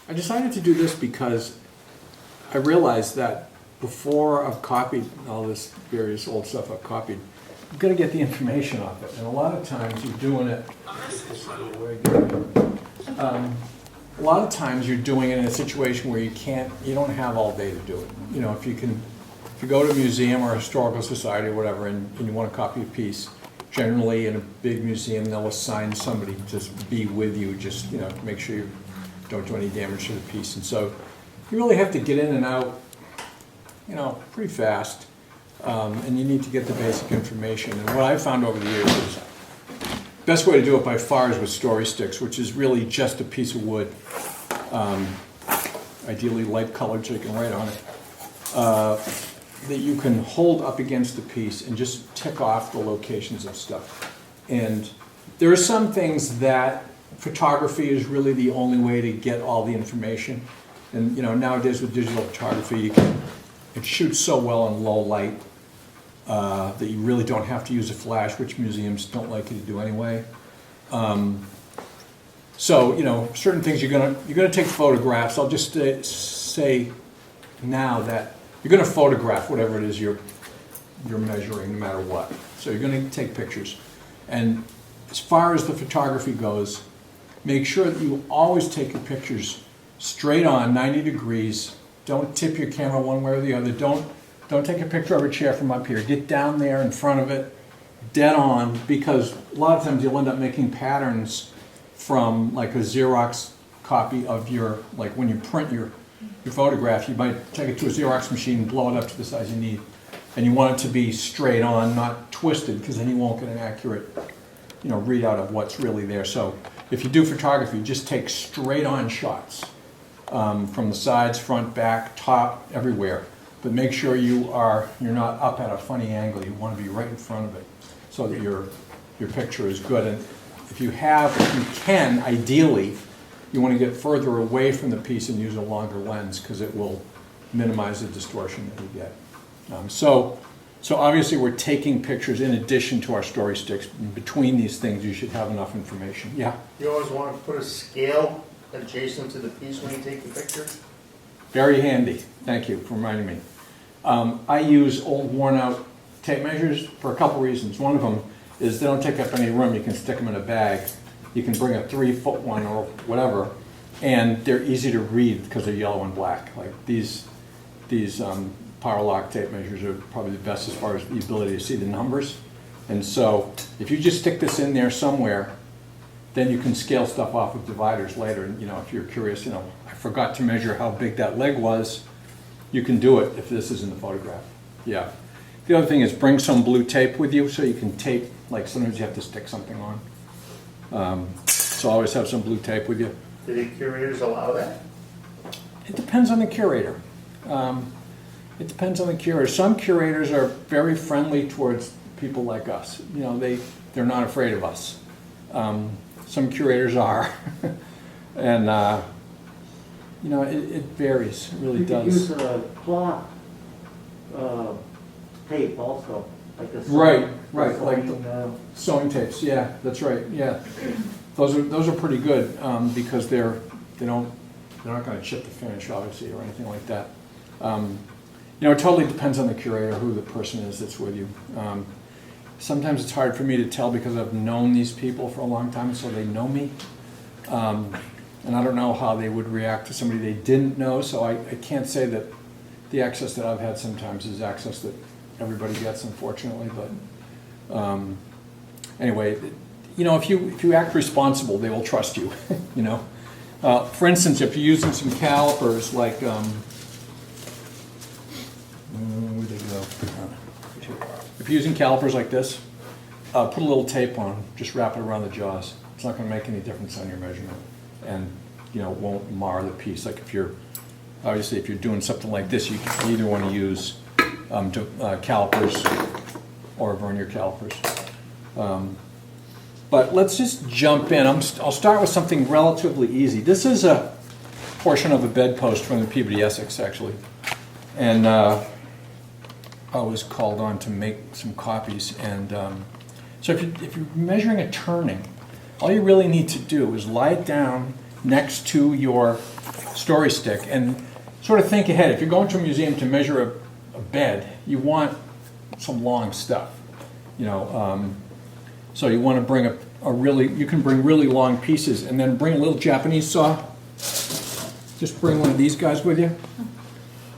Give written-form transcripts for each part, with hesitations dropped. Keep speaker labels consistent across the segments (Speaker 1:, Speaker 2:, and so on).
Speaker 1: I decided to do this because I realized that before I've copied all this various old stuff I've copied, you've got to get the information off it. And a lot of times you're doing it, a lot of times you're doing it in a situation where you don't have all day to do it. You know, if you go to a museum or a historical society or whatever and you want to copy a piece, generally in a big museum they'll assign somebody to be with you, just, you know, to make sure you don't do any damage to the piece. And so you really have to get in and out, you know, pretty fast, and you need to get the basic information. And what I've found over the years is the best way to do it by far is with story sticks, which is really just a piece of wood, ideally light colored so you can write on it, that you can hold up against the piece and just tick off the locations of stuff. And there are some things that photography is really the only way to get all the information. And you know, nowadays with digital photography, it shoots so well in low light that you really don't have to use a flash, which museums don't like you to do anyway. So you know, certain things you're gonna take photographs. I'll just say now that you're gonna photograph whatever it is you're measuring, no matter what. So you're gonna take pictures, and as far as the photography goes, make sure that you always take your pictures straight on, 90 degrees. Don't tip your camera one way or the other. Don't take a picture of a chair from up here. Get down there in front of it, dead on, because a lot of times you'll end up making patterns from like a Xerox copy of your, like when you print your photograph, you might take it to a Xerox machine and blow it up to the size you need. And you want it to be straight on, not twisted, because then you won't get an accurate, you know, readout of what's really there. So if you do photography, just take straight on shots from the sides, front, back, top, everywhere. But make sure you're not up at a funny angle. You want to be right in front of it so that your picture is good. And if you can, ideally, you want to get further away from the piece and use a longer lens because it will minimize the distortion that you get. So obviously we're taking pictures in addition to our story sticks. In between these things, you should have enough information. Yeah?
Speaker 2: You always want to put a scale adjacent to the piece when you take the picture?
Speaker 1: Very handy. Thank you for reminding me. I use old worn-out tape measures for a couple reasons. One of them is they don't take up any room. You can stick them in a bag. You can bring a 3-foot one or whatever, and they're easy to read because they're yellow and black. Like these power lock tape measures are probably the best as far as the ability to see the numbers. And so if you just stick this in there somewhere, then you can scale stuff off with dividers later. And you know, if you're curious, you know, I forgot to measure how big that leg was, you can do it if this is in the photograph. Yeah. The other thing is bring some blue tape with you so you can tape, like sometimes you have to stick something on. So always have some blue tape with you.
Speaker 2: Do the curators allow that?
Speaker 1: It depends on the curator. It depends on the curator. Some curators are very friendly towards people like us. You know, they're not afraid of us. Some curators are. And, you know, it varies. It really does.
Speaker 3: You could use a cloth tape also. Like a
Speaker 1: right, like sewing tapes. Yeah, that's right. Yeah, those are pretty good because they're not going to chip the finish, obviously, or anything like that. You know, it totally depends on the curator, who the person is that's with you. Sometimes it's hard for me to tell because I've known these people for a long time, so they know me. And I don't know how they would react to somebody they didn't know, so I can't say that the access that I've had sometimes is access that everybody gets, unfortunately. But anyway, you know, if you act responsible, they will trust you. You know, for instance, if you're using some calipers, like where'd they go? If you're using calipers like this, put a little tape on, just wrap it around the jaws. It's not going to make any difference on your measurement, and you know, it won't mar the piece. Like if you're doing something like this, you either want to use calipers or vernier calipers. But let's just jump in. I'll start with something relatively easy. This is a portion of a bedpost from the Peabody Essex, actually, and I was called on to make some copies. And so if you're measuring a turning, all you really need to do is lie it down next to your story stick and sort of think ahead. If you're going to a museum to measure a bed, you want some long stuff, you know. So you want to bring you can bring really long pieces and then bring a little Japanese saw. Just bring one of these guys with you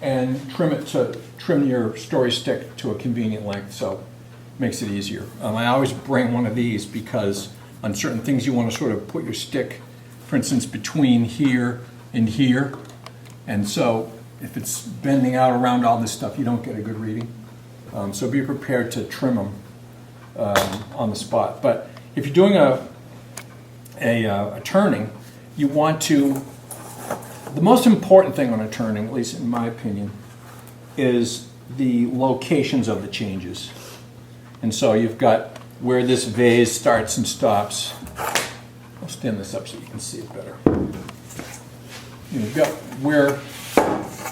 Speaker 1: and trim your story stick to a convenient length, so it makes it easier. I always bring one of these because on certain things you want to sort of put your stick, for instance, between here and here. And so if it's bending out around all this stuff, you don't get a good reading. So be prepared to trim them on the spot. But if you're doing a turning, you want to, the most important thing on a turning, at least in my opinion, is the locations of the changes. And so you've got where this vase starts and stops. I'll stand this up so you can see it better. You've got where,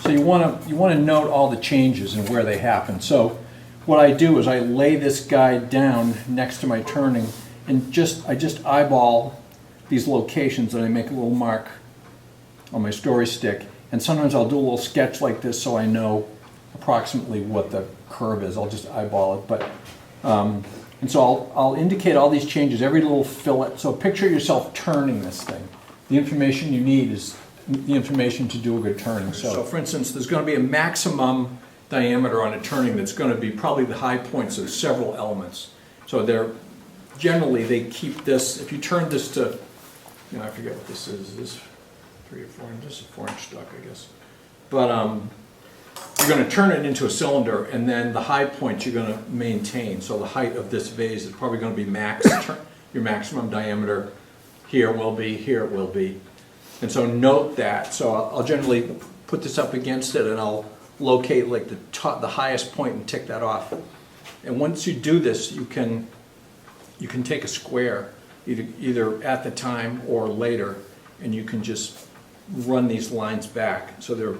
Speaker 1: so you want to note all the changes and where they happen. So what I do is I lay this guy down next to my turning and I just eyeball these locations and I make a little mark on my story stick. And sometimes I'll do a little sketch like this so I know approximately what the curve is. I'll just eyeball it. But and so I'll indicate all these changes, every little fillet. So picture yourself turning this thing. The information you need is the information to do a good turning. So for instance, there's going to be a maximum diameter on a turning that's going to be probably the high points of several elements. So generally they keep this, if you turn this to, I forget what this is. Is this 3 or 4 inches? 4-inch stock, I guess. But you're going to turn it into a cylinder, and then the high points you're going to maintain. So the height of this vase is probably going to be your maximum diameter. Here it will be. And so note that. So I'll generally put this up against it, and I'll locate like the highest point and tick that off. And once you do this, you can take a square, either at the time or later, and you can just run these lines back so they're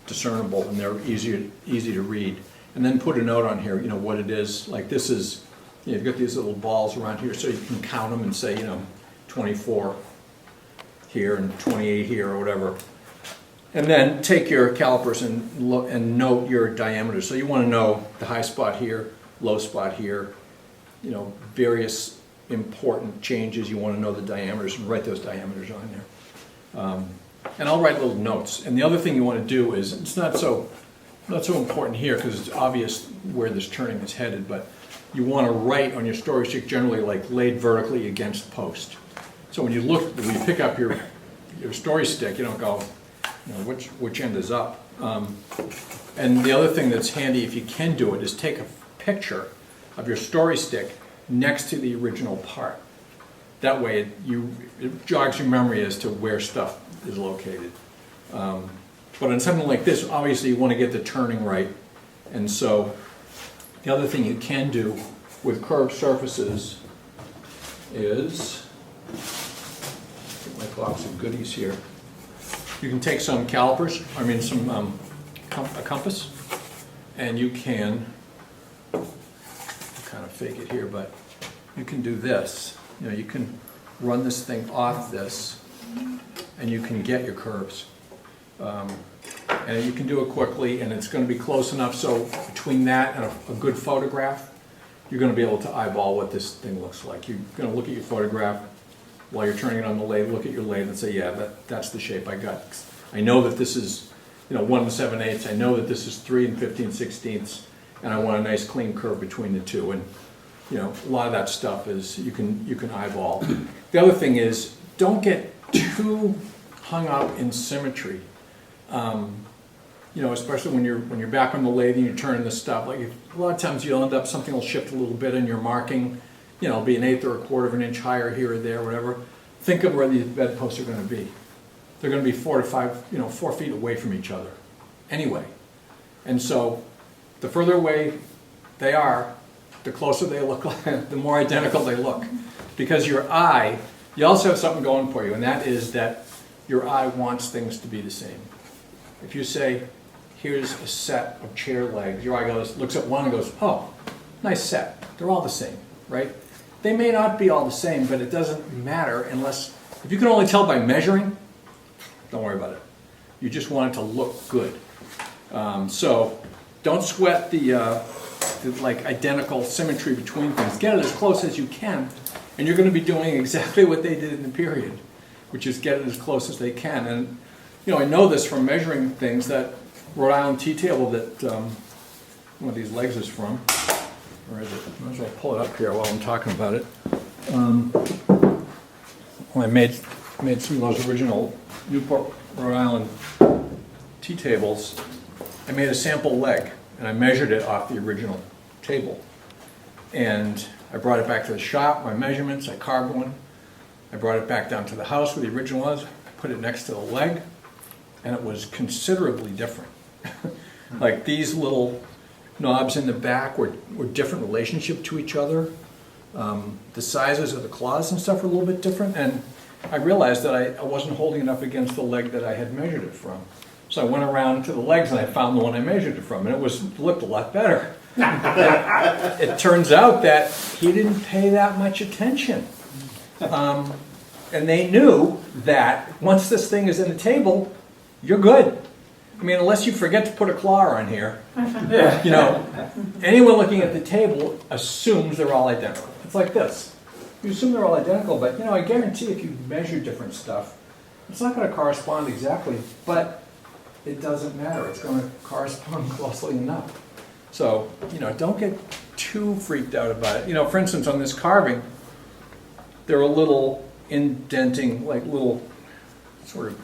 Speaker 1: discernible and they're easy to read. And then put a note on here, what it is. Like this is, you've got these little balls around here, so you can count them and say, 24 here and 28 here or whatever. And then take your calipers and note your diameter. So you want to know the high spot here, low spot here, various important changes. You want to know the diameters and write those diameters on there. And I'll write little notes. And the other thing you want to do is, it's not so important here because it's obvious where this turning is headed, but you want to write on your story stick generally like laid vertically against the post. So when you pick up your story stick, you don't go, which end is up. And the other thing that's handy, if you can do it, is take a picture of your story stick next to the original part. That way it jogs your memory as to where stuff is located. But on something like this, obviously you want to get the turning right. And so the other thing you can do with curved surfaces is, get my box of goodies here. You can take some calipers, a compass, and you can, kind of fake it here, but you can do this. You can run this thing off this, and you can get your curves. And you can do it quickly, and it's going to be close enough so between that and a good photograph, you're going to be able to eyeball what this thing looks like. You're going to look at your photograph while you're turning it on the lathe, look at your lathe and say, yeah, that's the shape I got. I know that this is 1 7/8. I know that this is 3 15/16, and I want a nice clean curve between the two. And a lot of that stuff is you can eyeball. The other thing is, don't get too hung up in symmetry. Especially when you're back on the lathe and you're turning this stuff. Like a lot of times you'll end up, something will shift a little bit and you're marking, it'll be 1/8 or 1/4 of an inch higher here or there, whatever. Think of where these bedposts are going to be. They're going to be 4 to 5, 4 feet away from each other, anyway. And so, the further away they are, the closer they look, the more identical they look. Because your eye, you also have something going for you, and that is that your eye wants things to be the same. If you say, here's a set of chair legs, your eye looks at one and goes, oh, nice set. They're all the same, right? They may not be all the same, but it doesn't matter if you can only tell by measuring, Don't worry about it. You just want it to look good. So don't sweat the like identical symmetry between things. Get it as close as you can, and you're going to be doing exactly what they did in the period, which is get it as close as they can. And you know, I know this from measuring things, that Rhode Island tea table that one of these legs is from. Where is it? Might as well pull it up here while I'm talking about it. When I made some of those original Newport, Rhode Island tea tables, I made a sample leg and I measured it off the original table. And I brought it back to the shop, my measurements, I carved one. I brought it back down to the house where the original was, I put it next to the leg, and it was considerably different. Like these little knobs in the back were different relationship to each other. The sizes of the claws and stuff were a little bit different, and I realized that I wasn't holding it up against the leg that I had measured it from. So I went around to the legs and I found the one I measured it from, and it looked a lot better. It turns out that he didn't pay that much attention. And they knew that once this thing is in the table, you're good. I mean, unless you forget to put a claw on here, you know, anyone looking at the table assumes they're all identical. It's like this. You assume they're all identical, but you know, I guarantee if you measure different stuff, it's not going to correspond exactly, but it doesn't matter. It's going to correspond closely enough. So, you know, don't get too freaked out about it. You know, for instance, on this carving, there are little indenting, like little sort of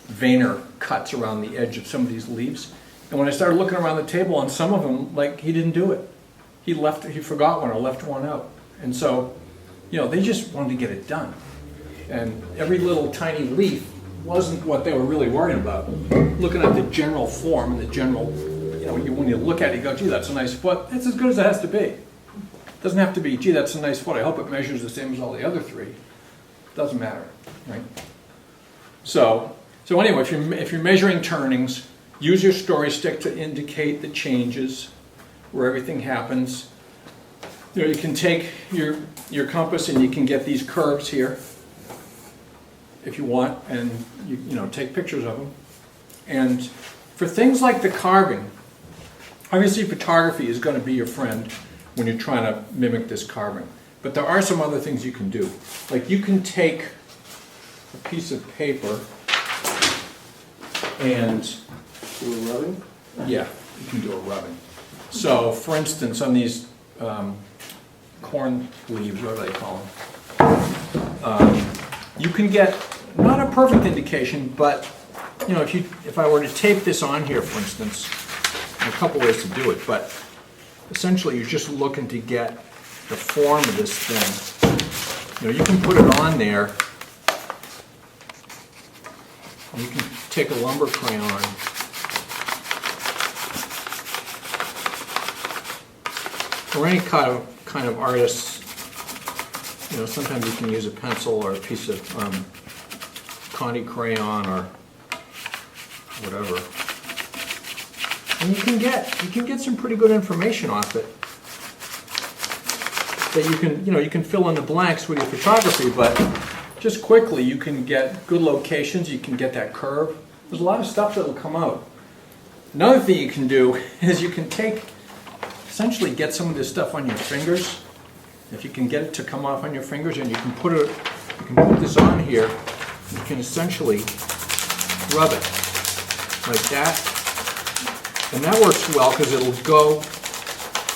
Speaker 1: veinner cuts around the edge of some of these leaves. And when I started looking around the table on some of them, like he didn't do it. He forgot one or left one out. And so, you know, they just wanted to get it done. And every little tiny leaf wasn't what they were really worried about. Looking at the general form and the general, you know, when you look at it, you go, gee, that's a nice foot. It's as good as it has to be. It doesn't have to be, gee, that's a nice foot. I hope it measures the same as all the other three. Doesn't matter, right? So anyway, if you're measuring turnings, use your story stick to indicate the changes where everything happens. You know, you can take your compass and you can get these curves here if you want, and you know, take pictures of them. And for things like the carving, obviously photography is going to be your friend when you're trying to mimic this carving. But there are some other things you can do. Like you can take a piece of paper and
Speaker 3: Do a rubbing?
Speaker 1: yeah, you can do a rubbing. So, for instance, on these corn leaves, what do they call them? You can get not a perfect indication, but you know, if I were to tape this on here, for instance, there are a couple ways to do it, but essentially you're just looking to get the form of this thing. You know, you can put it on there. You can take a lumber crayon or any kind of artist. You know, sometimes you can use a pencil or a piece of Conte crayon or whatever, and you can get some pretty good information off it. That you can fill in the blanks with your photography, but just quickly you can get good locations. You can get that curve. There's a lot of stuff that will come out. Another thing you can do is you can essentially get some of this stuff on your fingers. If you can get it to come off on your fingers, and you can put this on here, you can essentially rub it like that. And that works well because it'll go,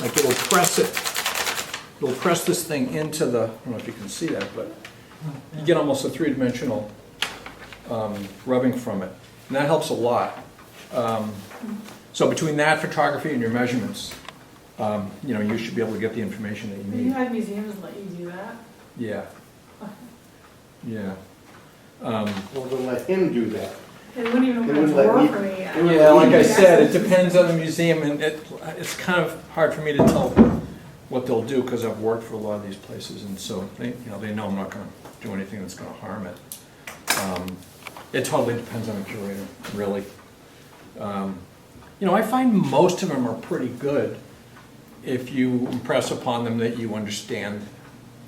Speaker 1: like it'll press it. It'll press this thing into the, I don't know if you can see that, but you get almost a three-dimensional rubbing from it. And that helps a lot. So between that photography and your measurements, you know, you should be able to get the information that you
Speaker 4: You
Speaker 1: need.
Speaker 4: had museums let you do that?
Speaker 1: Yeah. Yeah.
Speaker 2: Well, then let him do that.
Speaker 4: They wouldn't even
Speaker 2: They
Speaker 4: open
Speaker 2: wouldn't
Speaker 4: a
Speaker 2: let
Speaker 4: drawer
Speaker 2: me-
Speaker 4: for me.
Speaker 2: they wouldn't
Speaker 1: Yeah, like I
Speaker 4: Yeah.
Speaker 1: said, it depends on the museum, and it's kind of hard for me to tell what they'll do because I've worked for a lot of these places, and so they know I'm not going to do anything that's going to harm it. It totally depends on the curator, really. You know, I find most of them are pretty good if you impress upon them that you understand.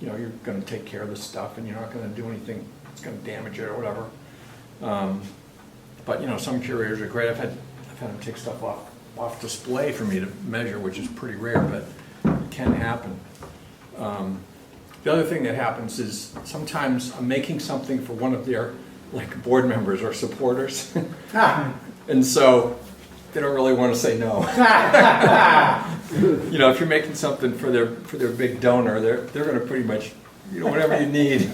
Speaker 1: You know, you're going to take care of the stuff, and you're not going to do anything that's going to damage it or whatever. But, you know, some curators are great. I've had them take stuff off display for me to measure, which is pretty rare, but it can happen. The other thing that happens is sometimes I'm making something for one of their like board members or supporters, and so they don't really want to say no. You know, if you're making something for their big donor, they're going to pretty much, you know, whatever you need,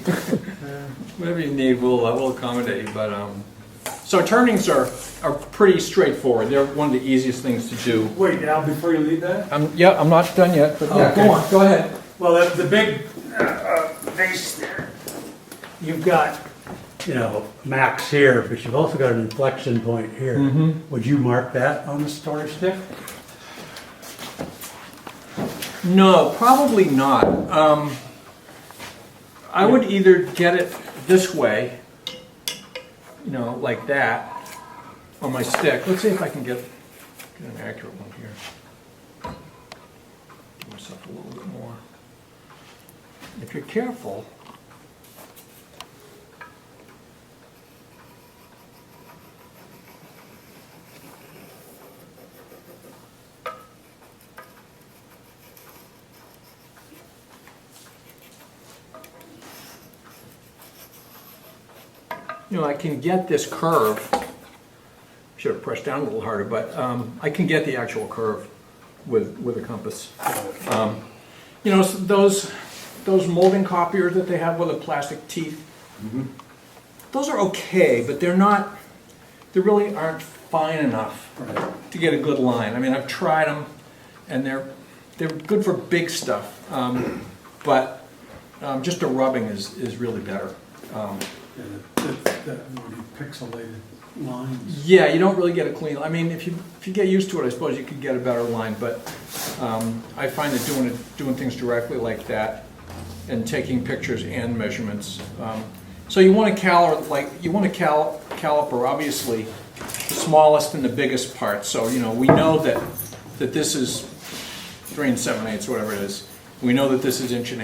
Speaker 1: we'll accommodate you. But so turnings are pretty straightforward. They're one of the easiest things to do.
Speaker 5: Wait, Al, before you leave that?
Speaker 1: I'm not done yet, but yeah,
Speaker 5: Okay.
Speaker 1: go on, go ahead.
Speaker 5: Well, the big vase there, you've got, you know, max here, but you've also got an inflection point here. Would you mark that on the storage stick?
Speaker 1: No, probably not. I would either get it this way, you know, like that, on my stick. Let's see if I can get an accurate one here. Give myself a little bit more. If you're careful, you know, I can get this curve. Should have pressed down a little harder, but I can get the actual curve with a compass. You know, so those molding copiers that they have with the plastic teeth, those are okay, but they really aren't fine enough to get a good line. I mean, I've tried them, and they're good for big stuff, but just a rubbing is really better.
Speaker 5: That pixelated lines.
Speaker 1: Yeah, you don't really get a clean. I mean, if you get used to it, I suppose you could get a better line. But I find that doing things directly like that, and taking pictures and measurements. So you want to caliper obviously the smallest and the biggest parts. So you know we know that this is 3 7/8, whatever it is. We know that this is 1.5 inches,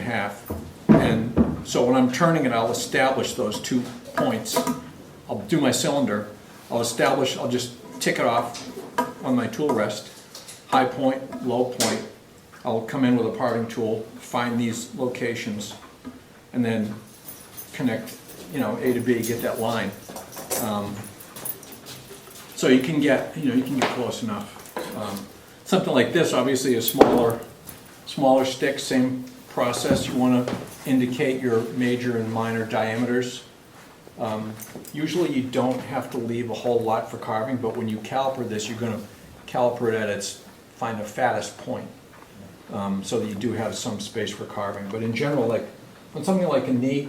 Speaker 1: and so when I'm turning it, I'll establish those 2 points. I'll do my cylinder. I'll just tick it off on my tool rest. High point, low point. I'll come in with a parting tool, find these locations, and then connect, you know, A to B, get that line. So you can get close enough. Something like this, obviously a smaller stick, same process. You want to indicate your major and minor diameters. Usually you don't have to leave a whole lot for carving, but when you caliper this, you're going to caliper it at find the fattest point, so that you do have some space for carving. But in general, like on something like a knee,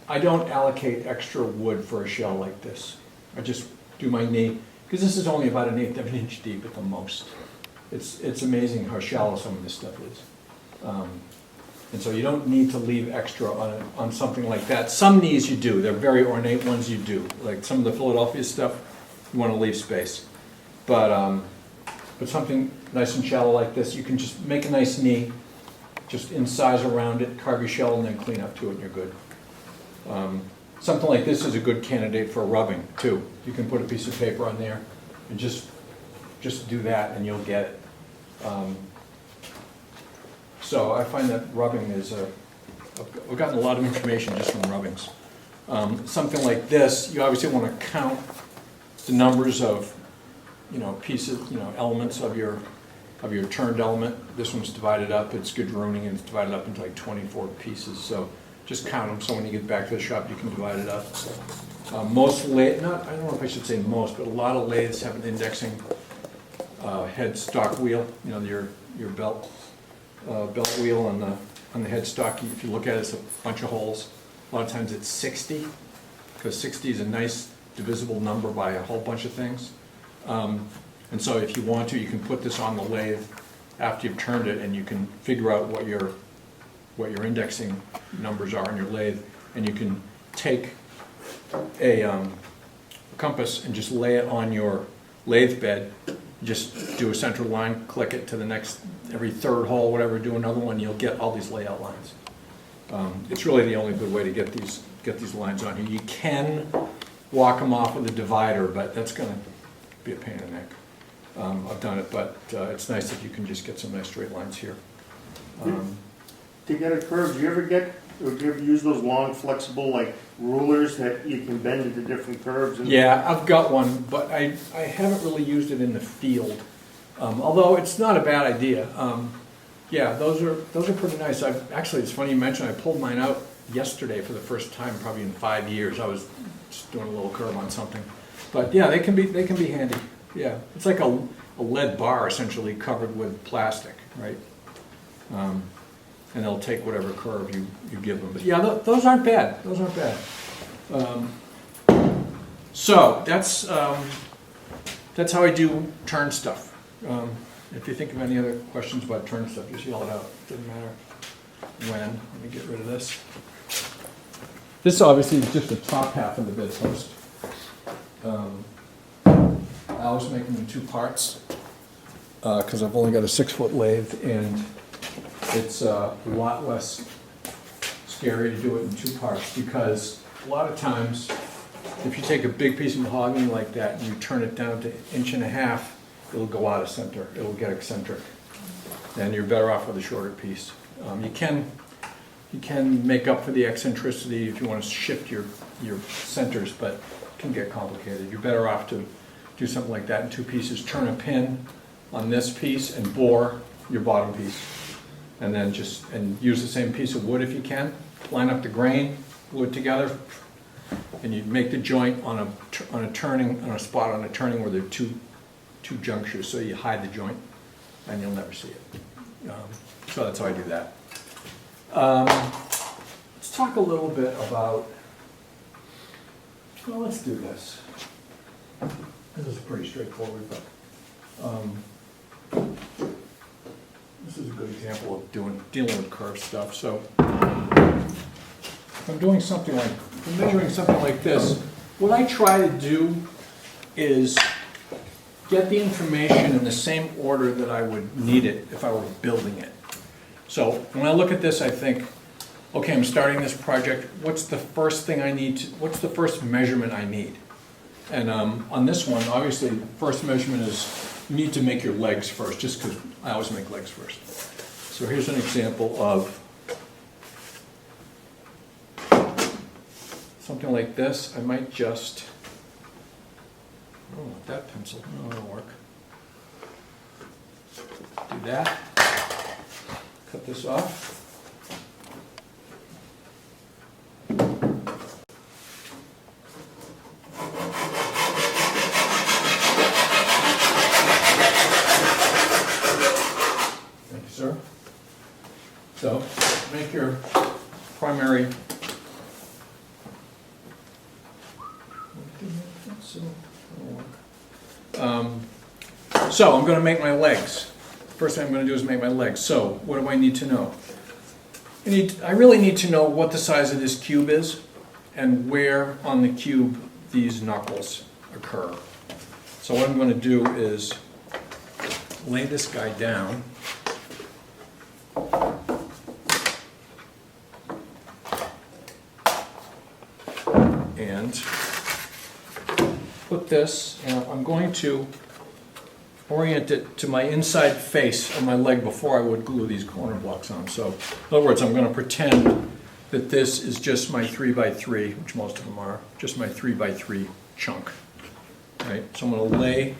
Speaker 1: I don't allocate extra wood for a shell like this. I just do my knee, because this is only about 1/8 of an inch deep at the most. It's amazing how shallow some of this stuff is. And so you don't need to leave extra on something like that. Some knees you do. They're very ornate ones you do. Like some of the Philadelphia stuff, you want to leave space. But something nice and shallow like this, you can just make a nice knee, just incise around it, carve your shell, and then clean up to it, and you're good. Something like this is a good candidate for rubbing, too. You can put a piece of paper on there and just do that, and you'll get it. So I find that rubbing is I've gotten a lot of information just from rubbings. Something like this, you obviously want to count the numbers of, you know, pieces, you know, elements of your turned element. This one's divided up. It's good ruining, and it's divided up into like 24 pieces. So just count them. So when you get back to the shop, you can divide it up. I don't know if I should say most, but a lot of lathes have an indexing headstock wheel. You know, your belt wheel on the headstock. If you look at it, it's a bunch of holes. A lot of times it's 60, because 60 is a nice divisible number by a whole bunch of things. And so if you want to, you can put this on the lathe after you've turned it, and you can figure out what your indexing numbers are in your lathe, and you can take a compass and just lay it on your lathe bed. Just do a central line, click it to the next, every third hole, whatever, do another one, you'll get all these layout lines. It's really the only good way to get these lines on here. You can walk them off with a divider, but that's gonna be a pain in the neck. I've done it, but it's nice that you can just get some nice straight lines here.
Speaker 2: To get a curve, do you ever get, or do you ever use those long flexible like rulers that you can bend into different curves? And
Speaker 1: Yeah, I've got one, but I haven't really used it in the field. Although it's not a bad idea. Yeah, those are pretty nice. Actually, it's funny you mentioned, I pulled mine out yesterday for the first time probably in 5 years. I was just doing a little curve on something. But yeah, they can be handy. Yeah, it's like a lead bar essentially covered with plastic, right? And they'll take whatever curve you give them. But yeah, those aren't bad. Those aren't bad. So that's how I do turn stuff. If you think of any other questions about turn stuff, just yell it out. Doesn't matter when. Let me get rid of this. This obviously is just the top half of the bed post. I always make them in 2 parts because I've only got a 6-foot lathe, and it's a lot less scary to do it in 2 parts, because a lot of times if you take a big piece of mahogany like that and you turn it down to 1.5 inches, it'll go out of center, it'll get eccentric, and you're better off with a shorter piece. You can make up for the eccentricity if you want to shift your centers, but it can get complicated. You're better off to do something like that in 2 pieces. Turn a pin on this piece and bore your bottom piece, and then and use the same piece of wood if you can. Line up the grain, glue it together, and you make the joint on a spot on a turning where there are two junctures, so you hide the joint and you'll never see it. So that's how I do that. Let's talk a little bit about, well, let's do this. This is pretty straightforward, but this is a good example of dealing with curved stuff. So if I'm doing something like, if I'm measuring something like this, what I try to do is get the information in the same order that I would need it if I were building it. So when I look at this, I think, okay, I'm starting this project. What's the first thing I need what's the first measurement I need? And on this one, obviously, the first measurement is you need to make your legs first, just because I always make legs first. So here's an example of something like this. I might just, I don't want that pencil, no, that'll work. Do that. Cut this off. Thank you, sir. So, make your primary. So I'm going to make my legs. First thing I'm going to do is make my legs. So what do I need to know? I really need to know what the size of this cube is and where on the cube these knuckles occur. So what I'm going to do is lay this guy down. And put this, and I'm going to orient it to my inside face of my leg before I would glue these corner blocks on. So in other words, I'm going to pretend that this is just my 3x3, which most of them are, just my 3x3 chunk. Right? So I'm going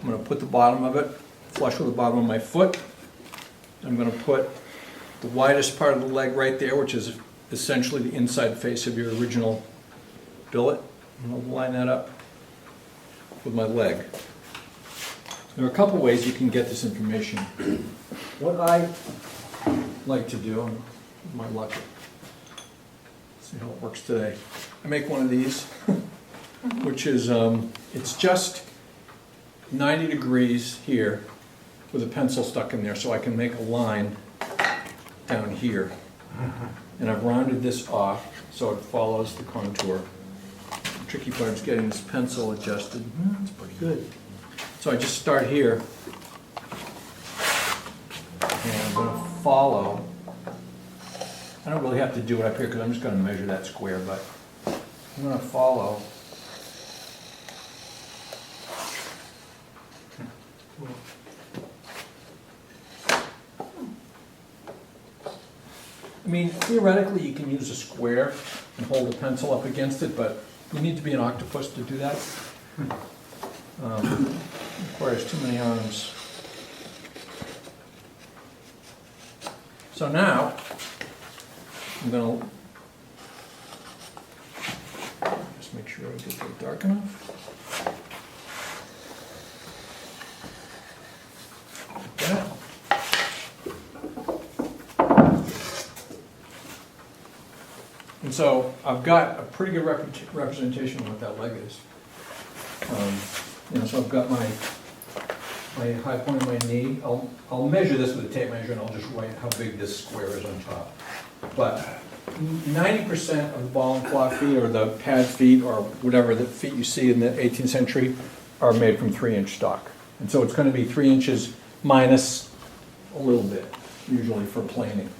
Speaker 1: to put the bottom of it flush with the bottom of my foot. I'm going to put the widest part of the leg right there, which is essentially the inside face of your original billet. I'm going to line that up with my leg. There are a couple ways you can get this information. What I like to do, and my luck, see how it works today. I make one of these, which is, it's just 90 degrees here with a pencil stuck in there, so I can make a line down here. And I've rounded this off so it follows the contour. The tricky part is getting this pencil adjusted. It's pretty good. So I just start here, and I'm going to follow. I don't really have to do it up here because I'm just going to measure that square, but I'm going to follow I mean, theoretically, you can use a square and hold a pencil up against it, but you need to be an octopus to do that. Requires too many arms. So now, I'm gonna just make sure I get that dark enough. Like that. And so I've got a pretty good representation of what that leg is. So I've got my high point of my knee. I'll measure this with a tape measure and I'll just write how big this square is on top. But 90% of the ball and claw feet, or the pad feet, or whatever the feet you see in the 18th century, are made from 3-inch stock. And so it's going to be 3 inches minus a little bit, usually for planing.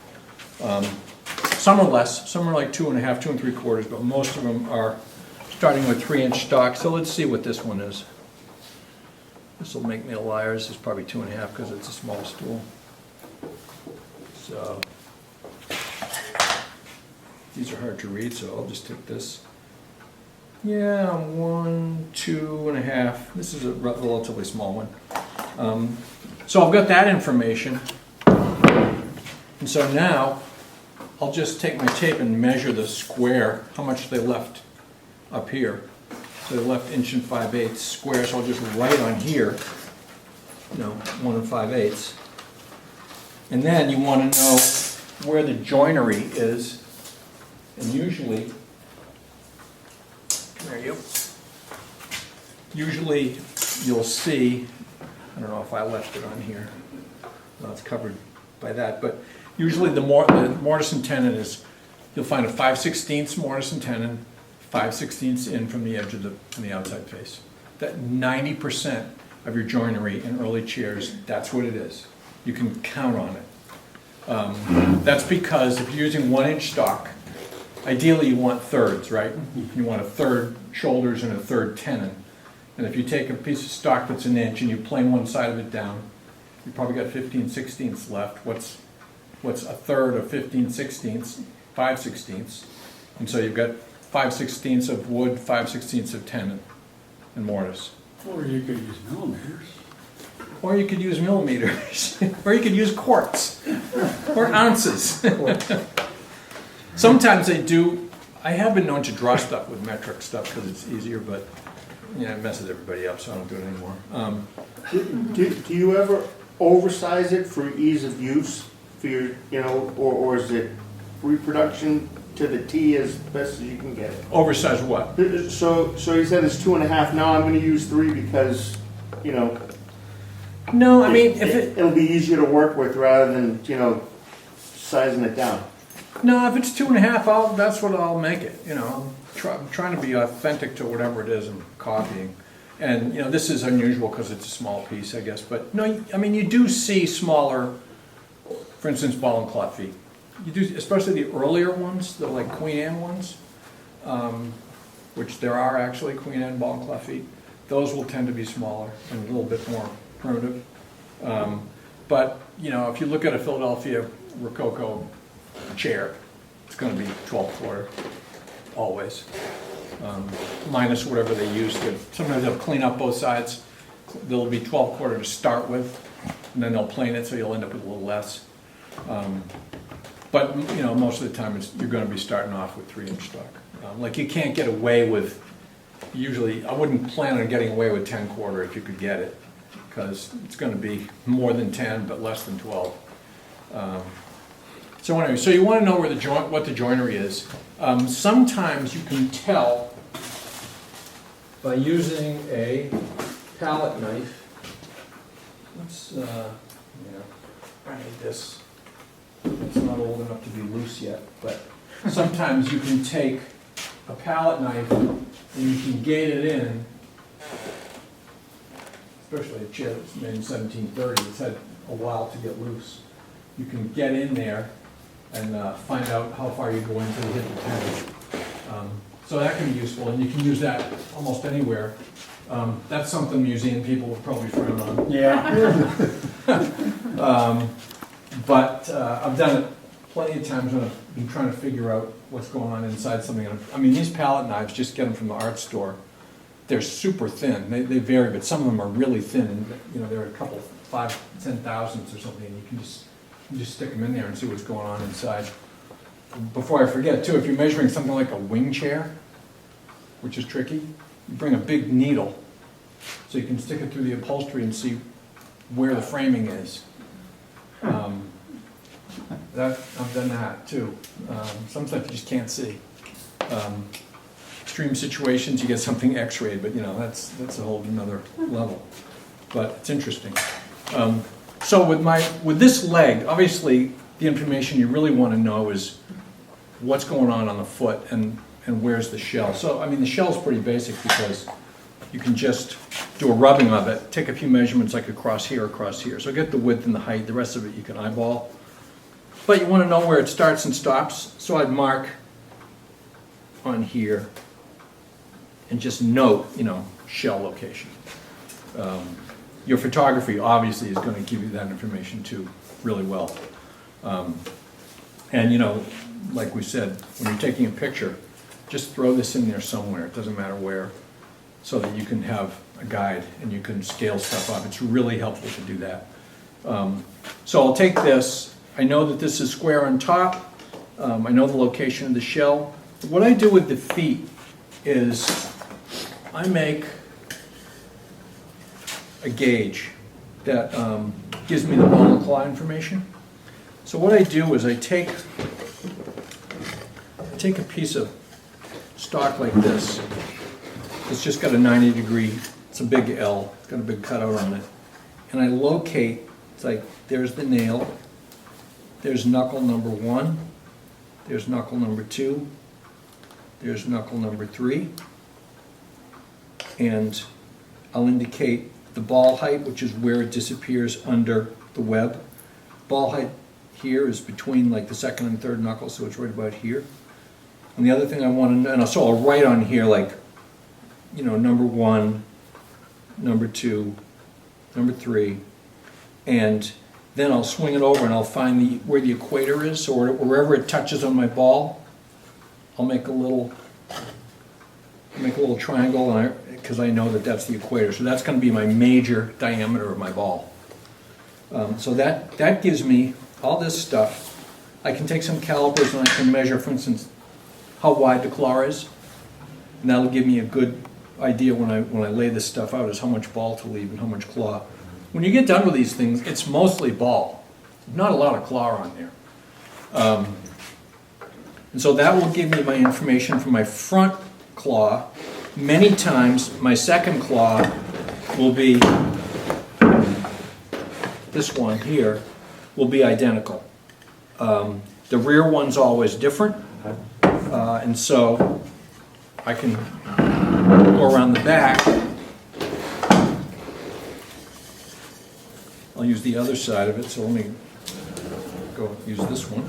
Speaker 1: Some are less, some are like 2.5, 2 3/4, but most of them are starting with 3-inch stock. So let's see what this one is. This will make me a liar. This is probably 2.5 because it's a small stool. So these are hard to read, so I'll just take this. Yeah, 1, 2.5. This is a relatively small one. So I've got that information. And so now I'll just take my tape and measure the square, how much they left up here. So they left 1 5/8 square, so I'll just write on here, 1 5/8. And then you want to know where the joinery is. And usually, there you go. Usually you'll see, I don't know if I left it on here. Well, it's covered by that, but usually the mortise and tenon is, you'll find a 5/16 mortise and tenon, 5/16 in from the edge from the outside face. That 90% of your joinery in early chairs, that's what it is. You can count on it. That's because if you're using 1-inch stock, ideally you want thirds, right? You want a third shoulders and a third tenon. And if you take a piece of stock that's 1 inch and you plane one side of it down, you probably got 15/16 left. What's a third of 15/16? 5/16. And so you've got 5/16 of wood, 5/16 of tenon and mortise.
Speaker 5: Or you could use millimeters.
Speaker 1: Or you could use millimeters. Or you could use quarts. Or ounces. Sometimes they do. I have been known to draw stuff with metric stuff because it's easier, but it messes everybody up, so I don't do it anymore.
Speaker 2: Do you ever oversize it for ease of use for your, or is it reproduction to the T as best as you can get it?
Speaker 1: Oversize what?
Speaker 2: So you said it's 2.5. Now I'm going to use 3 because,
Speaker 1: No, I mean, if
Speaker 2: it'll be easier to work with rather than, sizing it down.
Speaker 1: No, if it's 2.5, that's what I'll make it. I'm trying to be authentic to whatever it is I'm copying. And, this is unusual because it's a small piece, I guess. But, no, I mean, you do see smaller, for instance, ball and claw feet. You do, especially the earlier ones, the like Queen Anne ones, which there are actually Queen Anne ball and claw feet. Those will tend to be smaller and a little bit more primitive. But, if you look at a Philadelphia Rococo chair, it's going to be 12/4 always, minus whatever they use to. Sometimes they'll clean up both sides. They'll be 12/4 to start with, and then they'll plane it, so you'll end up with a little less. But most of the time you're going to be starting off with 3-inch stock. Like you can't get away with. Usually, I wouldn't plan on getting away with 10/4 if you could get it, because it's going to be more than 10 but less than 12. So anyway, so you want to know where what the joinery is. Sometimes you can tell by using a palette knife. Let's, I need this. It's not old enough to be loose yet, but sometimes you can take a palette knife and you can gate it in, especially a chair that's made in 1730. It's had a while to get loose. You can get in there and find out how far you go in until you hit the tenon. So that can be useful, and you can use that almost anywhere. That's something museum people would probably frown on.
Speaker 5: Yeah.
Speaker 1: But I've done it plenty of times when I've been trying to figure out what's going on inside something. I mean, these palette knives, just get them from the art store. They're super thin. They vary, but some of them are really thin, and you know, they're a couple, 5, 10 thousandths or something, and you can just stick them in there and see what's going on inside. Before I forget too, if you're measuring something like a wing chair, which is tricky, you bring a big needle so you can stick it through the upholstery and see where the framing is. I've done that too. Some stuff you just can't see. Extreme situations, you get something x-rayed, but you know, that's a whole another level. But it's interesting. So with this leg, obviously the information you really want to know is what's going on the foot and where's the shell. So I mean, the shell's pretty basic because you can just do a rubbing of it, take a few measurements like across here. So get the width and the height, the rest of it you can eyeball. But you want to know where it starts and stops, so I'd mark on here and just note, you know, shell location. Your photography obviously is going to give you that information too really well. And you know, like we said, when you're taking a picture, just throw this in there somewhere, it doesn't matter where, so that you can have a guide and you can scale stuff up. It's really helpful to do that. So I'll take this. I know that this is square on top. I know the location of the shell. What I do with the feet is I make a gauge that gives me the ball and claw information. So what I do is I take a piece of stock like this. It's just got a 90-degree, it's a big L, it's got a big cutout on it. And I locate, it's like, there's the nail, there's knuckle number 1, there's knuckle number 2, there's knuckle number 3, and I'll indicate the ball height, which is where it disappears under the web. Ball height here is between like the second and third knuckle, so it's right about here. And the other thing I want to know, and so I'll write on here like, you know, number 1, number 2, number 3, and then I'll swing it over and I'll find where the equator is, so wherever it touches on my ball, I'll make a little triangle, because I know that that's the equator. So that's going to be my major diameter of my ball. So that gives me all this stuff. I can take some calipers and I can measure, for instance, how wide the claw is, and that'll give me a good idea when I lay this stuff out, is how much ball to leave and how much claw. When you get done with these things, it's mostly ball. Not a lot of claw on there. And so that will give me my information for my front claw. Many times my second claw will be, this one here, will be identical. The rear one's always different, and so I can go around the back. I'll use the other side of it, so let me go use this one.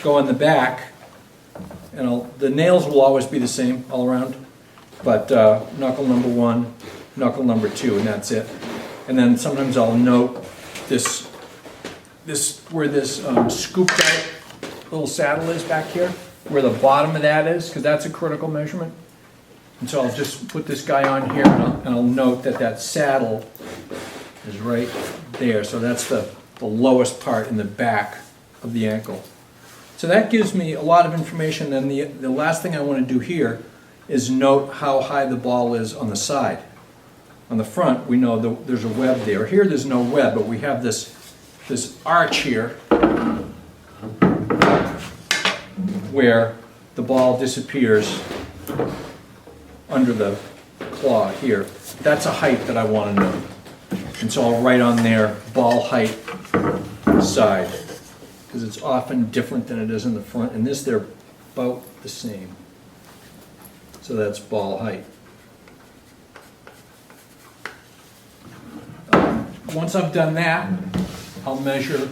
Speaker 1: Go on the back, and the nails will always be the same all around, but knuckle number 1, knuckle number 2, and that's it. And then sometimes I'll note this where this scooped out little saddle is back here, where the bottom of that is, because that's a critical measurement. And so I'll just put this guy on here, and I'll note that saddle is right there. So that's the lowest part in the back of the ankle. So that gives me a lot of information. Then the last thing I want to do here is note how high the ball is on the side. On the front, we know there's a web there. Here there's no web, but we have this arch here where the ball disappears under the claw here. That's a height that I want to know. And so I'll write on there ball height side, because it's often different than it is in the front. In this, they're about the same. So that's ball height. Once I've done that, I'll measure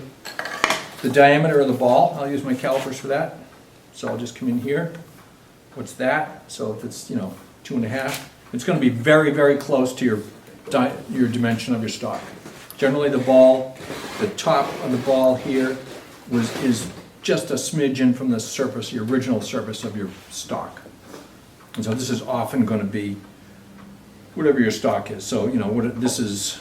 Speaker 1: the diameter of the ball. I'll use my calipers for that. So I'll just come in here. What's that? So if it's 2.5, it's going to be very, very close to your dimension of your stock. Generally the top of the ball here is just a smidgen from the surface, the original surface of your stock. And so this is often going to be whatever your stock is. So, you know, these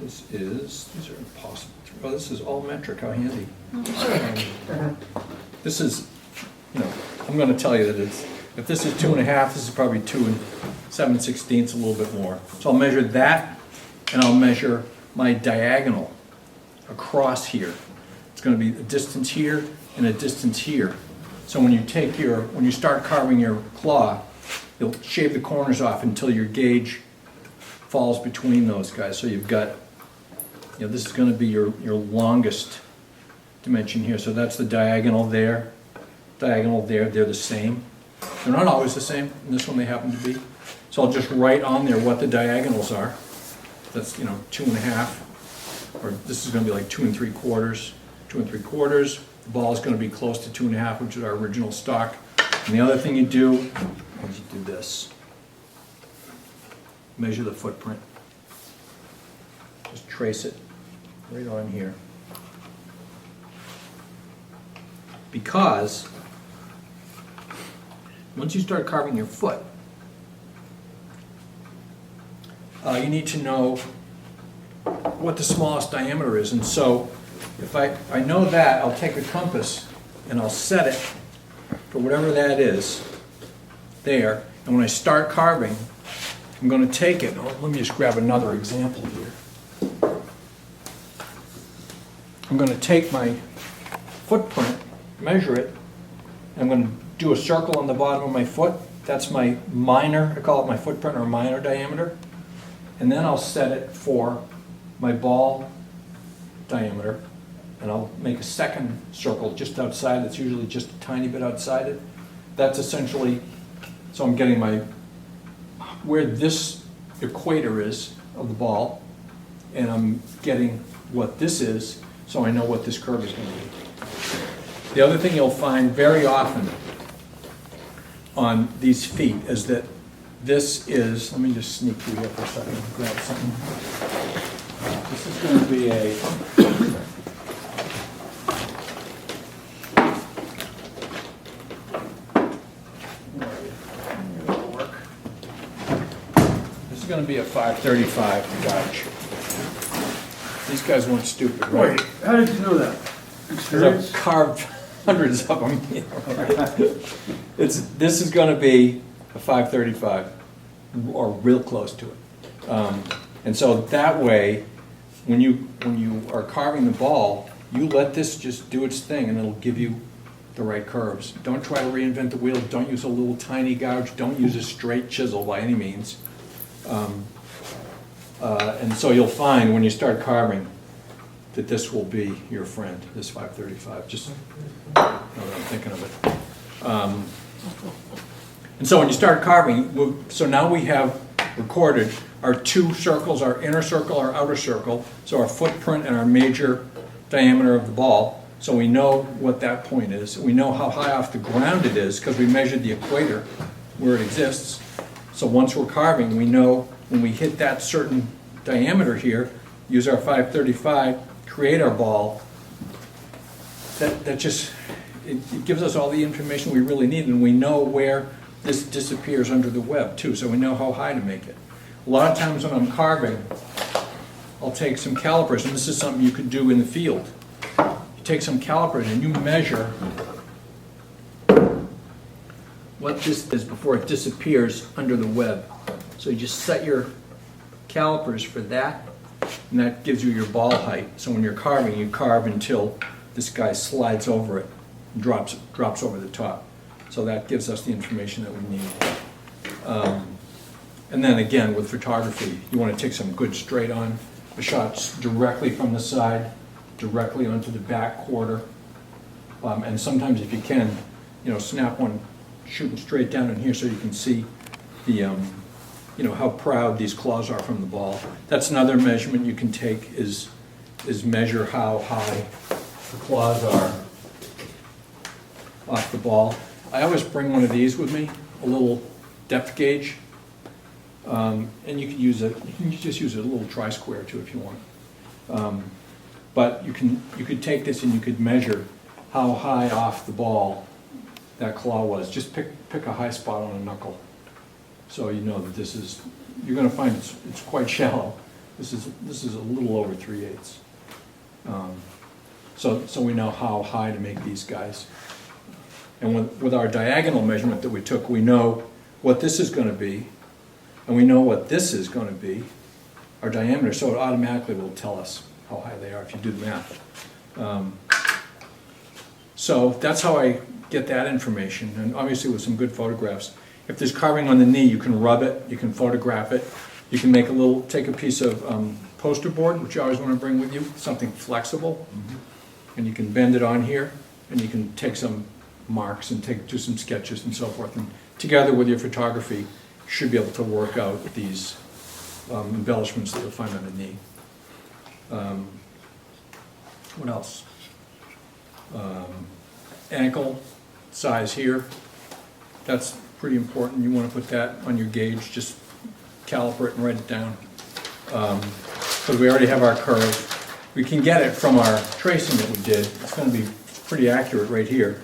Speaker 1: are impossible. Oh, this is all metric, how handy. This is, you know, I'm going to tell you that if this is 2.5, this is probably 2 7/16, a little bit more. So I'll measure that, and I'll measure my diagonal across here. It's going to be a distance here and a distance here. So when you start carving your claw, you'll shave the corners off until your gauge falls between those guys. So you've got, you know, this is going to be your longest dimension here. So that's the diagonal there, they're the same. They're not always the same. In this one they happen to be. So I'll just write on there what the diagonals are. That's, you know, 2.5, or this is going to be like 2 3/4, 2 3/4. The ball is going to be close to 2.5, which is our original stock. And the other thing you do is you do this. Measure the footprint. Just trace it right on here. Because once you start carving your foot, you need to know what the smallest diameter is. And so if I know that, I'll take a compass and I'll set it for whatever that is there. And when I start carving, I'm going to take it. Oh, let me just grab another example here. I'm going to take my footprint, measure it, and I'm going to do a circle on the bottom of my foot. That's my minor, I call it my footprint or minor diameter. And then I'll set it for my ball diameter. And I'll make a second circle just outside. It's usually just a tiny bit outside it. That's essentially, so I'm getting where this equator is of the ball, and I'm getting what this is, so I know what this curve is going to be. The other thing you'll find very often on these feet is that this is, let me just sneak through here for a second and grab something. This is going to be going to be a 535 gouge. These guys weren't stupid, right?
Speaker 5: Wait, how did you know that?
Speaker 1: Because I've carved hundreds of them. You know. This is going to be a 535, or real close to it. And so that way, when you are carving the ball, you let this just do its thing, and it'll give you the right curves. Don't try to reinvent the wheel. Don't use a little tiny gouge. Don't use a straight chisel by any means. And so you'll find when you start carving that this will be your friend, this 535, just now that I'm thinking of it. And so when you start carving, so now we have recorded our two circles, our inner circle, our outer circle, so our footprint and our major diameter of the ball. So we know what that point is. We know how high off the ground it is because we measured the equator where it exists. So once we're carving, we know when we hit that certain diameter here, use our 535, create our ball. That just, it gives us all the information we really need, and we know where this disappears under the web too, so we know how high to make it. A lot of times when I'm carving, I'll take some calipers, and this is something you could do in the field. You take some calipers and you measure what this is before it disappears under the web. So you just set your calipers for that, and that gives you your ball height. So when you're carving, you carve until this guy slides over it and drops over the top. So that gives us the information that we need. And then again, with photography, you want to take some good straight on shots directly from the side, directly onto the back quarter. And sometimes if you can, snap one shooting straight down in here so you can see the, how proud these claws are from the ball. That's another measurement you can take is measure how high the claws are off the ball. I always bring one of these with me, a little depth gauge, and you can use it. You can just use a little tri-square too if you want. But you could take this and you could measure how high off the ball that claw was. Just pick a high spot on a knuckle. So you know that this is, you're gonna find it's quite shallow. This is a little over 3/8. So we know how high to make these guys. And with our diagonal measurement that we took, we know what this is gonna be, and we know what this is gonna be, our diameter, so it automatically will tell us how high they are if you do the math. So that's how I get that information, and obviously with some good photographs. If there's carving on the knee, you can rub it, you can photograph it, you can take a piece of poster board, which you always want to bring with you, something flexible, and you can bend it on here, and you can take some marks and do some sketches and so forth, and together with your photography, you should be able to work out these embellishments that you'll find on the knee. What else? Ankle size here, that's pretty important. You want to put that on your gauge, just caliper it and write it down. Because we already have our curve. We can get it from our tracing that we did. It's going to be pretty accurate right here,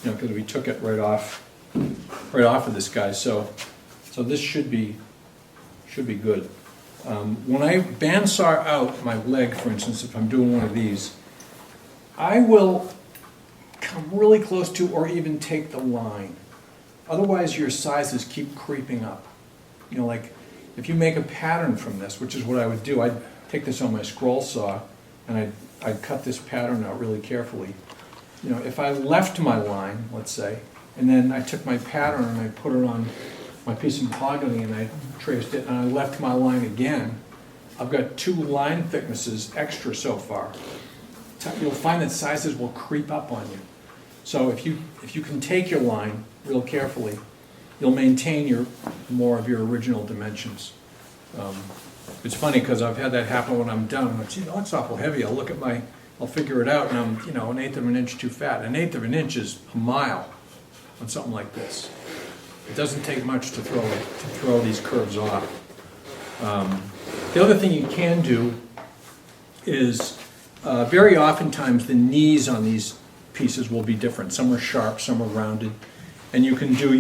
Speaker 1: you know, because we took it right off of this guy. So this should be good. When I bandsaw out my leg, for instance, if I'm doing one of these, I will come really close to or even take the line. Otherwise, your sizes keep creeping up. You know, like if you make a pattern from this, which is what I would do, I'd take this on my scroll saw and I'd cut this pattern out really carefully. You know, if I left my line, let's say, and then I took my pattern and I put it on my piece of mahogany and I traced it and I left my line again, I've got 2 line thicknesses extra so far. You'll find that sizes will creep up on you. So if you can take your line real carefully, you'll maintain more of your original dimensions. It's funny because I've had that happen when I'm done. I'm like, gee, that's awful heavy. I'll figure it out, and I'm, you know, 1/8 of an inch too fat. 1/8 of an inch is a mile on something like this. It doesn't take much to throw these curves off. The other thing you can do is very oftentimes the knees on these pieces will be different. Some are sharp, some are rounded, and you can do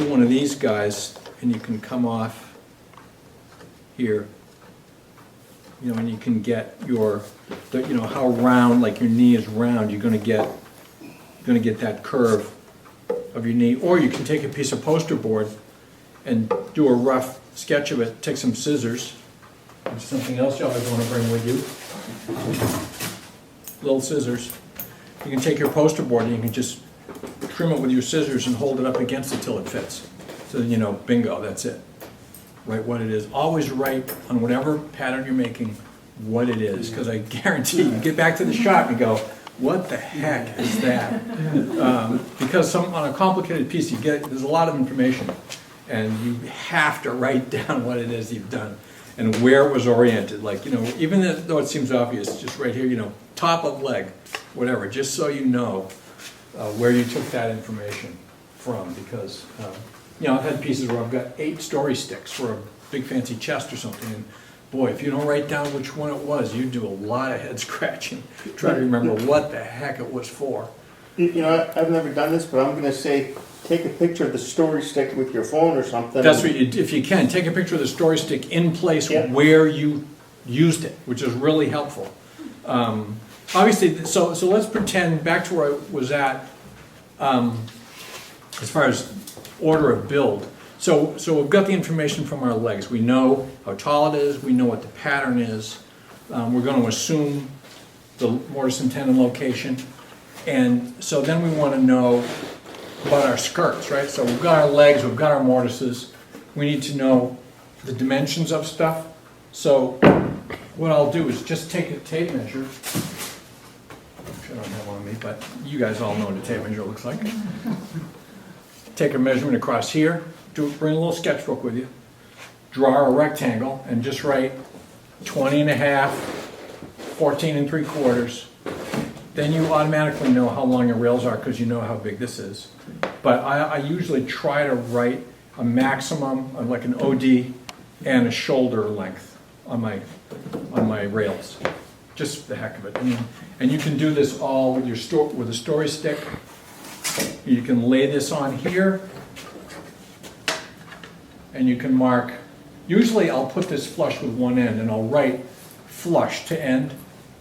Speaker 1: one of these guys, and you can come off here, you know, and you can get you know, how round, like your knee is round, you're going to get that curve of your knee. Or you can take a piece of poster board and do a rough sketch of it. Take some scissors. There's something else you always want to bring with you. Little scissors. You can take your poster board and you can just trim it with your scissors and hold it up against it till it fits. So then you know, bingo, that's it. Write what it is. Always write on whatever pattern you're making what it is, because I guarantee you get back to the shop and go, what the heck is that? Because on a complicated piece, there's a lot of information, and you have to write down what it is you've done and where it was oriented. Like, you know, even though it seems obvious, just right here, you know, top of leg, whatever, just so you know where you took that information from. Because, you know, I've had pieces where I've got 8 story sticks for a big fancy chest or something, and boy, if you don't write down which one it was, you do a lot of head scratching, trying to remember what the heck it was for.
Speaker 2: You know, I've never done this, but I'm going to say, take a picture of the story stick with your phone or something.
Speaker 1: That's what if you can, take a picture of the story stick in place where you used it, which is really helpful. Obviously, so let's pretend, back to where I was at, as far as order of build. So we've got the information from our legs. We know how tall it is, we know what the pattern is. We're going to assume the mortise and tenon location. And so then we want to know about our skirts, right? So we've got our legs, we've got our mortises. We need to know the dimensions of stuff. So what I'll do is just take a tape measure. I don't have one on me, but you guys all know what a tape measure looks like. Take a measurement across here. Bring a little sketchbook with you. Draw a rectangle and just write 20.5, 14 3/4. Then you automatically know how long your rails are because you know how big this is. But I usually try to write a maximum, like an OD, and a shoulder length on my rails, just for the heck of it. I mean, and you can do this all with with a story stick. You can lay this on here, and you can mark. Usually, I'll put this flush with one end, and I'll write flush to end,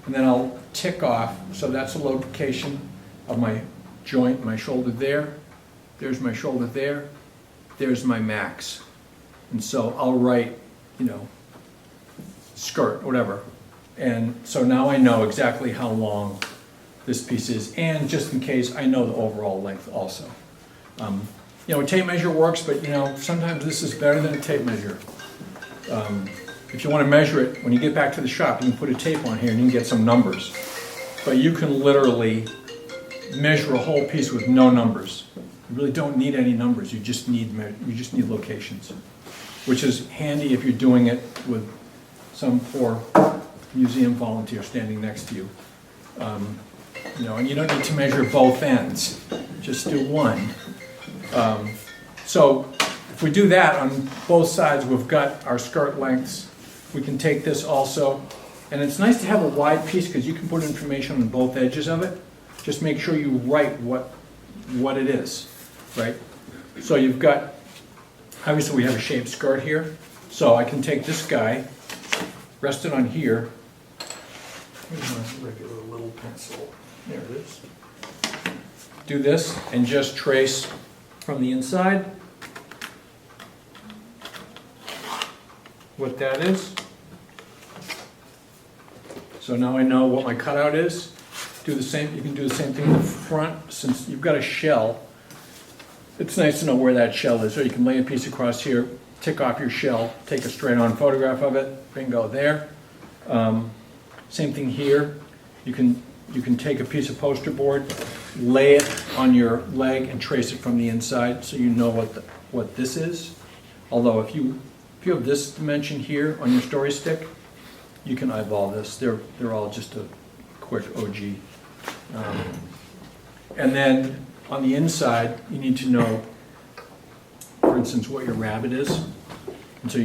Speaker 1: and then I'll tick off. So that's a location of my joint, my shoulder there. There's my shoulder there. There's my max. And so I'll write, you know, skirt, whatever. And so now I know exactly how long this piece is, and just in case, I know the overall length also. You know, a tape measure works, but you know, sometimes this is better than a tape measure. If you want to measure it, when you get back to the shop, you can put a tape on here and you can get some numbers. But you can literally measure a whole piece with no numbers. You really don't need any numbers. You just need locations, which is handy if you're doing it with some poor museum volunteer standing next to you. You know, and you don't need to measure both ends. Just do one. So if we do that on both sides, we've got our skirt lengths. We can take this also, and it's nice to have a wide piece because you can put information on both edges of it. Just make sure you write what it is, right? So you've got, obviously we have a shaped skirt here, so I can take this guy, rest it on here. Where's my regular little pencil? There it is. Do this and just trace from the inside what that is. So now I know what my cutout is. Do the same, you can do the same thing in the front. Since you've got a shell, it's nice to know where that shell is. So you can lay a piece across here, tick off your shell, take a straight on photograph of it, bingo there. Same thing here. You can take a piece of poster board, lay it on your leg and trace it from the inside so you know what this is. Although if you have this dimension here on your story stick, you can eyeball this. They're all just a quick OG. And then on the inside, you need to know, for instance, what your rabbet is. And so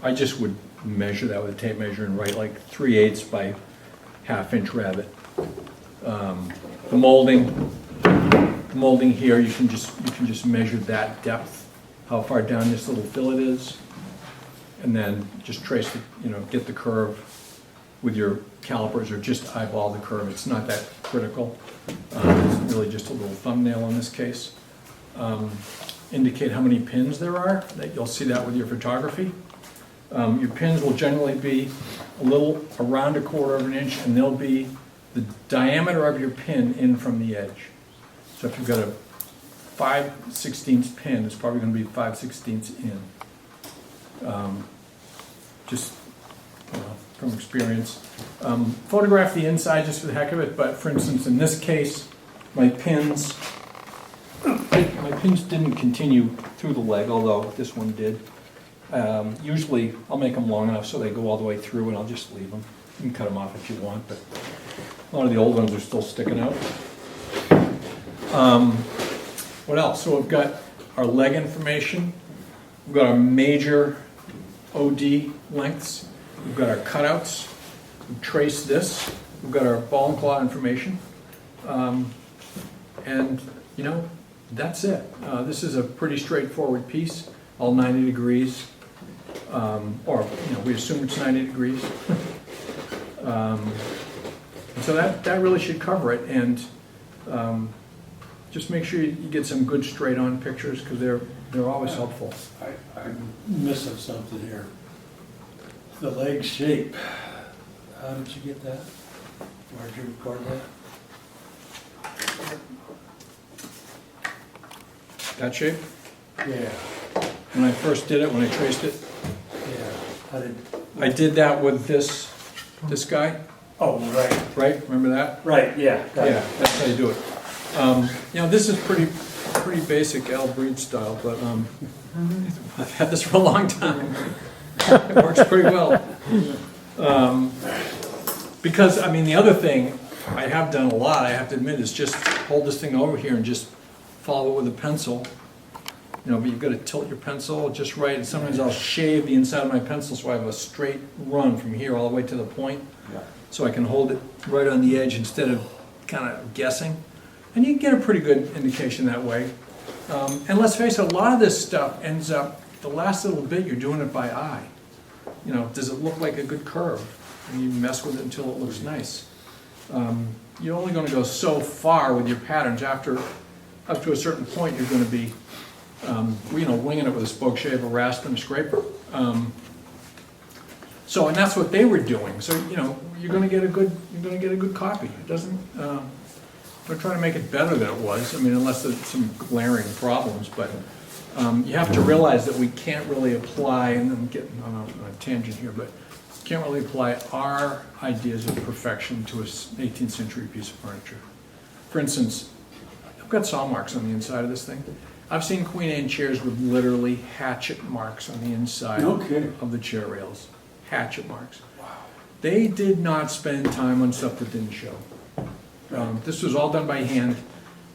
Speaker 1: I just would measure that with a tape measure and write like 3/8 by 1/2 inch rabbet. The molding here, you can just measure that depth, how far down this little fillet is, and then just trace the, you know, get the curve with your calipers or just eyeball the curve. It's not that critical. It's really just a little thumbnail in this case. Indicate how many pins there are. You'll see that with your photography. Your pins will generally be around 1/4 of an inch, and they'll be the diameter of your pin in from the edge. So if you've got a 5/16 pin, it's probably going to be 5/16 in. Just, you know, from experience. Photograph the inside just for the heck of it, but for instance, in this case, my pins didn't continue through the leg, although this one did. Usually, I'll make them long enough so they go all the way through, and I'll just leave them. You can cut them off if you want, but a lot of the old ones are still sticking out. What else? So we've got our leg information. We've got our major OD lengths. We've got our cutouts. We've traced this. We've got our ball and claw information. And, you know, that's it. This is a pretty straightforward piece, all 90 degrees. Or, you know, we assume it's 90 degrees. So that really should cover it. And just make sure you get some good straight-on pictures because they're always helpful.
Speaker 5: I'm missing something here. The leg shape. How did you get that? Where did you record that?
Speaker 1: That shape?
Speaker 5: Yeah,
Speaker 1: When I first did it, when I traced it,
Speaker 5: yeah. How did?
Speaker 1: I did that with this guy,
Speaker 5: Oh, right.
Speaker 1: right? Remember that?
Speaker 5: Right, yeah. got it.
Speaker 1: Yeah, that's how you do it. You know, this is pretty basic Al Breed style, but I've had this for a long time. It works pretty well. Because, I mean, the other thing I have done a lot, I have to admit, is just hold this thing over here and just follow it with a pencil. but you've got to tilt your pencil just right, and sometimes I'll shave the inside of my pencil so I have a straight run from here all the way to the point, so I can hold it right on the edge instead of kind of guessing. And you can get a pretty good indication that way. And let's face it, a lot of this stuff ends up, the last little bit, you're doing it by eye. Does it look like a good curve? And you mess with it until it looks nice. You're only going to go so far with your patterns. Up to a certain point, you're going to be, winging it with a spoke shaver, rasp, and a scraper. And that's what they were doing. So you're going to get a good copy. It doesn't. We're trying to make it better than it was. Unless there's some glaring problems, but you have to realize that we can't really apply. And I'm getting on a tangent here, but can't really apply our ideas of perfection to an 18th century piece of furniture. For instance, I've got saw marks on the inside of this thing. I've seen Queen Anne chairs with literally hatchet marks on the inside of the chair rails. Hatchet marks. Wow. They did not spend time on stuff that didn't show. This was all done by hand.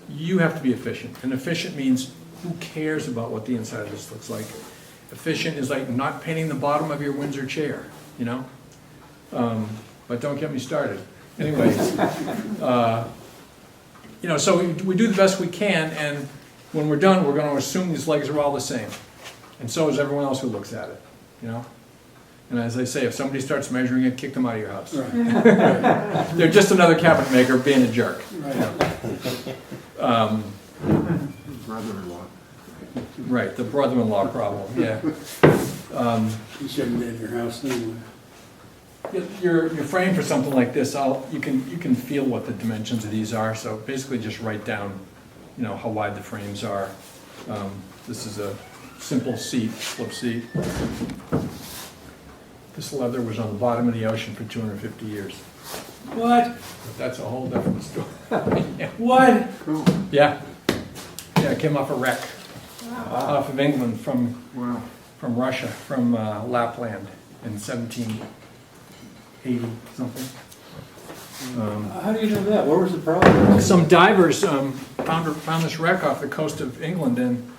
Speaker 1: You have to be efficient. And efficient means who cares about what the inside of this looks like? Efficient is like not painting the bottom of your Windsor chair. But don't get me started. Anyways, so we do the best we can, and when we're done, we're going to assume these legs are all the same, and so is everyone else who looks at it. And as I say, if somebody starts measuring it, kick them out of your house. Right. They're just another cabinet maker being a jerk. Right.
Speaker 6: Brother-in-law.
Speaker 1: Right, the brother-in-law problem. Yeah.
Speaker 5: You shouldn't be in your house anyway.
Speaker 1: You're framed for something like this. You can feel what the dimensions of these are. So basically, just write down, how wide the frames are. This is a simple seat, flip seat. This leather was on the bottom of the ocean for 250 years.
Speaker 5: What?
Speaker 1: But that's a whole different story. Yeah.
Speaker 5: What?
Speaker 6: Cool.
Speaker 1: Yeah. Yeah, it came off a wreck off of England from Russia, from Lapland in 1780 something.
Speaker 5: How do you know that? Where was the problem?
Speaker 1: Some divers found this wreck off the coast of England, and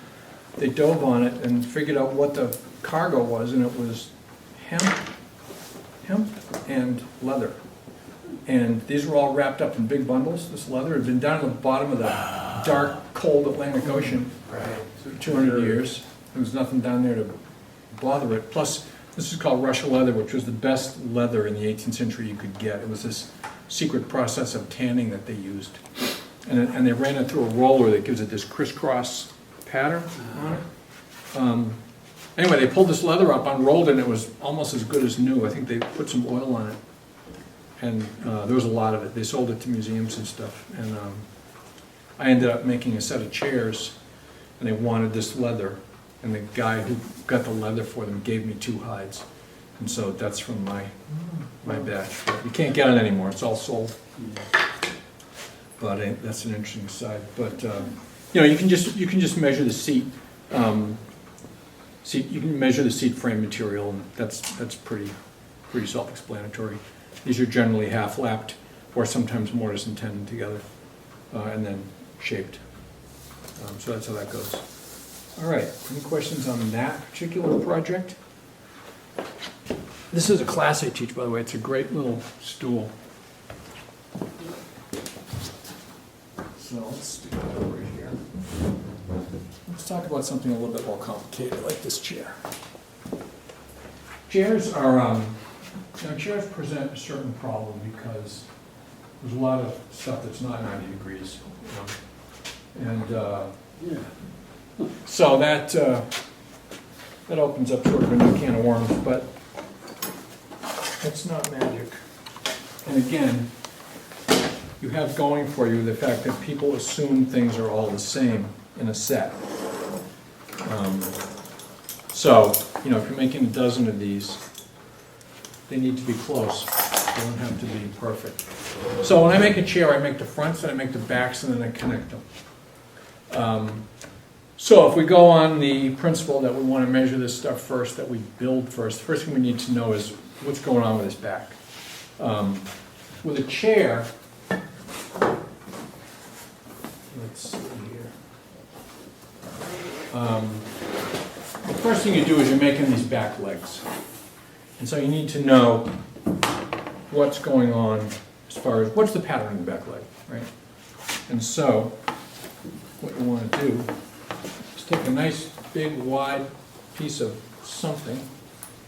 Speaker 1: they dove on it and figured out what the cargo was, and it was hemp and leather. And these were all wrapped up in big bundles. This leather had been down at the bottom of the dark, cold Atlantic Ocean for 200 years. There was nothing down there to bother it. Plus, this is called Russia leather, which was the best leather in the 18th century you could get. It was this secret process of tanning that they used. And they ran it through a roller that gives it this crisscross pattern on it. Anyway, they pulled this leather up, unrolled it, and it was almost as good as new. I think they put some oil on it. And there was a lot of it. They sold it to museums and stuff. And I ended up making a set of chairs, and they wanted this leather. And the guy who got the leather for them gave me 2 hides. And so that's from my batch. But you can't get it anymore. It's all sold. But that's an interesting side. But you can just measure the seat. You can measure the seat frame material, and that's pretty self-explanatory. These are generally half-lapped, or sometimes mortise and tenon together, and then shaped. So that's how that goes. All right, any questions on that particular project? This is a class I teach, by the way. It's a great little stool. So let's stick it over here. Let's talk about something a little bit more complicated, like this chair. Chairs are, chairs present a certain problem because there's a lot of stuff that's not 90 degrees. And so that opens up sort of a new can of worms, but it's not magic. And again, you have going for you the fact that people assume things are all the same in a set. So, if you're making a dozen of these, they need to be close. They don't have to be perfect. So when I make a chair, I make the fronts and I make the backs and then I connect them. So if we go on the principle that we want to measure this stuff first, that we build first, the first thing we need to know is what's going on with this back. With a chair, let's see here. The first thing you do is you're making these back legs. And so you need to know what's going on as far as, what's the pattern in the back leg, right? And so, what you want to do is take a nice, big, wide piece of something.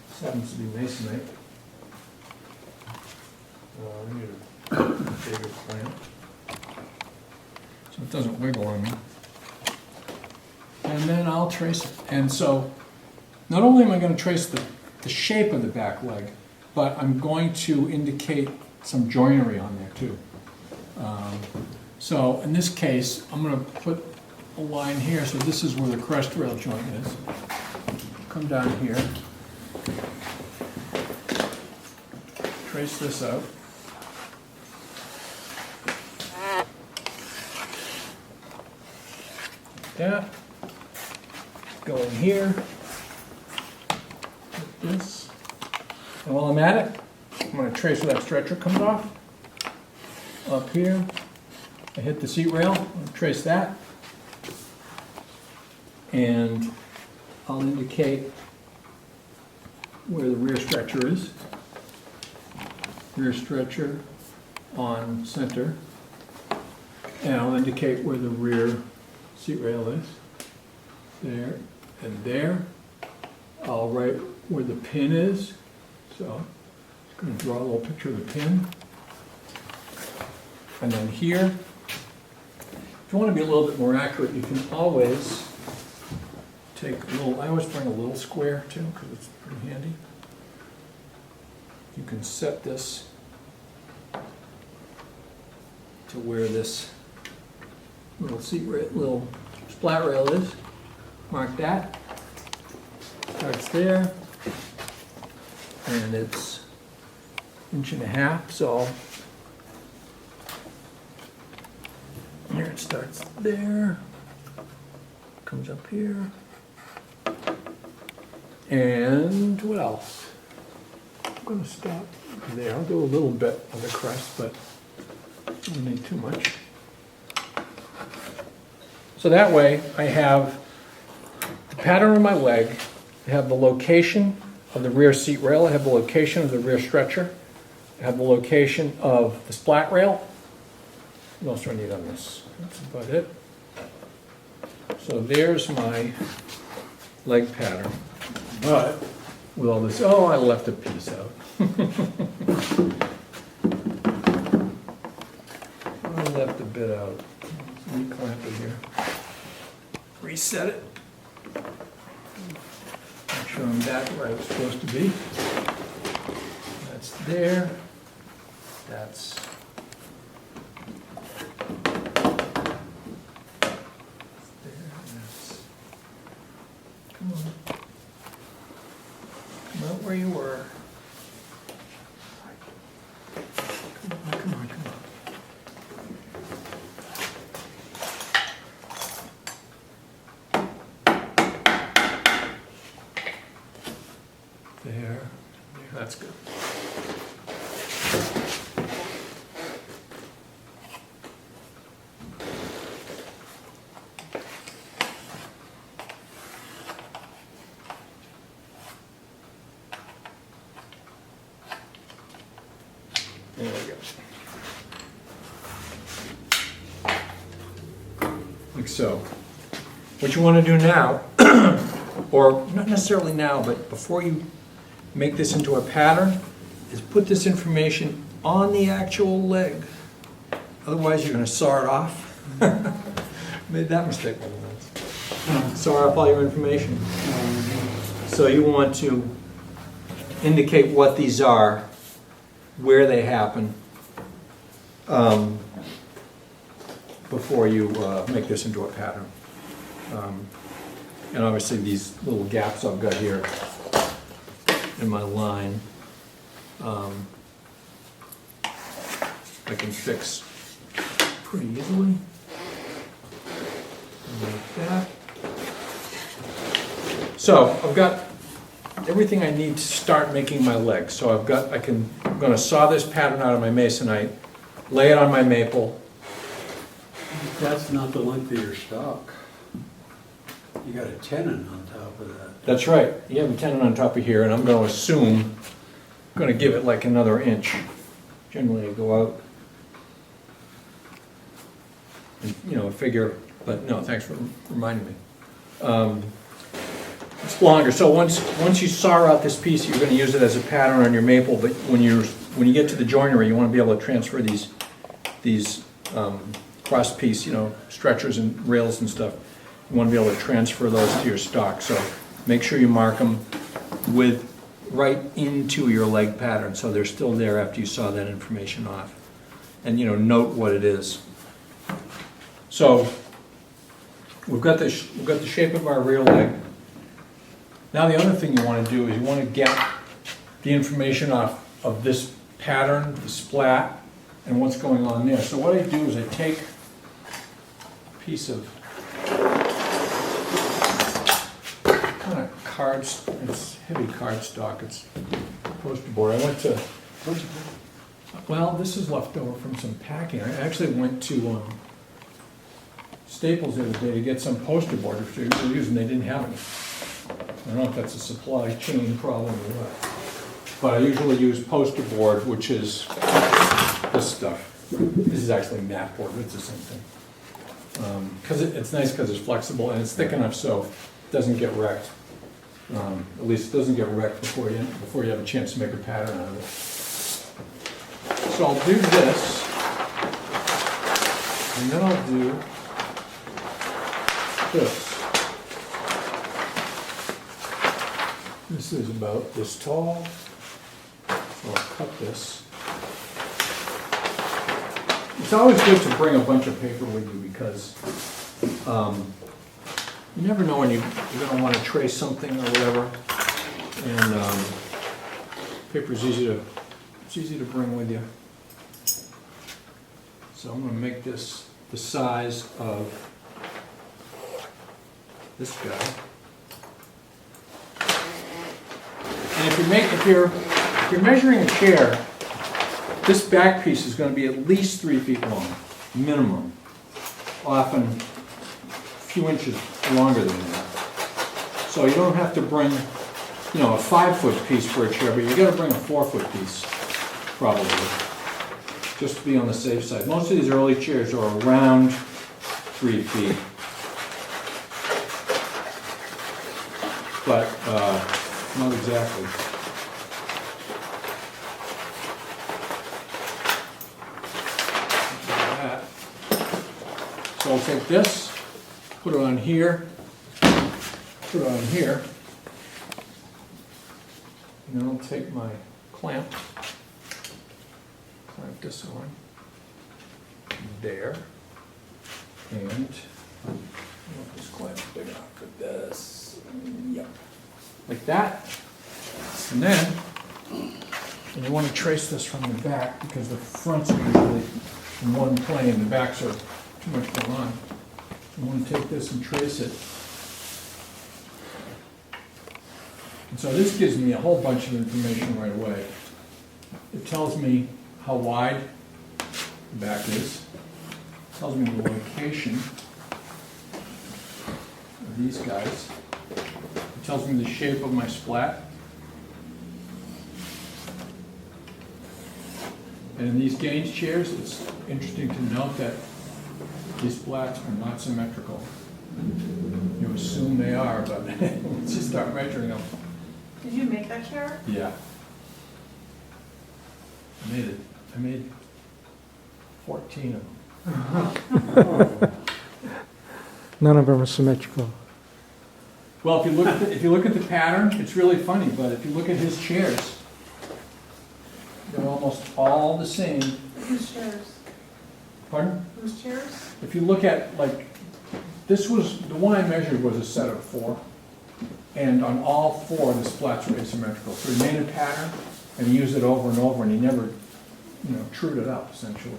Speaker 1: This happens to be masonite. I need a bigger clamp, so it doesn't wiggle on me. And then I'll trace it. And so, not only am I going to trace the shape of the back leg, but I'm going to indicate some joinery on there too. So in this case, I'm going to put a line here, so this is where the crest rail joint is. Come down here, trace this out. Like that. Go in here, like this. And while I'm at it, I'm going to trace where that stretcher comes off. Up here, I hit the seat rail, I'll trace that. And I'll indicate where the rear stretcher is. Rear stretcher on center. And I'll indicate where the rear seat rail is. There and there. I'll write where the pin is. So I'm just going to draw a little picture of the pin. And then here, if you want to be a little bit more accurate, you can always take a little, I always bring a little square too, because it's pretty handy. You can set this to where this little little splat rail is. Mark that. Starts there. And it's 1.5 inches, so here it starts there, comes up here, and what else? I'm going to stop there. I'll do a little bit of the crest, but I don't need too much. So that way I have the pattern of my leg, I have the location of the rear seat rail, I have the location of the rear stretcher, I have the location of the splat rail. What else do I need on this? That's about it. So there's my leg pattern. But with all this, oh, I left a piece out. I left a bit out. Reclamp it here. Reset it. Make sure I'm back where I was supposed to be. That's there. That's there. That's. Come on. Come out where you were. Come on, come on, come on. There. That's good. There we go. Like so. What you want to do now, or not necessarily now, but before you make this into a pattern, is put this information on the actual leg. Otherwise, you're going to saw it off. Made that mistake more than once. Saw off all your information. So you want to indicate what these are, where they happen, before you make this into a pattern. And obviously these little gaps I've got here in my line, I can fix pretty easily. Like that. So I've got everything I need to start making my leg. So I'm going to saw this pattern out of my masonite, lay it on my maple.
Speaker 6: That's not the length of your stock.
Speaker 5: You got a tenon on top of that.
Speaker 1: That's right, you have a tenon on top of here, and I'm gonna assume, gonna give it like another inch. Generally, I go out, and, you know, figure, but no, thanks for reminding me. It's longer, so once you saw out this piece, you're gonna use it as a pattern on your maple, but when you get to the joinery, you wanna be able to transfer these cross piece, you know, stretchers and rails and stuff. You wanna be able to transfer those to your stock, so make sure you mark them right into your leg pattern, so they're still there after you saw that information off. And, you know, note what it is. So, we've got the shape of our rear leg. Now the other thing you want to do is you want to get the information off of this pattern, the splat, and what's going on there. So what I do is I take a piece of kind of it's heavy cardstock, it's poster board. I went to, well, this is left over from some packing. I actually went to Staples the other day to get some poster board, which they were using, they didn't have any. I don't know if that's a supply chain problem or what. But I usually use poster board, which is this stuff. This is actually mat board, it's the same thing. Because it's nice because it's flexible and it's thick enough so it doesn't get wrecked. At least it doesn't get wrecked before you have a chance to make a pattern out of it. So I'll do this, and then I'll do this. This is about this tall, so I'll cut this. It's always good to bring a bunch of paper with you because you never know when you're going to want to trace something or whatever, and paper's easy to bring with you. So I'm going to make this the size of this guy. And if you're measuring a chair, this back piece is going to be at least 3 feet long, minimum. Often a few inches longer than that. So you don't have to bring, you know, a 5-foot piece for a chair, but you got to bring a 4-foot piece, probably, just to be on the safe side. Most of these early chairs are around 3 feet. But not exactly. Like that. So I'll take this, put it on here, put it on here, and then I'll take my clamp, clamp this on there, and I'll this clamp's big enough for this. Yep, like that. And then you want to trace this from the back because the fronts are usually in one plane, the backs are too much going on. You want to take this and trace it. And so this gives me a whole bunch of information right away. It tells me how wide the back is. It tells me the location of these guys. It tells me the shape of my splat. And in these Gaines chairs, it's interesting to note that these splats are not symmetrical. You assume they are, but once you start measuring them.
Speaker 4: Did you make that chair?
Speaker 1: Yeah. I made 14 of them.
Speaker 7: None of them are symmetrical.
Speaker 1: Well, if you look at the pattern, it's really funny, but if you look at his chairs, they're almost all the same.
Speaker 4: Whose chairs?
Speaker 1: Pardon?
Speaker 4: Whose chairs?
Speaker 1: If you look at, like, this was, the one I measured was a set of 4, and on all 4, the splats were asymmetrical. So he made a pattern, and he used it over and over, and he never, you know, trued it up, essentially.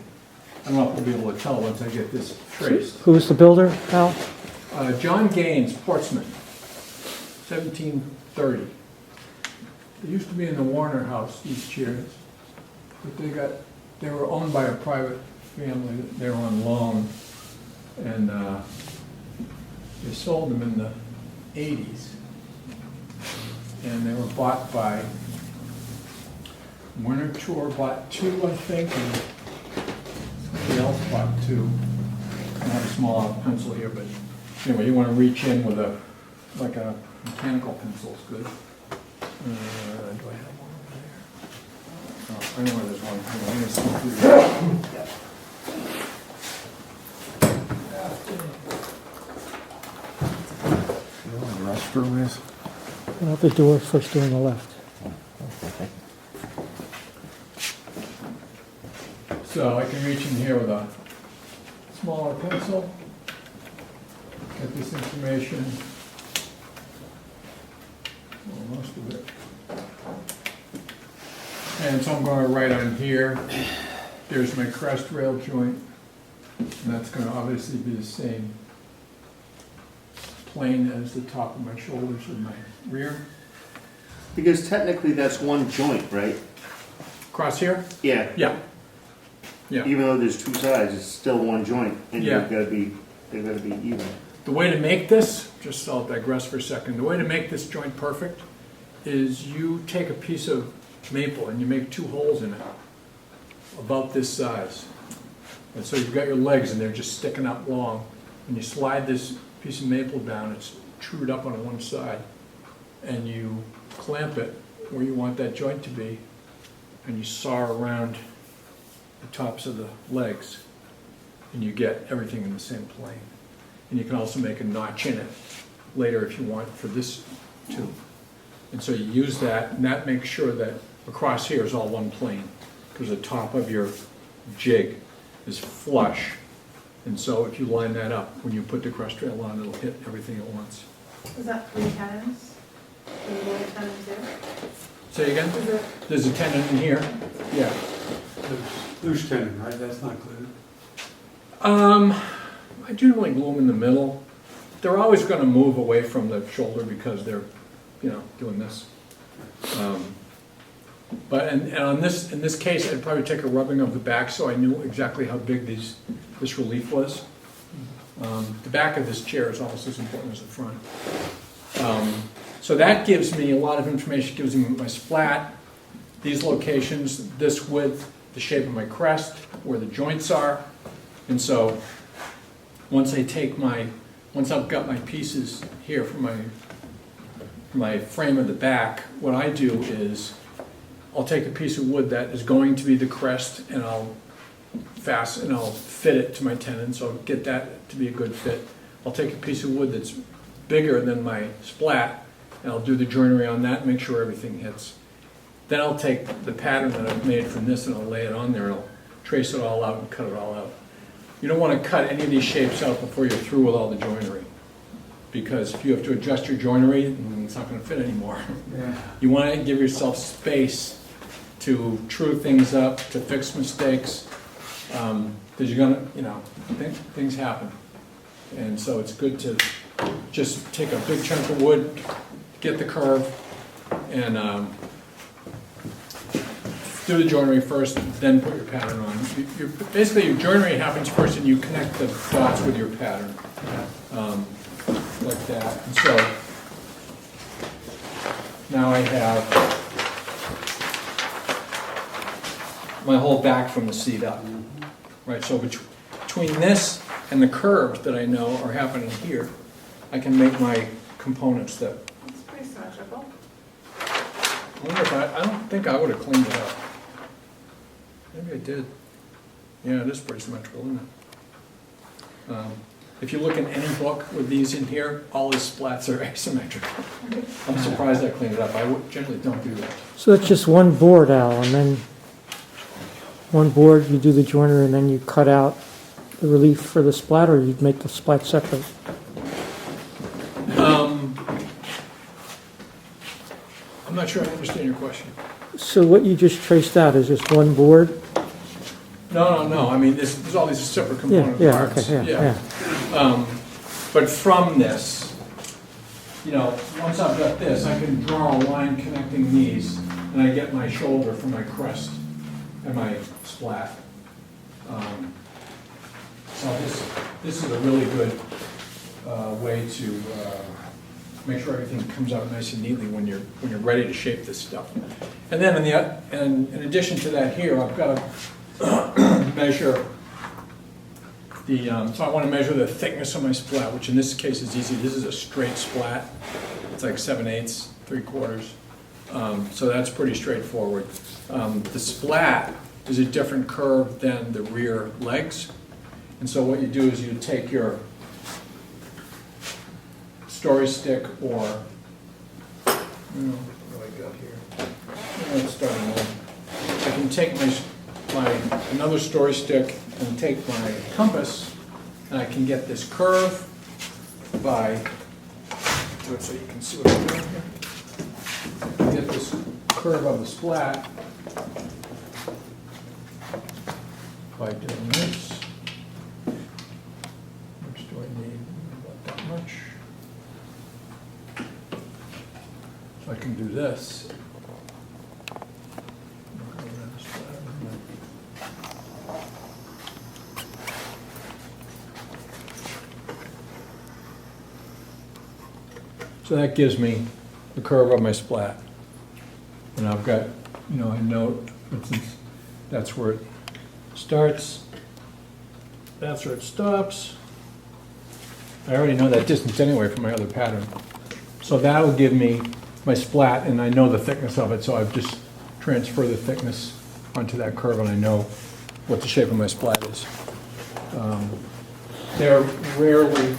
Speaker 1: I don't know if we'll be able to tell once I get this traced.
Speaker 7: Who's the builder, Al?
Speaker 1: John Gaines, Portsmouth, 1730. They used to be in the Warner House, these chairs, but they were owned by a private family. They were on loan, and they sold them in the 80s. And they were bought by Winter Tour bought two, I think, and somebody else bought two. I have a small pencil here, but anyway, you want to reach in with a, like a mechanical pencil is good. Do I have one over there? Oh, I know where there's one. Hang on, I'm gonna see through
Speaker 6: You know where the restroom is?
Speaker 7: Out the door, first door on the left.
Speaker 1: So I can reach in here with a smaller pencil, get this information, well, most of it. And so I'm going to write on here, there's my crest rail joint, and that's going to obviously be the same plane as the top of my shoulders and my rear.
Speaker 2: Because technically that's one joint, right?
Speaker 1: Across here?
Speaker 2: Yeah.
Speaker 1: Yeah. Yeah.
Speaker 2: Even though there's two sides, it's still one joint, and
Speaker 1: Yeah.
Speaker 2: they're gotta be even.
Speaker 1: The way to make this, just I'll digress for a second, the way to make this joint perfect is you take a piece of maple and you make two holes in it, about this size. And so you've got your legs and they're just sticking up long. And you slide this piece of maple down, it's trued up on one side, and you clamp it where you want that joint to be, and you saw around the tops of the legs, and you get everything in the same plane. And you can also make a notch in it later if you want for this too. And so you use that, and that makes sure that across here is all one plane, because the top of your jig is flush. And so if you line that up, when you put the crest rail on, it'll hit everything at once.
Speaker 4: Is that 3 tenons? Is there 3 tenons there?
Speaker 1: Say again?
Speaker 4: Is it,
Speaker 1: There's a tenon in here. Yeah.
Speaker 5: Loose tenon, right, that's not glued.
Speaker 1: I generally glue them in the middle. They're always going to move away from the shoulder because they're, you know, doing this. But and on this, in this case, I'd probably take a rubbing of the back so I knew exactly how big this relief was. The back of this chair is almost as important as the front. So that gives me a lot of information. It gives me my splat, these locations, this width, the shape of my crest, where the joints are. And so once I've got my pieces here for my frame of the back, what I do is I'll take a piece of wood that is going to be the crest, and I'll fit it to my tenon, so I'll get that to be a good fit. I'll take a piece of wood that's bigger than my splat, and I'll do the joinery on that and make sure everything hits. Then I'll take the pattern that I've made from this and I'll lay it on there, and I'll trace it all out and cut it all out. You don't want to cut any of these shapes out before you're through with all the joinery, because if you have to adjust your joinery, it's not going to fit anymore.
Speaker 5: Yeah.
Speaker 1: You want to give yourself space to true things up, to fix mistakes, because you're going to, things happen. And so it's good to just take a big chunk of wood, get the curve, and do the joinery first, then put your pattern on. Basically, your joinery happens first, and you connect the dots with your pattern, like that. And so now I have my whole back from the seat up, right? So between this and the curves that I know are happening here, I can make my components that.
Speaker 4: it's pretty symmetrical.
Speaker 1: I wonder if I don't think I would have cleaned it up. Maybe I did. Yeah, it is pretty symmetrical, isn't it? If you look in any book with these in here, all the splats are asymmetrical. I'm surprised I cleaned it up. I generally don't do that.
Speaker 7: So that's just one board, Al, and then one board, you do the joinery, and then you cut out the relief for the splat, or you make the splat separate?
Speaker 1: I'm not sure I understand your question.
Speaker 7: So what you just traced out is just one board?
Speaker 1: No. I mean, there's all these separate component
Speaker 7: Yeah,
Speaker 1: parts.
Speaker 7: okay, yeah.
Speaker 1: But from this, once I've got this, I can draw a line connecting these, and I get my shoulder from my crest and my splat. So this is a really good way to make sure everything comes out nice and neatly when you're ready to shape this stuff. And then in addition to that here, I've got to measure the, so I want to measure the thickness of my splat, which in this case is easy. This is a straight splat. It's like 7/8, 3/4. So that's pretty straightforward. The splat is a different curve than the rear legs. And so what you do is you take your story stick or, what do I got here? Let's start over. I can take another story stick and take my compass, and I can get this curve by, do it so you can see what I'm doing here. I can get this curve of the splat by doing this. How much do I need? About that much. So I can do this. So that gives me the curve of my splat. And I've got, I note, for instance, that's where it starts, that's where it stops. I already know that distance anyway from my other pattern. So that will give me my splat, and I know the thickness of it, so I've just transferred the thickness onto that curve, and I know what the shape of my splat is. They're rarely,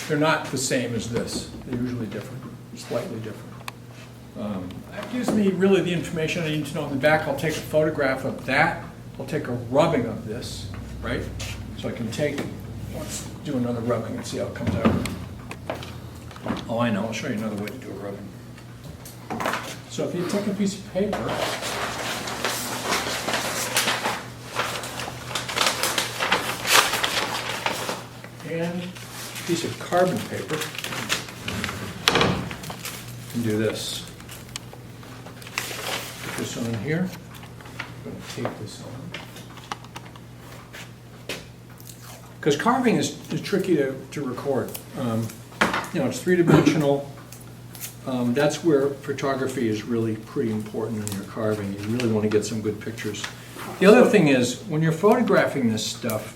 Speaker 1: they're not the same as this. They're usually different, slightly different. That gives me really the information I need to know. In the back, I'll take a photograph of that. I'll take a rubbing of this, right? So I can let's do another rubbing and see how it comes out. Oh, I know, I'll show you another way to do a rubbing. So if you take a piece of paper, and a piece of carbon paper, and do this. Put this on here. I'm going to tape this on. Because carving is tricky to record. It's three-dimensional. That's where photography is really pretty important in your carving. You really want to get some good pictures. The other thing is, when you're photographing this stuff,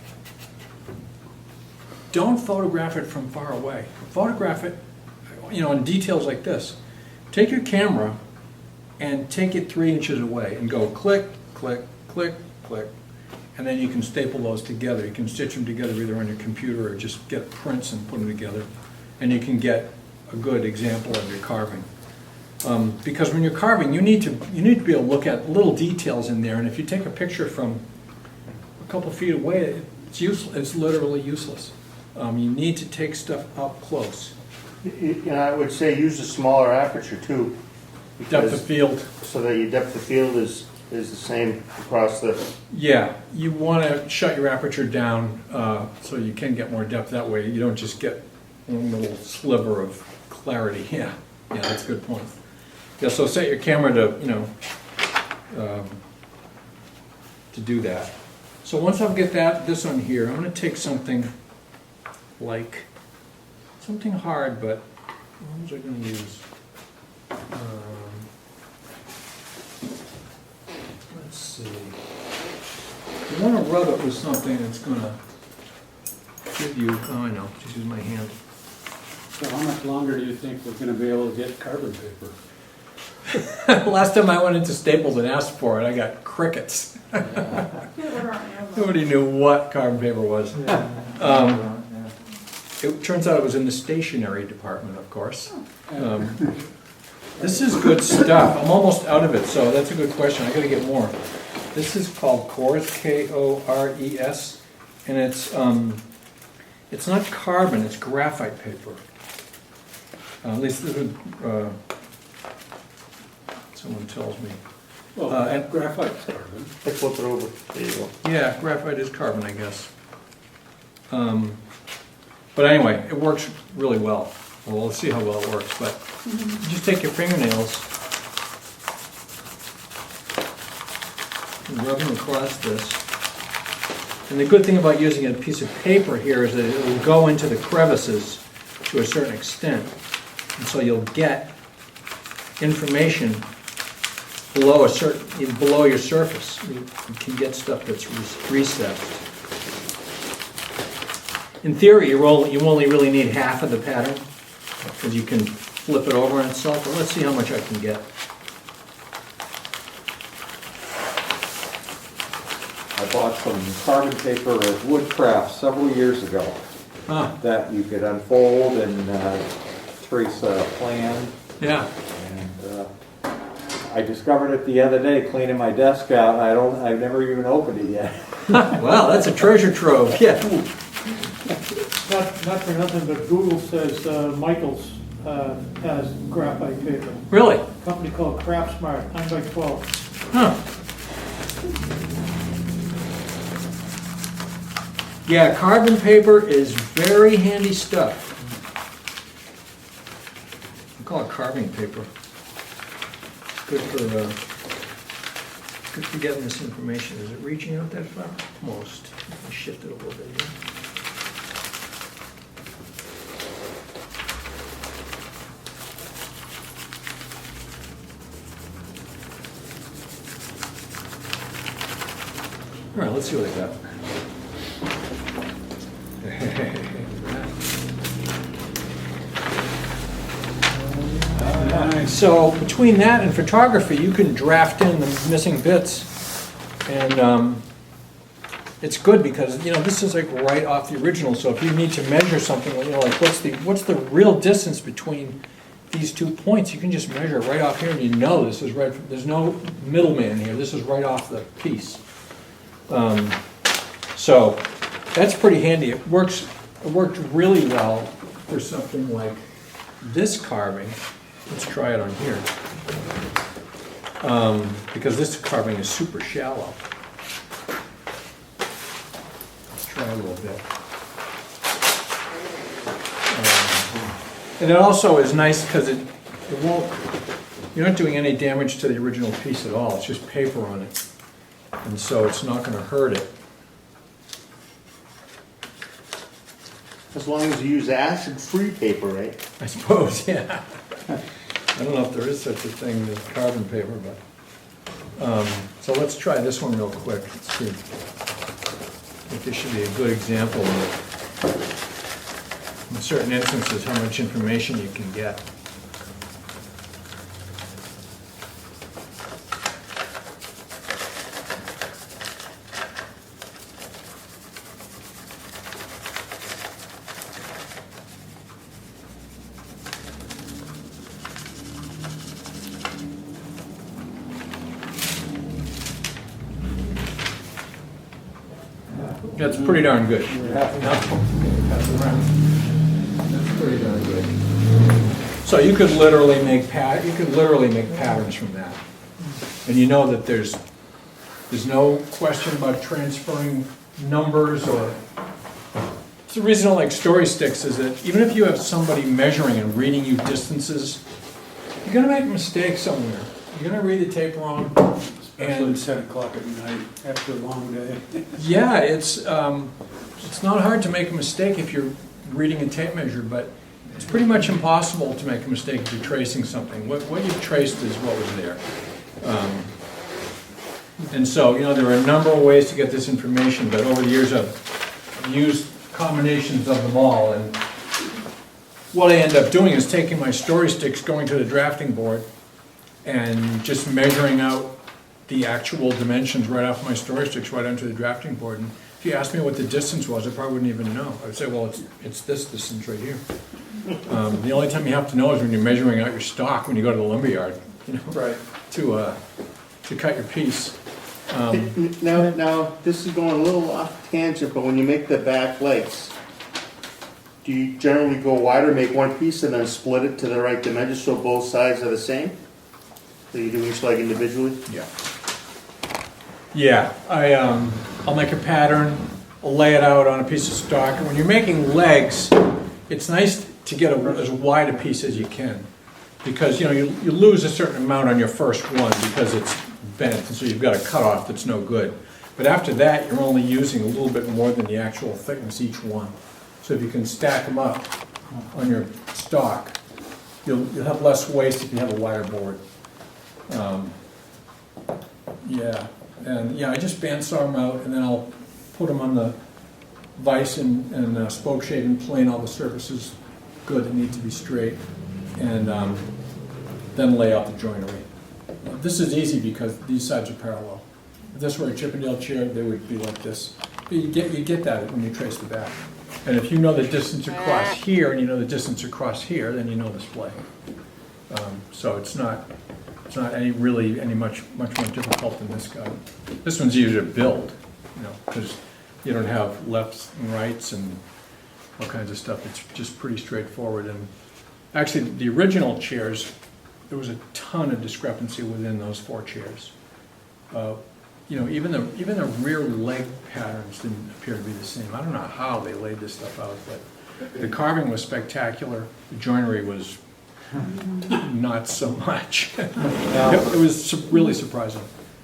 Speaker 1: don't photograph it from far away. Photograph it, in details like this. Take your camera and take it 3 inches away and go click, click, click, click. And then you can staple those together. You can stitch them together either on your computer or just get prints and put them together. And you can get a good example of your carving. Because when you're carving, you need to be able to look at little details in there. And if you take a picture from a couple feet away, it's useless. It's literally useless. You need to take stuff up close.
Speaker 2: I would say use a smaller aperture too.
Speaker 1: Depth of field.
Speaker 2: So that your depth of field is the same across the...
Speaker 1: Yeah, you want to shut your aperture down so you can get more depth that way. You don't just get one little sliver of clarity. Yeah, that's a good point. Yeah, so set your camera to, to do that. So once I get this on here, I'm going to take something like, something hard, but what was I going to use? Let's see. You want to rub it with something that's going to give you, I know, just use my hand.
Speaker 6: So how much longer do you think we're gonna be able to get carbon paper?
Speaker 1: Last time I went into Staples and asked for it, I got crickets. Nobody knew what carbon paper was. It turns out it was in the stationery department, of course. This is good stuff. I'm almost out of it, so that's a good question. I got to get more. This is called Kores, K-O-R-E-S, and it's not carbon, it's graphite paper. At least this would, someone tells me.
Speaker 6: Well,
Speaker 1: And
Speaker 6: graphite's carbon.
Speaker 2: I flip it over. There you go.
Speaker 1: Yeah, graphite is carbon, I guess. But anyway, it works really well. Well, let's see how well it works. But just take your fingernails and rub them across this. And the good thing about using a piece of paper here is that it will go into the crevices to a certain extent. And so you'll get information below below your surface. You can get stuff that's recessed. In theory, you only really need half of the pattern, because you can flip it over on itself, but let's see how much I can get.
Speaker 8: I bought some carbon paper at Woodcraft several years ago
Speaker 1: Ah,
Speaker 8: that you could unfold and trace a plan.
Speaker 1: yeah.
Speaker 8: And I discovered it the other day cleaning my desk out. I've never even opened it yet.
Speaker 1: Wow, that's a treasure trove, yeah.
Speaker 9: Not for nothing, but Google says Michael's has graphite paper.
Speaker 1: Really?
Speaker 9: A company called Craftsmart, 9x12.
Speaker 1: Huh. Yeah, carbon paper is very handy stuff. I call it carving paper. Good for getting this information. Is it reaching out that far? Most. Let me shift it a little bit here. All right, let's see what I got. So between that and photography, you can draft in the missing bits, and it's good because this is like right off the original. So if you need to measure something, like what's the real distance between these 2 points, you can just measure it right off here, and this is right. There's no middleman here. This is right off the piece. So that's pretty handy. It worked really well for something like this carving. Let's try it on here. Because this carving is super shallow. Let's try a little bit. And it also is nice because it won't, you're not doing any damage to the original piece at all. It's just paper on it. And so it's not going to hurt it.
Speaker 2: As long as you use acid-free paper, right?
Speaker 1: I suppose, yeah. I don't know if there is such a thing as carbon paper, but so let's try this one real quick. Let's see. I think this should be a good example of, in certain instances, how much information you can get. That's pretty darn good. That's pretty darn good. So you could literally make patterns from that, and you know that there's no question about transferring numbers or. It's the reason I like story sticks is that even if you have somebody measuring and reading you distances, you're gonna make a mistake somewhere. You're gonna read the tape wrong.
Speaker 6: Especially at 10 o'clock at night after a long day.
Speaker 1: Yeah, it's not hard to make a mistake if you're reading a tape measure, but it's pretty much impossible to make a mistake if you're tracing something. What you've traced is what was there. And so, there are a number of ways to get this information, but over the years I've used combinations of them all, and what I end up doing is taking my story sticks, going to the drafting board, and just measuring out the actual dimensions right off my story sticks right onto the drafting board. And if you asked me what the distance was, I probably wouldn't even know. I would say, well, it's this distance right here. The only time you have to know is when you're measuring out your stock when you go to the lumberyard,
Speaker 2: Right.
Speaker 1: to cut your piece.
Speaker 2: Now, this is going a little off tangent, but when you make the back legs, do you generally go wider, make one piece, and then split it to the right dimension so both sides are the same? So you do each leg individually?
Speaker 1: Yeah. Yeah, I'll make a pattern, I'll lay it out on a piece of stock, and when you're making legs, it's nice to get as wide a piece as you can, because you lose a certain amount on your first one because it's bent, and so you've got a cutoff that's no good. But after that, you're only using a little bit more than the actual thickness each one. So if you can stack them up on your stock, you'll have less waste if you have a wider board. Yeah, and yeah, I just bandsaw them out, and then I'll put them on the vise and spoke shave and plane all the surfaces good that need to be straight, and then lay out the joinery. This is easy because these sides are parallel. If this were a Chippendale chair, they would be like this. But you get that when you trace the back. And if you know the distance across here and you know the distance across here, then you know the splay. So it's not any much more difficult than this guy. This one's easier to build, you know, because you don't have lefts and rights and all kinds of stuff. It's just pretty straightforward. And actually, the original chairs, there was a ton of discrepancy within those 4 chairs. You know, even the rear leg patterns didn't appear to be the same. I don't know how they laid this stuff out, but the carving was spectacular. The joinery was not so much. It was really surprising.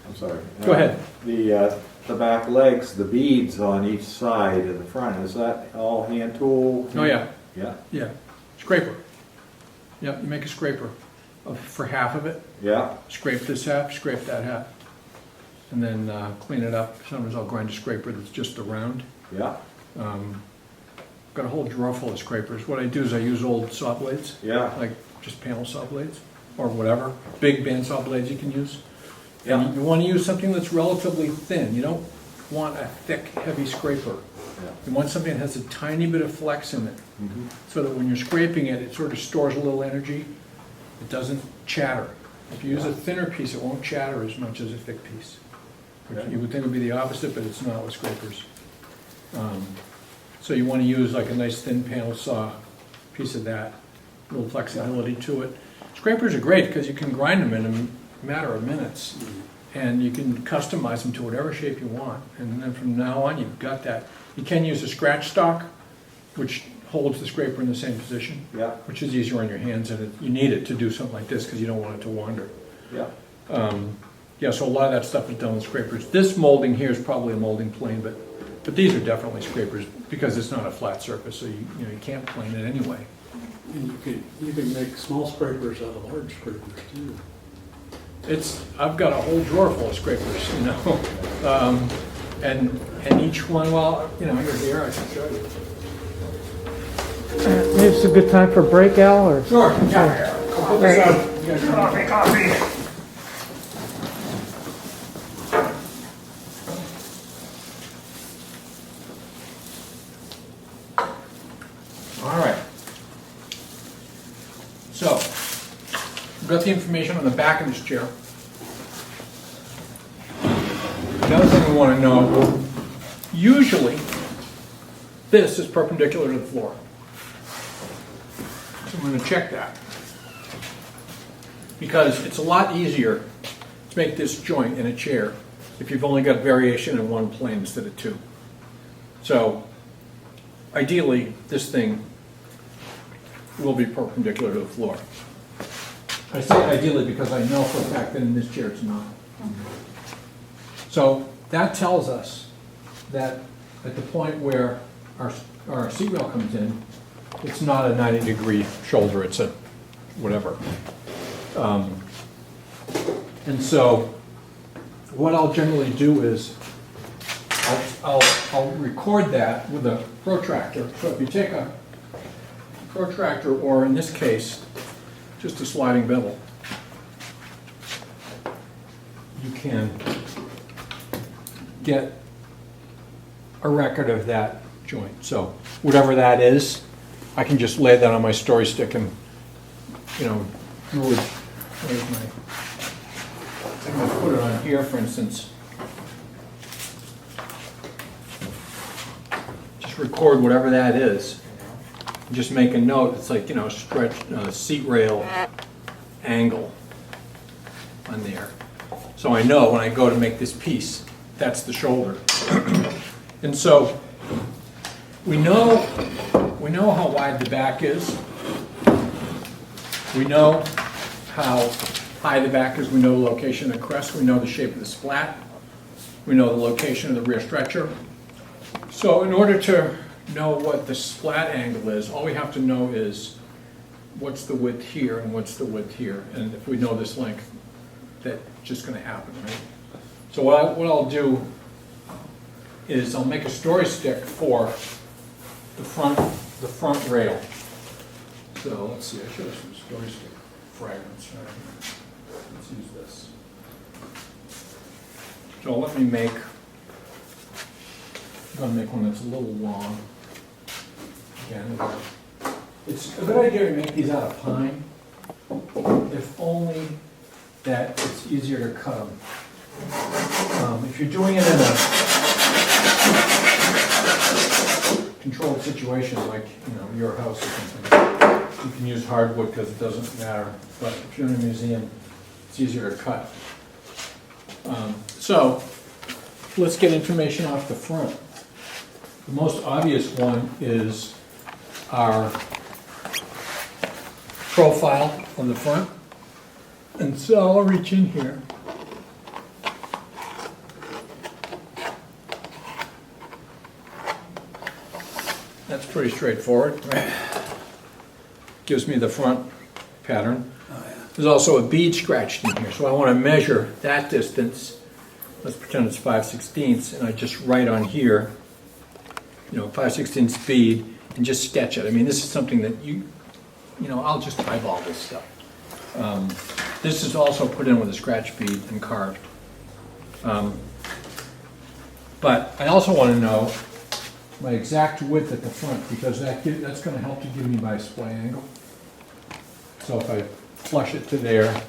Speaker 8: I'm sorry.
Speaker 1: Go ahead.
Speaker 8: The back legs, the beads on each side and the front, is that all hand tool?
Speaker 1: Oh, yeah.
Speaker 8: Yeah,
Speaker 1: Yeah, scraper. Yeah, you make a scraper for half of it.
Speaker 8: yeah,
Speaker 1: Scrape this half, scrape that half, and then clean it up. Sometimes I'll grind a scraper that's just around.
Speaker 8: yeah,
Speaker 1: Got a whole drawer full of scrapers. What I do is I use old saw blades,
Speaker 8: yeah,
Speaker 1: like just panel saw blades, or whatever, big bandsaw blades you can use.
Speaker 8: Yeah.
Speaker 1: And you want to use something that's relatively thin. You don't want a thick, heavy scraper.
Speaker 8: yeah.
Speaker 1: You want something that has a tiny bit of flex in it,
Speaker 8: Mhm.
Speaker 1: so that when you're scraping it, it sort of stores a little energy. It doesn't chatter. If you use a thinner piece, it won't chatter as much as a thick piece. Which
Speaker 8: Okay.
Speaker 1: you would think would be the opposite, but it's not with scrapers. So you want to use like a nice thin panel saw piece of that, a little flexibility to it. Scrapers are great because you can grind them in a matter of minutes, and you can customize them to whatever shape you want. And then from now on, you've got that. You can use a scratch stock, which holds the scraper in the same position,
Speaker 8: Yeah,
Speaker 1: which is easier on your hands, and you need it to do something like this because you don't want it to wander.
Speaker 8: yeah,
Speaker 1: Yeah, so a lot of that stuff is done with scrapers. This molding here is probably a molding plane, but these are definitely scrapers because it's not a flat surface, so you can't plane it anyway.
Speaker 6: And you can make small scrapers out of large scrapers too.
Speaker 1: I've got a whole drawer full of scrapers, you know, and each one, well, you know, here I can show you.
Speaker 7: Maybe it's a good time for a break, Al, or?
Speaker 1: Sure, yeah. Coffee. All right. So, we've got the information on the back of this chair. The other thing we want to know, usually, this is perpendicular to the floor. So I'm going to check that. Because it's a lot easier to make this joint in a chair if you've only got variation in one plane instead of 2. So, ideally, this thing will be perpendicular to the floor. I say ideally because I know for a fact that in this chair it's not. So that tells us that at the point where our seat rail comes in, it's not a 90-degree shoulder, it's a whatever. And so what I'll generally do is I'll record that with a protractor. So if you take a protractor, or in this case, just a sliding bevel, you can get a record of that joint. So whatever that is, I can just lay that on my story stick and, you know, where's my, I'm going to put it on here, for instance. Just record whatever that is. Just make a note. It's like, you know, stretch seat rail angle on there. So I know when I go to make this piece, that's the shoulder. And so we know how wide the back is. We know how high the back is. We know the location of the crest. We know the shape of the splat. We know the location of the rear stretcher. So in order to know what the splat angle is, all we have to know is what's the width here and what's the width here. And if we know this length, that's just gonna happen, right? So what I'll do is I'll make a story stick for the front rail. So let's see, I should have some story stick fragments right here. Let's use this. So let me make, I'm gonna make one that's a little long. Again, it's a good idea to make these out of pine, if only that it's easier to cut them. If you're doing it in a controlled situation like, your house or something, you can use hardwood because it doesn't matter. But if you're in a museum, it's easier to cut. So let's get information off the front. The most obvious one is our profile on the front. And so I'll reach in here. That's pretty straightforward, right? Gives me the front pattern. There's also a bead scratched in here, so I want to measure that distance. Let's pretend it's 5/16, and I just write on here, 5/16 bead, and just sketch it. I mean, this is something that I'll just eyeball this stuff. This is also put in with a scratch bead and carved. But I also want to know my exact width at the front, because that's going to help to give me my splay angle. So if I flush it to there,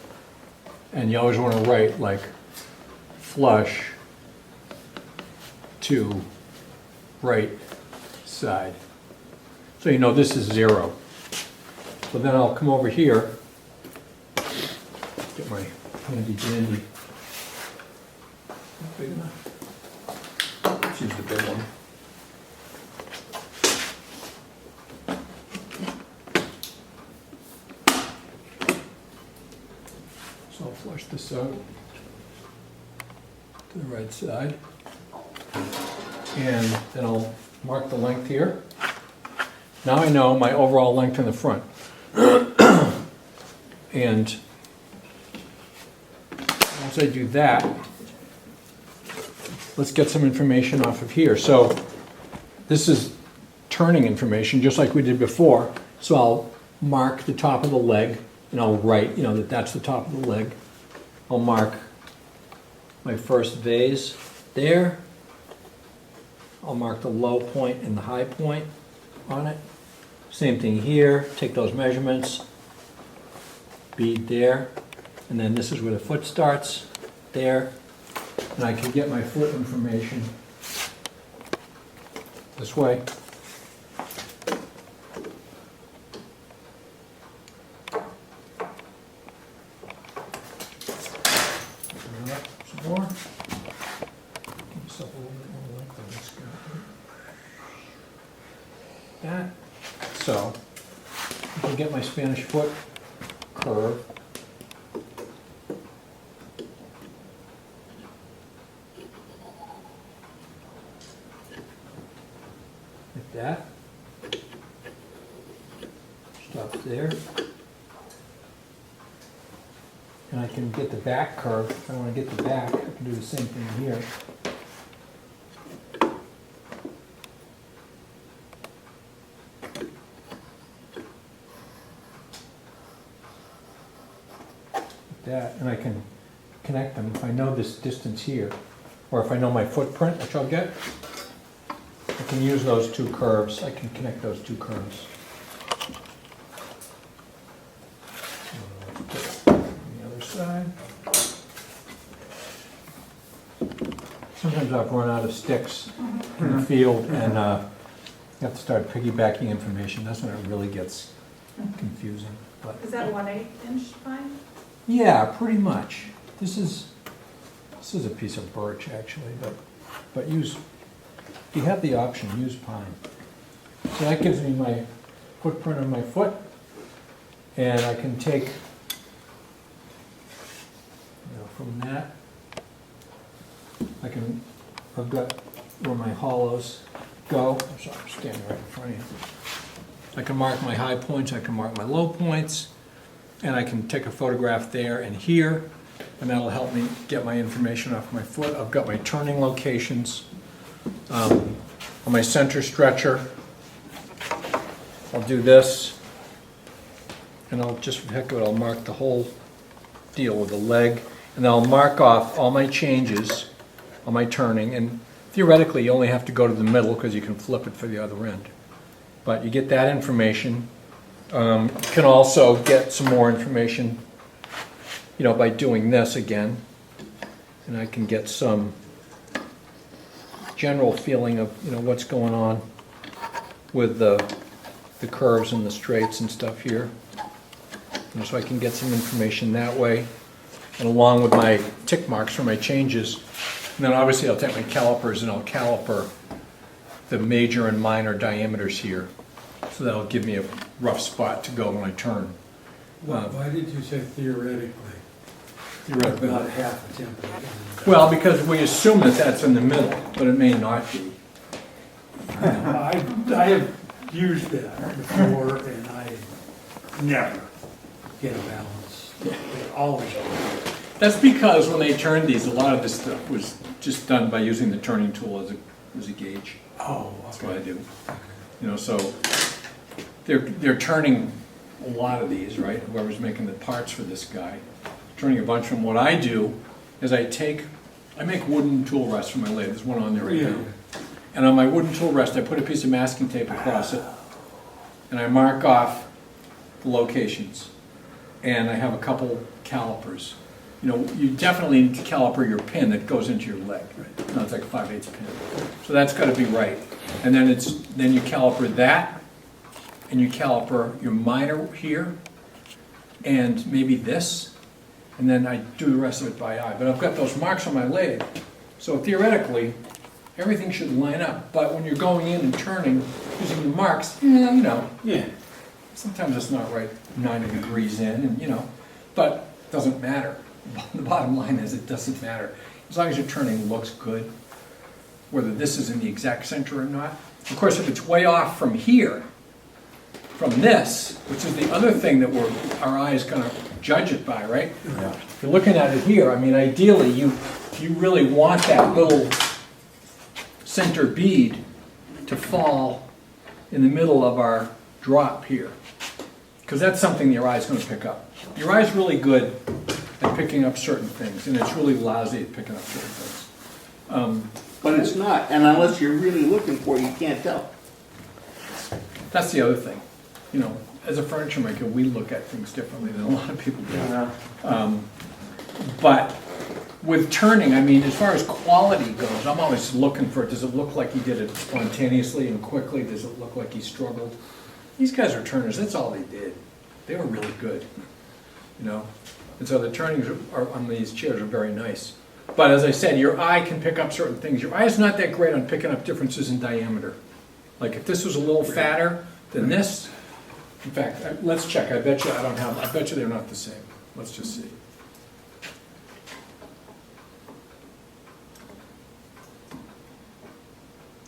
Speaker 1: and you always want to write like flush to right side. So this is 0. So then I'll come over here, get my handy dandy. Not big enough. Let's use the big one. So I'll flush this out to the right side. And then I'll mark the length here. Now I know my overall length in the front. And once I do that, let's get some information off of here. So this is turning information, just like we did before. So I'll mark the top of the leg, and I'll write, that that's the top of the leg. I'll mark my first vase there. I'll mark the low point and the high point on it. Same thing here, take those measurements, bead there, and then this is where the foot starts, there, and I can get my foot information this way. Some more. Give myself a little bit more length on this guy. That. So, I can get my Spanish foot curve. Like that. Stops there. And I can get the back curve. If I want to get the back, I can do the same thing here. That, and I can connect them if I know this distance here, or if I know my footprint, which I'll get. I can use those two curves. I can connect those two curves. On the other side. Sometimes I've run out of sticks in the field, and you have to start piggybacking information. That's when it really gets confusing. But
Speaker 4: Is that 1/8 inch pine?
Speaker 1: yeah, pretty much. This is a piece of birch actually, but use, if you have the option, use pine. So that gives me my footprint of my foot, and I can take, from that, I've got where my hollows go. I'm sorry, I'm standing right in front of you. I can mark my high points, I can mark my low points, and I can take a photograph there and here, and that'll help me get my information off my foot. I've got my turning locations. On my center stretcher, I'll do this, and I'll just, heck of it, I'll mark the whole deal with the leg, and then I'll mark off all my changes on my turning, and theoretically you only have to go to the middle because you can flip it for the other end. But you get that information. You can also get some more information, you know, by doing this again, and I can get some general feeling of, you know, what's going on with the curves and the straights and stuff here. And so I can get some information that way, and along with my tick marks for my changes. And then obviously I'll take my calipers and I'll caliper the major and minor diameters here. So that'll give me a rough spot to go when I turn.
Speaker 6: Why did you say theoretically?
Speaker 1: Theoretically.
Speaker 6: About half a template.
Speaker 1: Well, because we assume that that's in the middle, but it may not be.
Speaker 5: I have used that before and I never get a balance. It always.
Speaker 1: That's because when they turned these, a lot of this stuff was just done by using the turning tool as a gauge.
Speaker 5: Oh,
Speaker 1: That's what I do. You know, so they're turning a lot of these, right? Whoever's making the parts for this guy, turning a bunch of them. What I do is I make wooden tool rests for my lathe. There's one on there right now. And on my wooden tool rest, I put a piece of masking tape across it, and I mark off the locations. And I have a couple calipers. You know, you definitely need to caliper your pin that goes into your leg. No, it's like a 5/8 pin. So that's got to be right. And then you caliper that, and you caliper your minor here, and maybe this, and then I do the rest of it by eye. But I've got those marks on my lathe, so theoretically, everything should line up. But when you're going in and turning using the marks, you know, sometimes it's not right 90 degrees in, and you know, but it doesn't matter. The bottom line is it doesn't matter. As long as your turning looks good, whether this is in the exact center or not. Of course, if it's way off from here, from this, which is the other thing that our eye is going to judge it by, right?
Speaker 8: Yeah.
Speaker 1: If you're looking at it here, I mean, ideally, you really want that little center bead to fall in the middle of our drop here, because that's something your eye's going to pick up. Your eye's really good at picking up certain things, and it's really lousy at picking up certain things.
Speaker 2: But it's not, and unless you're really looking for it, you can't tell.
Speaker 1: That's the other thing. You know, as a furniture maker, we look at things differently than a lot of people do. But with turning, I mean, as far as quality goes, I'm always looking for, does it look like he did it spontaneously and quickly? Does it look like he struggled? These guys are turners, that's all they did. They were really good, you know? And so the turnings on these chairs are very nice. But as I said, your eye can pick up certain things. Your eye is not that great on picking up differences in diameter. Like if this was a little fatter than this, in fact, let's check. I bet you they're not the same. Let's just see.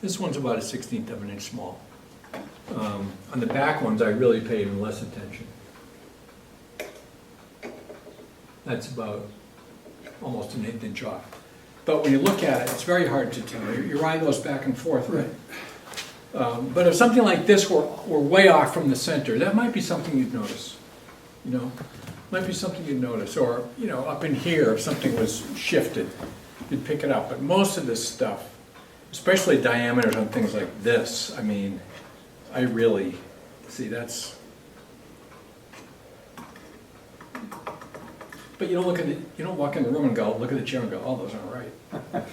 Speaker 1: This one's about a 1/16 of an inch small. On the back ones, I really pay even less attention. That's about almost an 1/8 inch off. But when you look at it, it's very hard to tell. Your eye goes back and forth, right? But if something like this were way off from the center, that might be something you'd notice. You know, might be something you'd notice. Or, you know, up in here, if something was shifted, you'd pick it up. But most of this stuff, especially diameters on things like this, I mean, I really, see, that's, but you don't walk in the room and go, look at the chair and go, oh, those aren't right.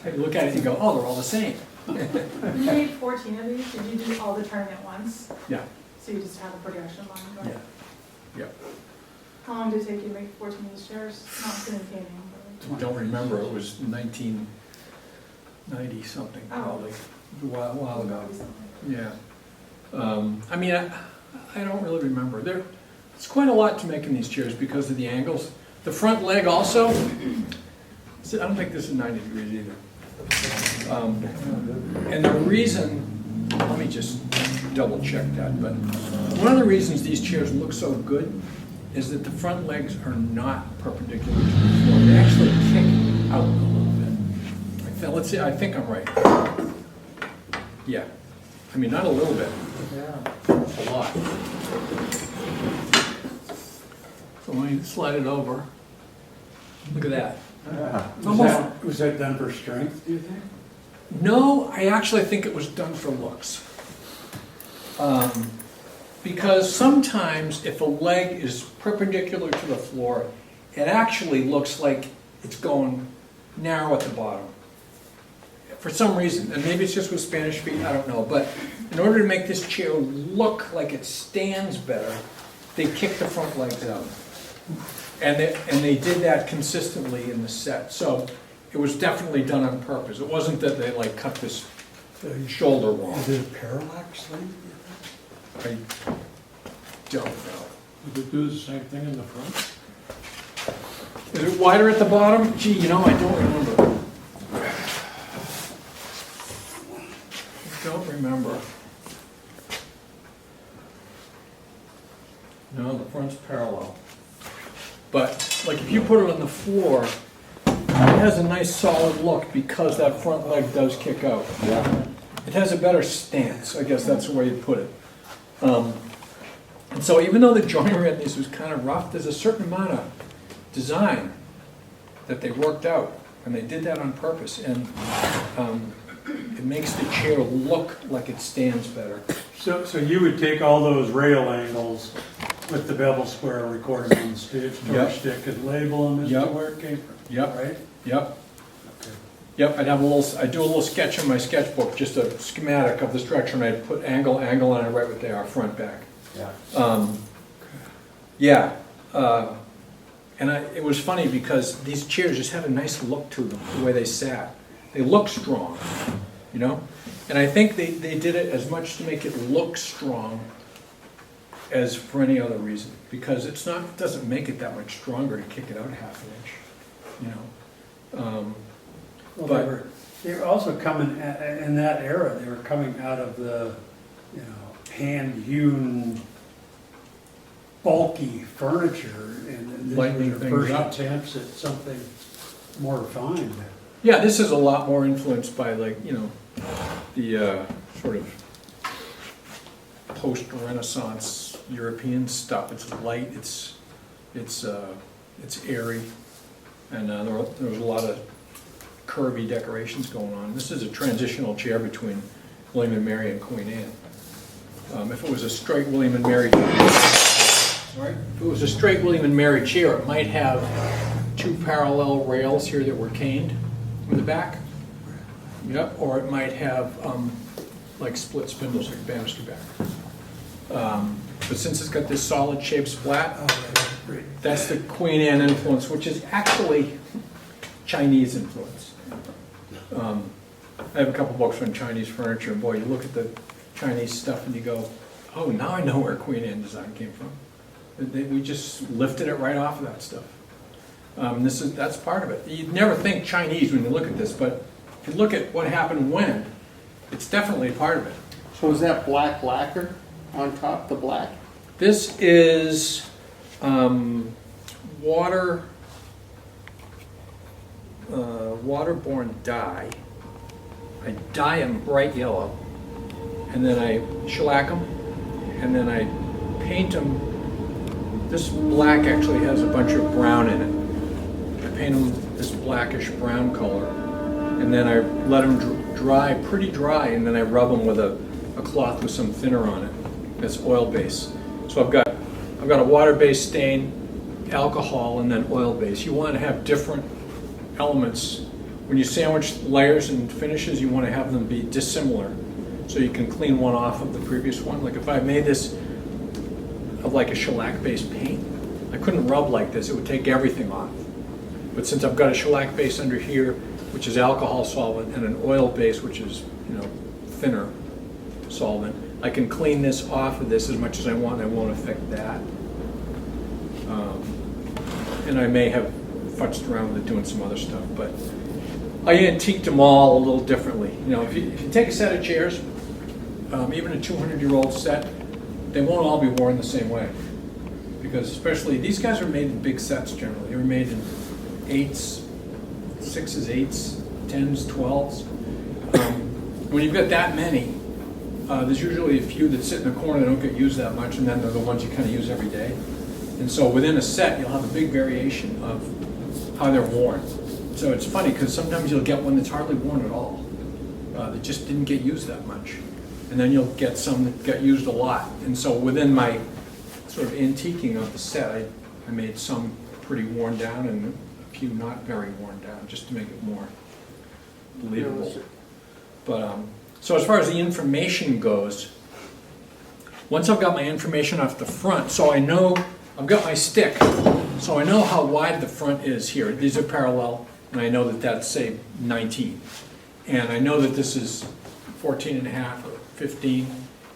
Speaker 1: You look at it and you go, oh, they're all the same.
Speaker 4: You made 14 of these, did you do all the turning at once?
Speaker 1: Yeah,
Speaker 4: So you just have a progression line going?
Speaker 1: yeah, yeah.
Speaker 4: How long did it take you to make 14 of these chairs? Not simultaneous, but
Speaker 1: Don't remember, it was 1990 something, probably. It was a while ago. Yeah. I mean, I don't really remember. It's quite a lot to make in these chairs because of the angles. The front leg also, I don't think this is 90 degrees either. And the reason, let me me just double check that, but one of the reasons these chairs look so good is that the front legs are not perpendicular to the floor. They actually kick out a little bit. Like that. Let's see, I think I'm right. Yeah. I mean, not a little bit.
Speaker 3: Yeah.
Speaker 1: A lot. So let me slide it over. Look at that.
Speaker 8: Yeah.
Speaker 5: Was that done for strength, do you think?
Speaker 1: No, I actually think it was done for looks. Because sometimes if a leg is perpendicular to the floor, it actually looks like it's going narrow at the bottom. For some reason, and maybe it's just with Spanish feet, I don't know, but in order to make this chair look like it stands better, they kick the front legs out. And they did that consistently in the set. So it was definitely done on purpose. It wasn't that they like cut this shoulder wrong.
Speaker 5: Is it a parallax thing?
Speaker 1: I don't know.
Speaker 6: Would it do the same thing in the front?
Speaker 1: Is it wider at the bottom? Gee, you know, I don't remember. I don't remember. No, the front's parallel. But, like, if you put it on the floor, it has a nice solid look because that front leg does kick out.
Speaker 8: Yeah.
Speaker 1: It has a better stance, I guess that's the way you put it. And so even though the joinery on these was kind of rough, there's a certain amount of design that they worked out, and they did that on purpose, and it makes the chair look like it stands better.
Speaker 5: So you would take all those rail angles with the bevel square, record them on the storage
Speaker 1: Yep.
Speaker 5: stick, and label them as to
Speaker 1: Yep.
Speaker 5: where it came from,
Speaker 1: Yep,
Speaker 5: right?
Speaker 1: yep,
Speaker 5: Okay.
Speaker 1: yep. I'd do a little sketch in my sketchbook, just a schematic of the structure, and I'd put angle, and I write what they are, front, back.
Speaker 8: Yeah.
Speaker 1: Yeah, and it was funny because these chairs just had a nice look to them, the way they sat. They look strong, you know? And I think they did it as much to make it look strong as for any other reason, because it doesn't make it that much stronger to kick it out half an inch, you know?
Speaker 5: Well,
Speaker 1: But-
Speaker 5: they were also coming, in that era, they were coming out of the, you know, hand-hewn, bulky furniture, and these
Speaker 1: Lightening
Speaker 5: were the
Speaker 1: things
Speaker 5: first
Speaker 1: up.
Speaker 5: attempts at something more refined.
Speaker 1: Yeah, this is a lot more influenced by, like, you know, the sort of post-Renaissance European stuff. It's light, it's airy, and there was a lot of curvy decorations going on. This is a transitional chair between William and Mary and Queen Anne. If it was a straight William and Mary, sorry, if it was a straight William and Mary chair, it might have two parallel rails here that were caned in the back. Yep, or it might have like split spindles, like banister back. But since it's got this solid shaped splat, that's the Queen Anne influence, which is actually Chinese influence. I have a couple books on Chinese furniture, and boy, you look at the Chinese stuff and you go, oh, now I know where Queen Anne design came from. We just lifted it right off of that stuff. That's part of it. You'd never think Chinese when you look at this, but if you look at what happened when, it's definitely a part of it.
Speaker 2: So is that black lacquer on top, the black?
Speaker 1: This is waterborne dye. I dye them bright yellow, and then I shellac them, and then I paint them. This black actually has a bunch of brown in it. I paint them this blackish brown color, and then I let them dry, pretty dry, and then I rub them with a cloth with some thinner on it. That's oil-based. So I've got a water-based stain, alcohol, and then oil-based. You want to have different elements. When you sandwich layers and finishes, you want to have them be dissimilar, so you can clean one off of the previous one. Like if I made this of like a shellac-based paint, I couldn't rub like this. It would take everything off. But since I've got a shellac base under here, which is alcohol solvent, and an oil base, which is, you know, thinner solvent, I can clean this off of this as much as I want, and I won't affect that. And I may have futzed around with it doing some other stuff, but I antiqued them all a little differently. You know, if you take a set of chairs even a 200-year-old set, they won't all be worn the same way. Because especially, these guys are made in big sets generally. They're made in 8s, 6s, 8s, 10s, 12s. When you've got that many, there's usually a few that sit in the corner that don't get used that much, and then they're the ones you kind of use every day. And so within a set, you'll have a big variation of how they're worn. So it's funny, because sometimes you'll get one that's hardly worn at all, that just didn't get used that much. And then you'll get some that got used a lot. And so within my sort of antiquing of the set, I made some pretty worn down and a few not very worn down, just to make it more believable. But so as far as the information goes, once I've got my information off the front, so I know I've got my stick, so I know how wide the front is here. These are parallel, and I know that that's, say, 19. And I know that this is 14 and a half or 15.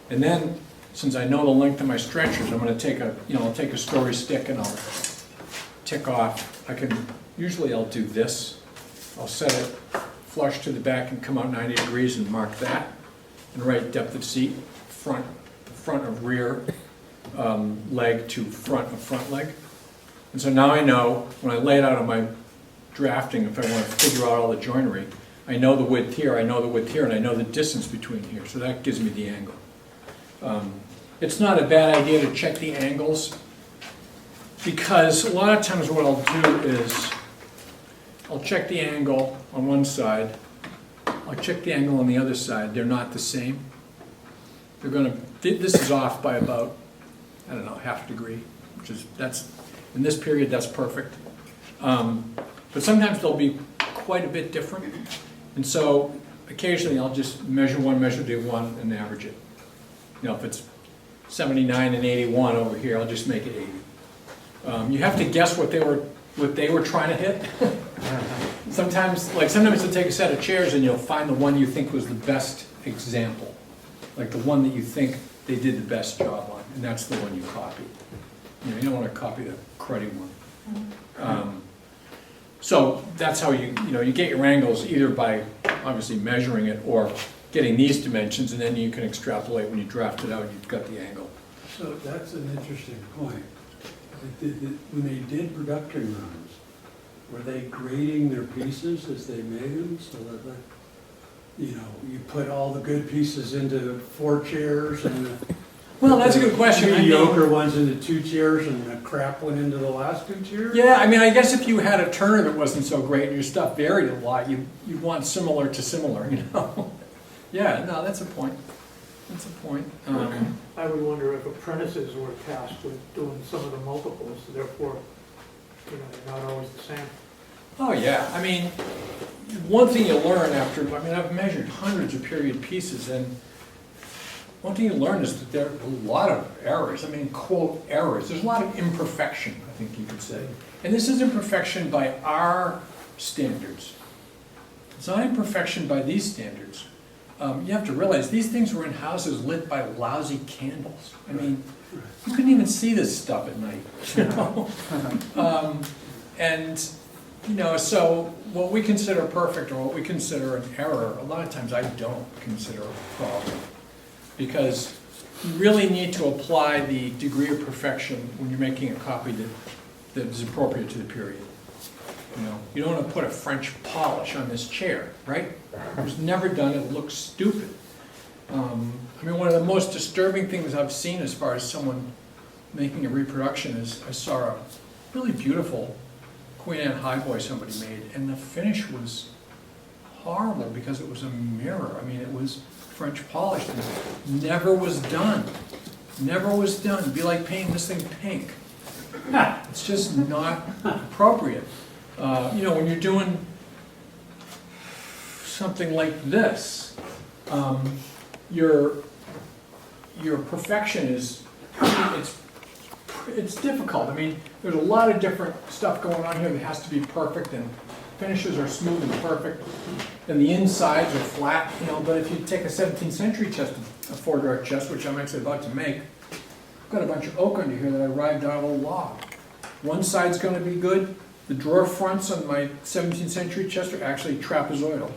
Speaker 1: And then, since I know the length of my stretchers, I'm going to take a, I'll take a story stick and I'll tick off. Usually I'll do this. I'll set it flush to the back and come out 90 degrees and mark that. And write depth of seat, front of rear leg to front of front leg. And so now I know, when I lay it out on my drafting, if I want to figure out all the joinery, I know the width here, I know the width here, and I know the distance between here. So that gives me the angle. It's not a bad idea to check the angles, because a lot of times what I'll do is I'll check the angle on one side, I'll check the angle on the other side. They're not the same. This is off by about, I don't know, half a degree, in this period, that's perfect. But sometimes they'll be quite a bit different. And so occasionally I'll just measure one, measure the one, and average it. If it's 79 and 81 over here, I'll just make it 80. You have to guess what they were trying to hit. Sometimes you'll take a set of chairs and you'll find the one you think was the best example, like the one that you think they did the best job on, and that's the one you copy. You don't want to copy the cruddy one. So that's how you get your angles, either by obviously measuring it or getting these dimensions, and then you can extrapolate when you draft it out, you've got the angle.
Speaker 6: So that's an interesting point. When they did production runs, were they grading their pieces as they made them, so that, you put all the good pieces into 4 chairs and
Speaker 1: Well, that's a good question.
Speaker 6: mediocre ones into 2 chairs and the crap one into the last 2 chairs?
Speaker 1: Yeah, I guess if you had a turner that wasn't so great and your stuff varied a lot, you'd want similar to similar, Yeah, no, that's a point. That's a point.
Speaker 9: I would wonder if apprentices were tasked with doing some of the multiples, therefore, they're not always the same.
Speaker 1: Oh, yeah. One thing you learn I've measured hundreds of period pieces, and one thing you learn is that there are a lot of errors. Quote, errors. There's a lot of imperfection, I think you could say. And this is imperfection by our standards. It's not imperfection by these standards. You have to realize these things were in houses lit by lousy candles. You couldn't even see this stuff at night. So what we consider perfect or what we consider an error, a lot of times I don't consider a problem. Because you really need to apply the degree of perfection when you're making a copy that is appropriate to the period. You don't want to put a French polish on this chair, right? It was never done, it looks stupid. One of the most disturbing things I've seen as far as someone making a reproduction is I saw a really beautiful Queen Anne highboy somebody made, and the finish was horrible because it was a mirror. It was French polished and never was done. Never was done. It'd be like painting this thing pink. It's just not appropriate. When you're doing something like this, your perfection it's difficult. There's a lot of different stuff going on here that has to be perfect, and finishes are smooth and perfect, and the insides are flat, but if you take a 17th century chest, a 4-drawer chest, which I'm actually about to make, I've got a bunch of oak under here that I rived out of a log. One side's going to be good. The drawer fronts on my 17th century chest are actually trapezoidal.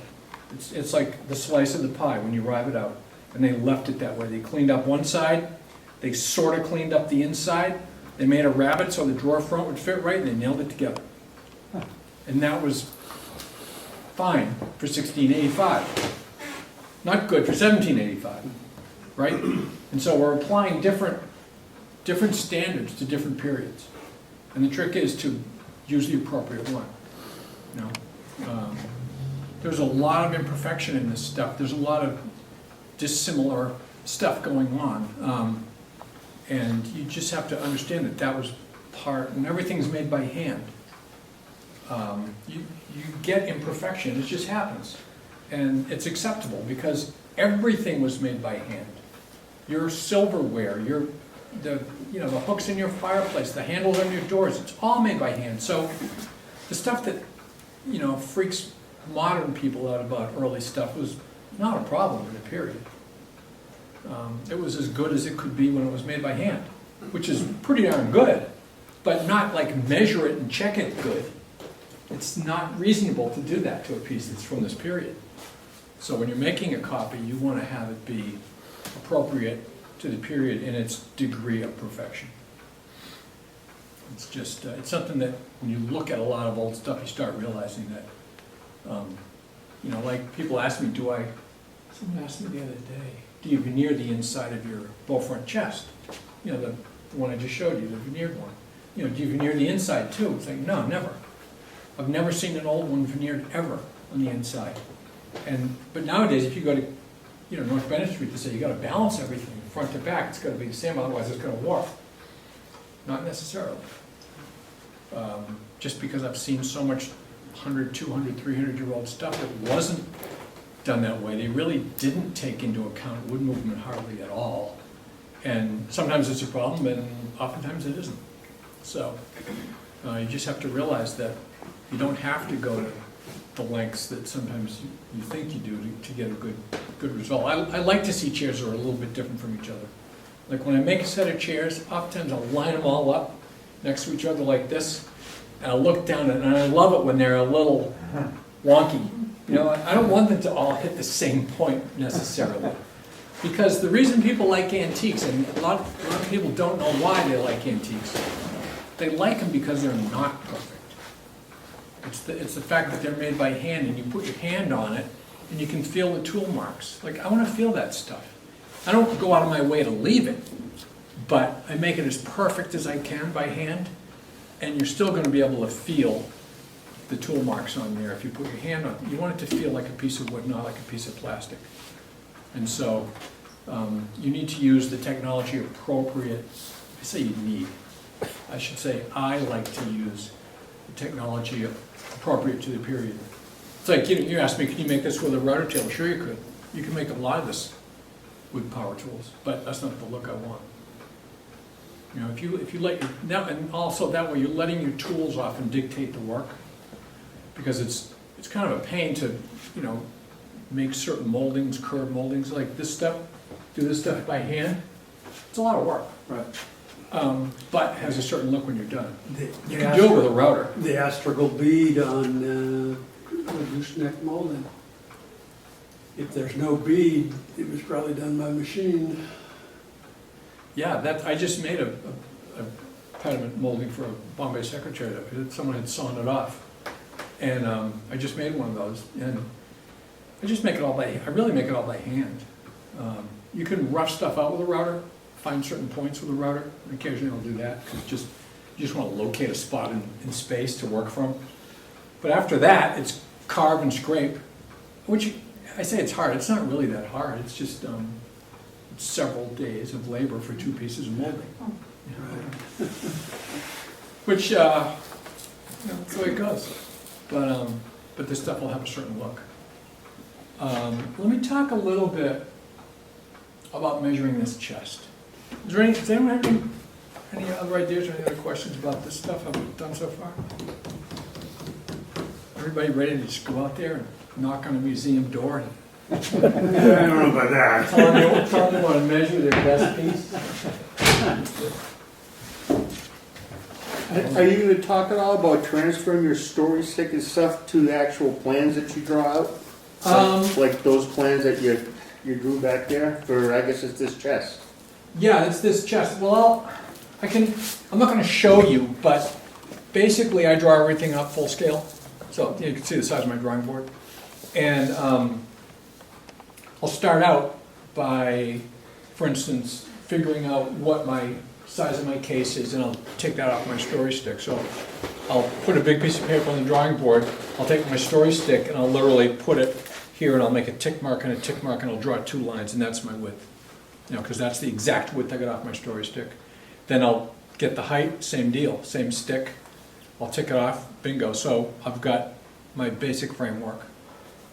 Speaker 1: It's like the slice of the pie when you rive it out. and they left it that way. They cleaned up one side, they sort of cleaned up the inside, they made a rabbet so the drawer front would fit right, and they nailed it together. And that was fine for 1685. Not good for 1785, right? And so we're applying different standards to different periods. And the trick is to use the appropriate one. You know, there's a lot of imperfection in this stuff. There's a lot of dissimilar stuff going on. And you just have to understand that that was part, when everything's made by hand, you get imperfection, it just happens. And it's acceptable because everything was made by hand. Your silverware, the hooks in your fireplace, the handles on your doors, it's all made by hand. So the stuff that, freaks modern people out about early stuff was not a problem in the period. It was as good as it could be when it was made by hand, which is pretty darn good, but not like measure it and check it good. It's not reasonable to do that to a piece that's from this period. So when you're making a copy, you want to have it be appropriate to the period in its degree of perfection. It's just, it's something that when you look at a lot of old stuff, you start realizing that, like people ask me, someone asked me the other day, do you veneer the inside of your bow front chest? The one I just showed you, the veneered one. Do you veneer the inside too? It's like, no, never. I've never seen an old one veneered ever on the inside. But nowadays, if you go to, North Bennett Street, they say you got to balance everything front to back. It's got to be the same, otherwise it's going to warp. Not necessarily. Just because I've seen so much 100, 200, 300-year-old stuff that wasn't done that way. They really didn't take into account wood movement hardly at all. And sometimes it's a problem, and oftentimes it isn't. So you just have to realize that you don't have to go to the lengths that sometimes you think you do to get a good result. I like to see chairs that are a little bit different from each other. Like when I make a set of chairs, oftentimes I'll line them all up next to each other like this, and I'll look down, and I love it when they're a little wonky. I don't want them to all hit the same point necessarily. Because the reason people like antiques, and a lot of people don't know why they like antiques, they like them because they're not perfect. It's the fact that they're made by hand, and you put your hand on it, and you can feel the tool marks. Like, I want to feel that stuff. I don't go out of my way to leave it, but I make it as perfect as I can by hand, and you're still going to be able to feel the tool marks on there if you put your hand on it. You want it to feel like a piece of wood, not like a piece of plastic. And so you need to use the technology appropriate. I say you need. I should say I like to use the technology appropriate to the period. It's like, you asked me, can you make this with a router table? Sure you could. You can make a lot of this with power tools, but that's not the look I want. If you let your, now, and also that way you're letting your tools often dictate the work, because it's kind of a pain to, make certain moldings, curve moldings, like this stuff, do this stuff by hand. It's a lot of work.
Speaker 2: Right.
Speaker 1: But it has a certain look when you're done.
Speaker 6: You
Speaker 1: can do it with a router.
Speaker 6: The astragal bead on gooseneck molding. If there's no bead, it was probably done by machine.
Speaker 1: Yeah, I just made a pediment molding for a Bombay secretary that someone had sawn it off. And I just made one of those. And I just make it all I really make it all by hand. You can rough stuff out with a router, find certain points with a router. Occasionally I'll do that, because you just want to locate a spot in space to work from. But after that, it's carve and scrape, which I say it's hard. It's not really that hard. It's just it's several days of labor for 2 pieces of molding. Which, that's the way it goes. But this stuff will have a certain look. Let me talk a little bit about measuring this chest. Does anyone have any other ideas or any other questions about this stuff I've done so far? Everybody ready to just go out there and knock on a museum door and
Speaker 6: I don't know about that.
Speaker 1: tell them they want to measure their best piece?
Speaker 2: Are you going to talk at all about transferring your story stick and stuff to the actual plans that you draw out? Like those plans that you you drew back there for, I guess it's this chest.
Speaker 1: Yeah, it's this chest. Well, I'm not gonna show you, but basically I draw everything up full scale. So you can see the size of my drawing board. And I'll start out by, for instance, figuring out what my size of my case is, and I'll take that off my story stick. So I'll put a big piece of paper on the drawing board, I'll take my story stick, and I'll literally put it here, and I'll make a tick mark and a tick mark, and I'll draw 2 lines, and that's my width. You know, because that's the exact width I got off my story stick. Then I'll get the height, same deal, same stick. I'll tick it off, bingo. So I've got my basic framework.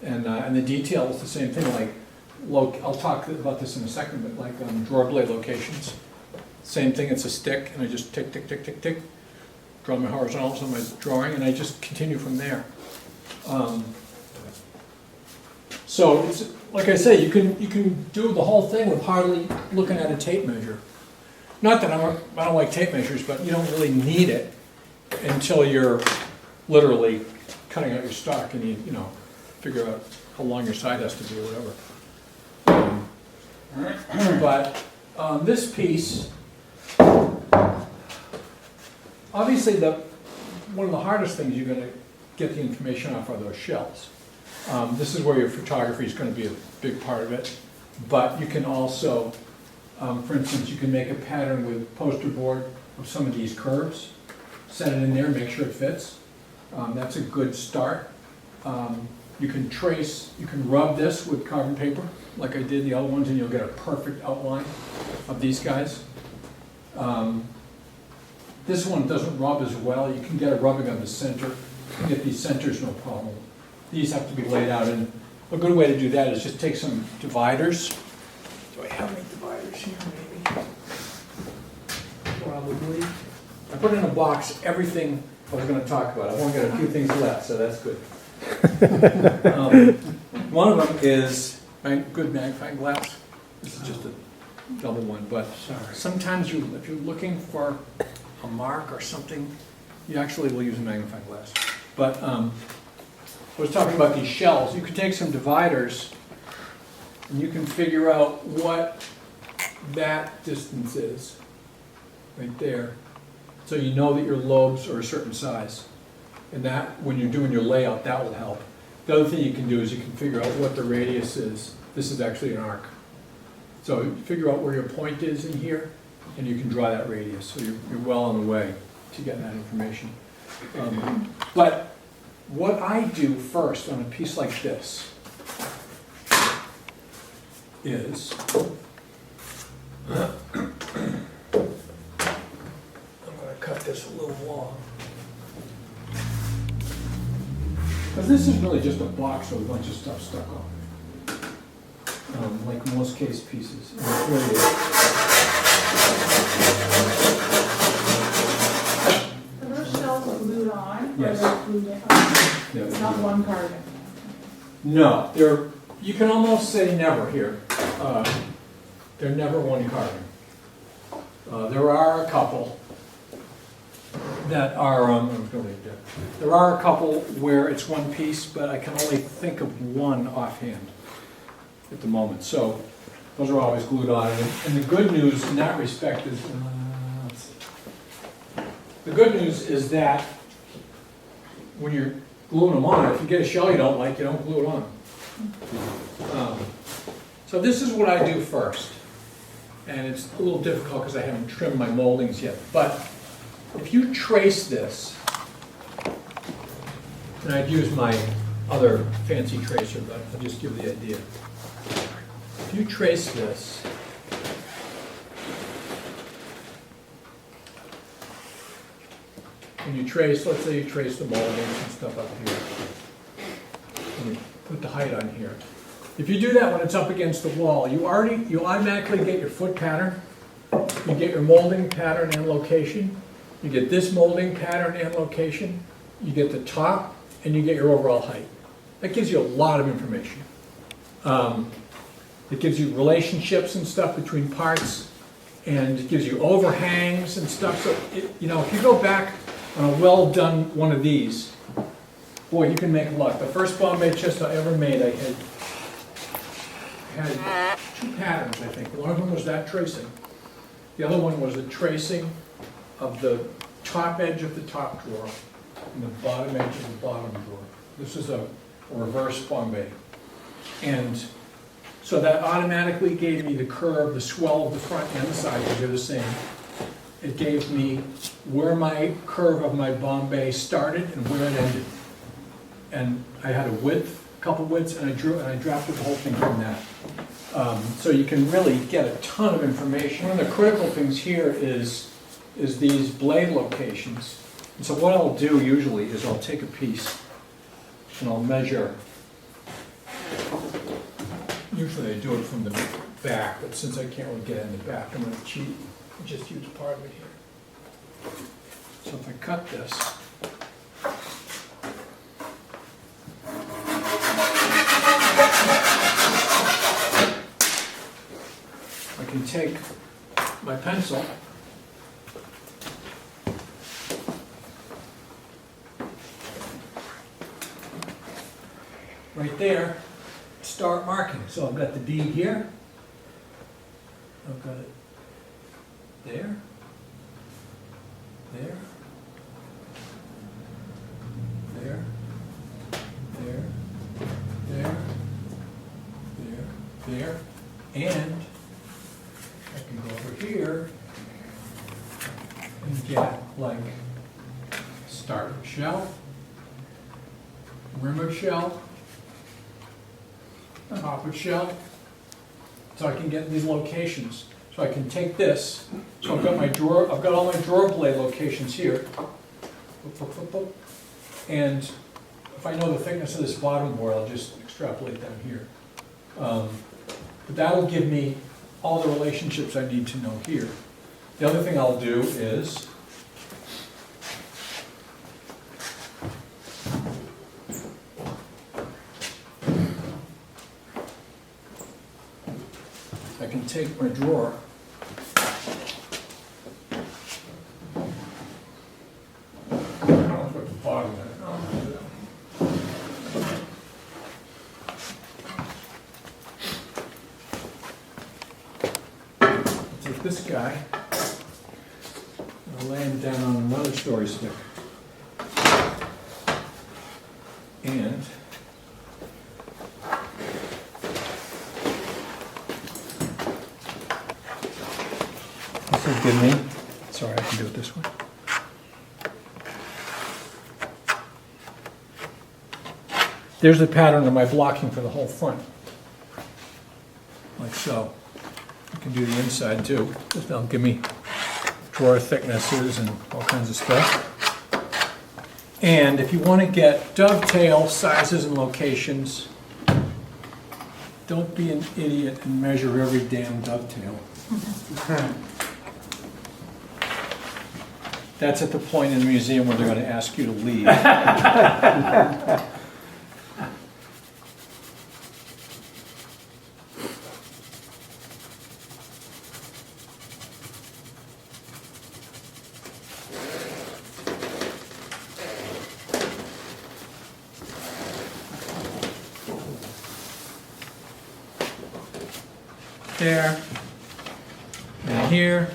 Speaker 1: And the detail is the same thing, like, I'll talk about this in a second, but like drawer blade locations. Same thing, it's a stick, and I just tick, tick, tick, tick, tick. Draw my horizontals on my drawing, and I just continue from there. So, it's, like I say, you can do the whole thing with hardly looking at a tape measure. Not that I don't like tape measures, but you don't really need it until you're literally cutting out your stock and you know, figure out how long your side has to be or whatever. But this piece, obviously one of the hardest things you're going to get the information off are those shells. This is where your photography is going to be a big part of it, but you can also, for instance, you can make a pattern with poster board of some of these curves, set it in there, make sure it fits. That's a good start. You can trace, you can rub this with carbon paper, like I did the other ones, and you'll get a perfect outline of these guys. This one doesn't rub as well. You can get a rubbing on the center. You can get these centers, no problem. These have to be laid out, and a good way to do that is just take some dividers. Do I have any dividers here, maybe? Probably. I put in a box everything I was going to talk about. I've only got a few things left, so that's good. One of them is good magnifying glass. This is just a double one, but sometimes if you're looking for a mark or something, you actually will use a magnifying glass. But I was talking about these shells. You can take some dividers and you can figure out what that distance is right there. So you know that your lobes are a certain size. And that, when you're doing your layout, that will help. The other thing you can do is you can figure out what the radius is. This is actually an arc. So you figure out where your point is in here, and you can draw that radius. So you're well on the way to getting that information. But what I do first on a piece like this is, I'm going to cut this a little long. Because this is really just a box with a bunch of stuff stuck on it, like most case pieces.
Speaker 4: Are those shells glued on?
Speaker 1: Yes.
Speaker 4: Or are they glued in?
Speaker 1: Yeah,
Speaker 4: It's not one card.
Speaker 1: no, you can almost say never here. They're never one carving. There are a couple that are, there are a couple where it's one piece, but I can only think of one offhand at the moment. So those are always glued on. And the good news in that respect is, let's see. The good news is that when you're gluing them on, if you get a shell you don't like, you don't glue it on. So this is what I do first. And it's a little difficult because I haven't trimmed my moldings yet. But if you trace this, and I'd use my other fancy tracer, but I'll just give the idea. If you trace this, and you trace, let's say you trace the moldings and stuff up here, and you put the height on here. If you do that when it's up against the wall, you automatically get your foot pattern, you get your molding pattern and location, you get this molding pattern and location, you get the top, and you get your overall height. That gives you a lot of information. It gives you relationships and stuff between parts, and it gives you overhangs and stuff. So, if you go back on a well-done one of these, boy, you can make luck. The first Bombay chest I ever made, I had had two patterns, I think. One of them was that tracing. The other one was the tracing of the top edge of the top drawer and the bottom edge of the bottom drawer. This is a reverse Bombay. And so that automatically gave me the curve, the swell of the front and the side, because they're the same. It gave me where my curve of my Bombay started and where it ended. And I had a width, a couple widths, and I drafted the whole thing from that. So you can really get a ton of information. One of the critical things here is these blade locations. And so what I'll do usually is I'll take a piece and I'll measure. Usually I do it from the back, but since I can't really get in the back, I'm going to cheat and just use part of it here. So if I cut this, I can take my pencil right there, start marking. So I've got the D here, I've got it there, there, there, there, there, there, there, and I can go over here and get like start of shell, rim of shell, top of shell, so I can get these locations. So I can take this, so I've got my drawer, I've got all my drawer blade locations here. And if I know the thickness of this bottom board, I'll just extrapolate down here. But that'll give me all the relationships I need to know here. The other thing I'll do is I can take my drawer I don't know if I put the bottom in it. No, I'll do that. I'll take this guy and I'll lay him down on another story stick. And this will give me, sorry, I can do it this way. There's the pattern of my blocking for the whole front. Like so. I can do the inside too. That'll give me drawer thicknesses and all kinds of stuff. And if you want to get dovetail sizes and locations, don't be an idiot and measure every damn dovetail. That's at the point in the museum where they're going to ask you to leave. There, and here.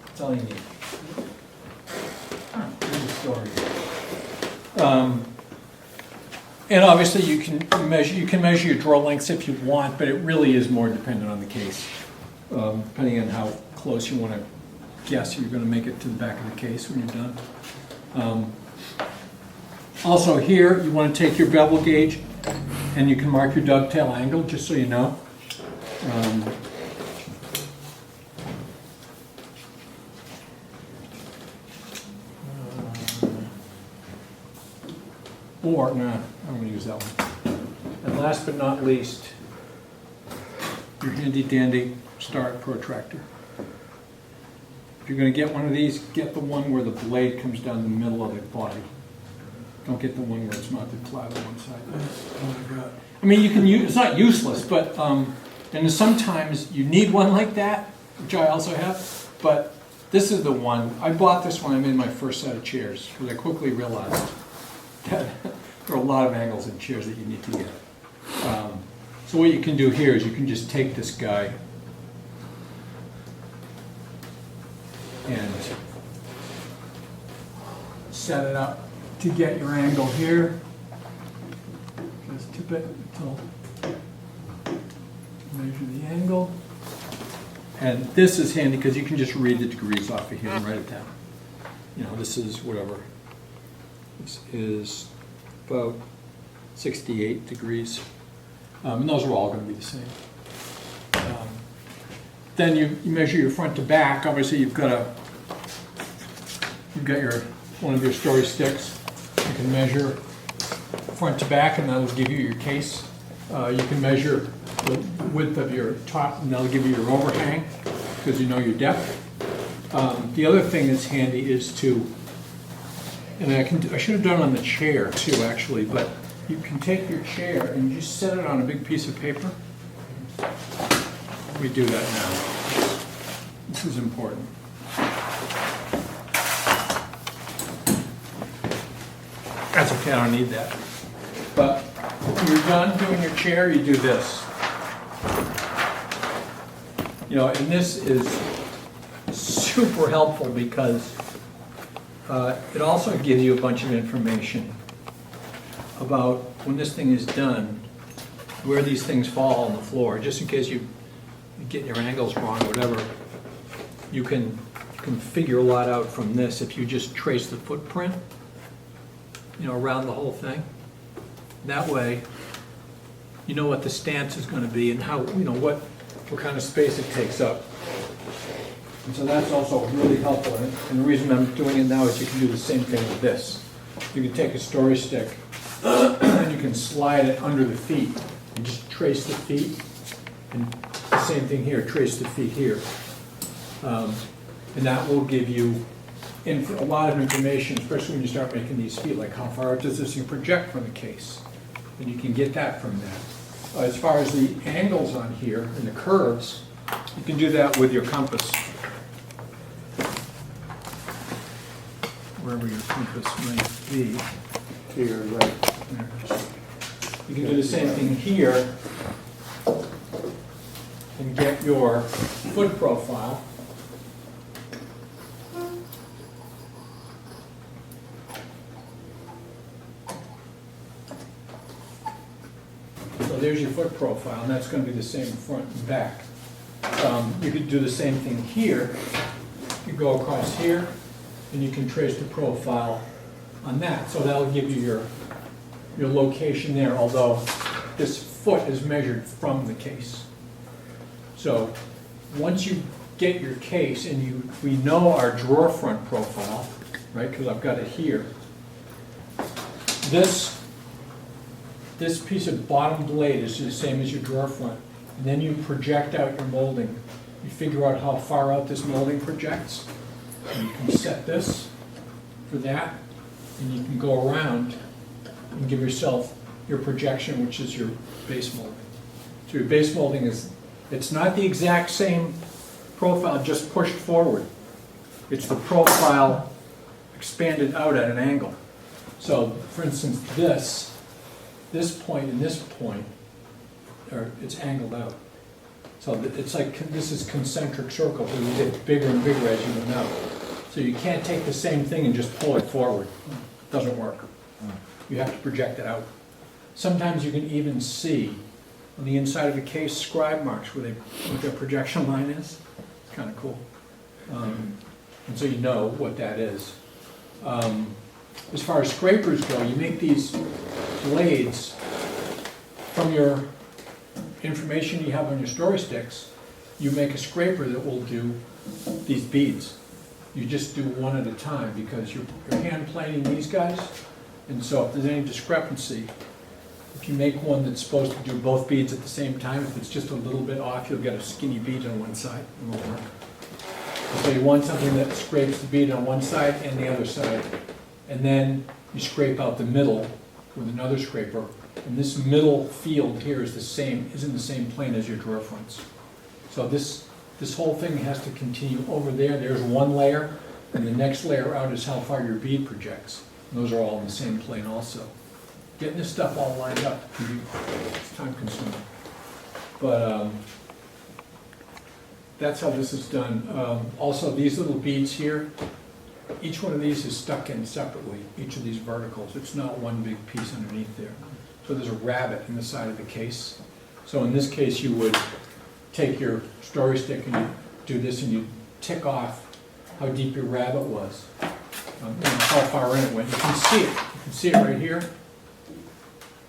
Speaker 1: That's all you need. Here's the story. And obviously you can measure your drawer lengths if you want, but it really is more dependent on the case. Depending on how close you want to guess you're going to make it to the back of the case when you're done. Also here, you want to take your bevel gauge and you can mark your dovetail angle, just so you know. Or, no, I'm going to use that one. And last but not least, your handy dandy start protractor. If you're going to get one of these, get the one where the blade comes down the middle of the body. Don't get the one where it's mounted flat on one side.
Speaker 6: Oh my God.
Speaker 1: I mean, you can use, it's not useless, but and sometimes you need one like that, which I also have, but This is the one, I bought this when I made my first set of chairs, because I quickly realized that there are a lot of angles in chairs that you need to get. So what you can do here is you can just take this guy and set it up to get your angle here. Just tip it until, measure the angle. And this is handy because you can just read the degrees off of here and write it down. You know, this is whatever. This is about 68 degrees. And those are all going to be the same. Then you measure your front to back. Obviously, you've got one of your story sticks. You can measure front to back, and that'll give you your case. You can measure the width of your top, and that'll give you your overhang, because you know your depth. The other thing that's handy is to, and I should have done it on the chair too, actually, but you can take your chair and just set it on a big piece of paper. We do that now. This is important. That's okay, I don't need that. But when you're done doing your chair, you do this. You know, and this is super helpful because it also gives you a bunch of information about when this thing is done, where these things fall on the floor, just in case you get your angles wrong or whatever. You can figure a lot out from this if you just trace the footprint, you know, around the whole thing. That way, you know what the stance is going to be and how, you know, what kind of space it takes up. And so that's also really helpful. And the reason I'm doing it now is you can do the same thing with this. You can take a story stick and you can slide it under the feet and just trace the feet. And the same thing here, trace the feet here. And that will give you a lot of information, especially when you start making these feet, like how far does this thing project from the case? And you can get that from that. As far as the angles on here and the curves, you can do that with your compass. Wherever your compass might be.
Speaker 2: To your right.
Speaker 1: You can do the same thing here and get your foot profile. So there's your foot profile, and that's going to be the same front and back. You could do the same thing here. You go across here, and you can trace the profile on that. So that'll give you your location there, although this foot is measured from the case. So once you get your case and we know our drawer front profile, right, because I've got it here, this piece of bottom blade is the same as your drawer front. And then you project out your molding. You figure out how far out this molding projects. And you can set this for that, and you can go around and give yourself your projection, which is your base molding. So your base molding it's not the exact same profile, just pushed forward. It's the profile expanded out at an angle. So, for instance, this point and this point, it's angled out. So it's like, this is concentric circles, and you get bigger and bigger as you move out. So you can't take the same thing and just pull it forward. It doesn't work. You have to project it out. Sometimes you can even see on the inside of a case scribe marks where their projection line is. It's kind of cool. And so you know what that is. As far as scrapers go, you make these blades from your information you have on your story sticks. You make a scraper that will do these beads. You just do one at a time because you're hand planing these guys, and so if there's any discrepancy, if you make one that's supposed to do both beads at the same time, if it's just a little bit off, you'll get a skinny bead on one side. It won't work. So you want something that scrapes the bead on one side and the other side, and then you scrape out the middle with another scraper, and this middle field here is isn't the same plane as your drawer fronts. So this this whole thing has to continue over there. There's one layer, and the next layer out is how far your bead projects. And those are all in the same plane also. Getting this stuff all lined up can be time consuming. But that's how this is done. Also, these little beads here, each one of these is stuck in separately, each of these verticals. It's not one big piece underneath there. So there's a rabbet in the side of the case. So in this case, you would take your story stick and you do this and you tick off how deep your rabbet was, how far in it went. You can see it. You can see it right here.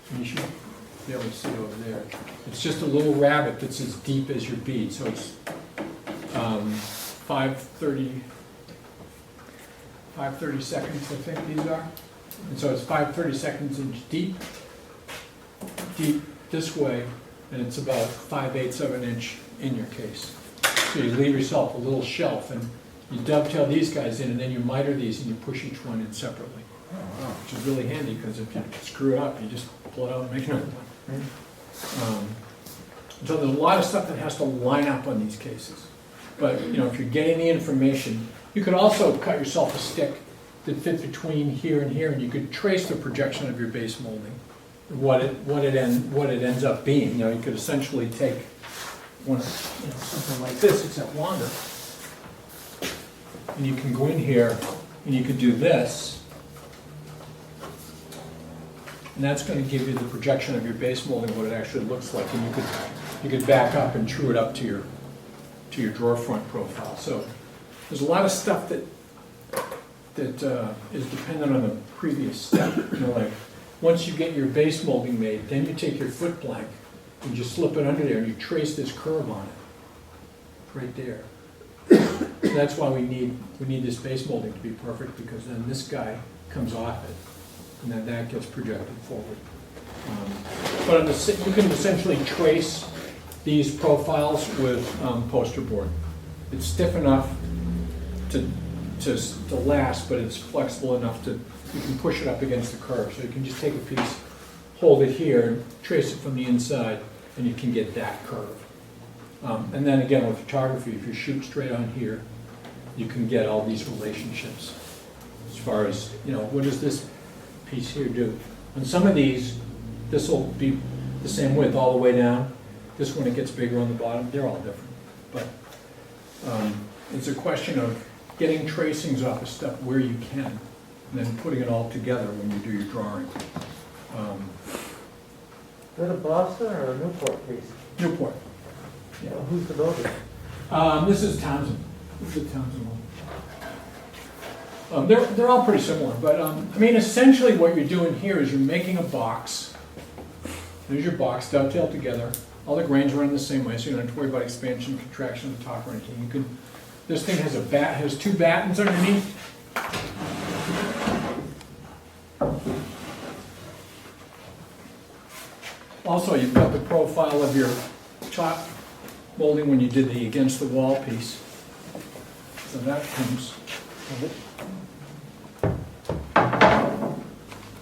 Speaker 1: And you should be able to see it over there. It's just a little rabbet that's as deep as your bead. So it's 530 seconds, I think these are. And so it's 5/32 inch deep this way, and it's about 5/8 of an inch in your case. So you leave yourself a little shelf, and you dovetail these guys in, and then you miter these, and you push each one in separately. Which is really handy, because if you screw it up, you just pull it out and make another one. So there's a lot of stuff that has to line up on these cases. But, you know, if you're getting the information, you could also cut yourself a stick that fit between here and here, and you could trace the projection of your base molding, what it ends up being. You know, you could essentially take one, something like this, except longer, and you can go in here and you could do this, and that's going to give you the projection of your base molding, what it actually looks like, and you could back up and true it up to your drawer front profile. So there's a lot of stuff that is dependent on the previous step. You know, like once you get your base molding made, then you take your foot blank and you slip it under there and you trace this curve on it, right there. So that's why we need this base molding to be perfect, because then this guy comes off it, and then that gets projected forward. But you can essentially trace these profiles with poster board. It's stiff enough to last, but it's flexible enough to, you can push it up against the curve. So you can just take a piece, hold it here, and trace it from the inside, and you can get that curve. And then again, with photography, if you shoot straight on here, you can get all these relationships. As far as, you know, what does this piece here do? On some of these, this will be the same width all the way down. This one, it gets bigger on the bottom. They're all different. But it's a question of getting tracings off of stuff where you can, and then putting it all together when you do your drawing.
Speaker 3: Is that a Boston or a Newport piece?
Speaker 1: Newport. Yeah.
Speaker 3: Who's the builder?
Speaker 1: This is Townsend. This is the Townsend one. They're all pretty similar, but I mean, essentially what you're doing here is you're making a box. There's your box, dovetailed together. All the grains run the same way, so you don't have to worry about expansion, contraction on the top or anything. You can. This thing has two battens underneath. Also, you've got the profile of your top molding when you did the against the wall piece. So that comes.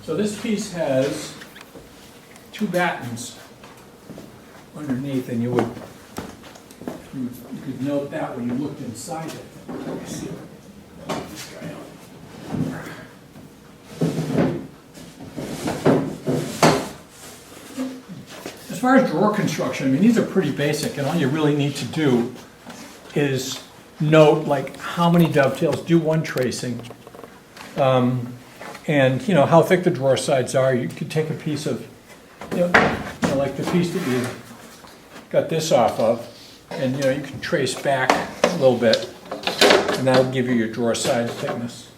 Speaker 1: So this piece has two battens underneath, and you could note that when you looked inside it. Let me see. This guy out. As far as drawer construction, I mean, these are pretty basic, and all you really need to do is note like how many dovetails, do one tracing, and you know how thick the drawer sides are. You could take a piece of, you know, like the piece that you got this off of, and you know you can trace back a little bit, and that'll give you your drawer side thickness.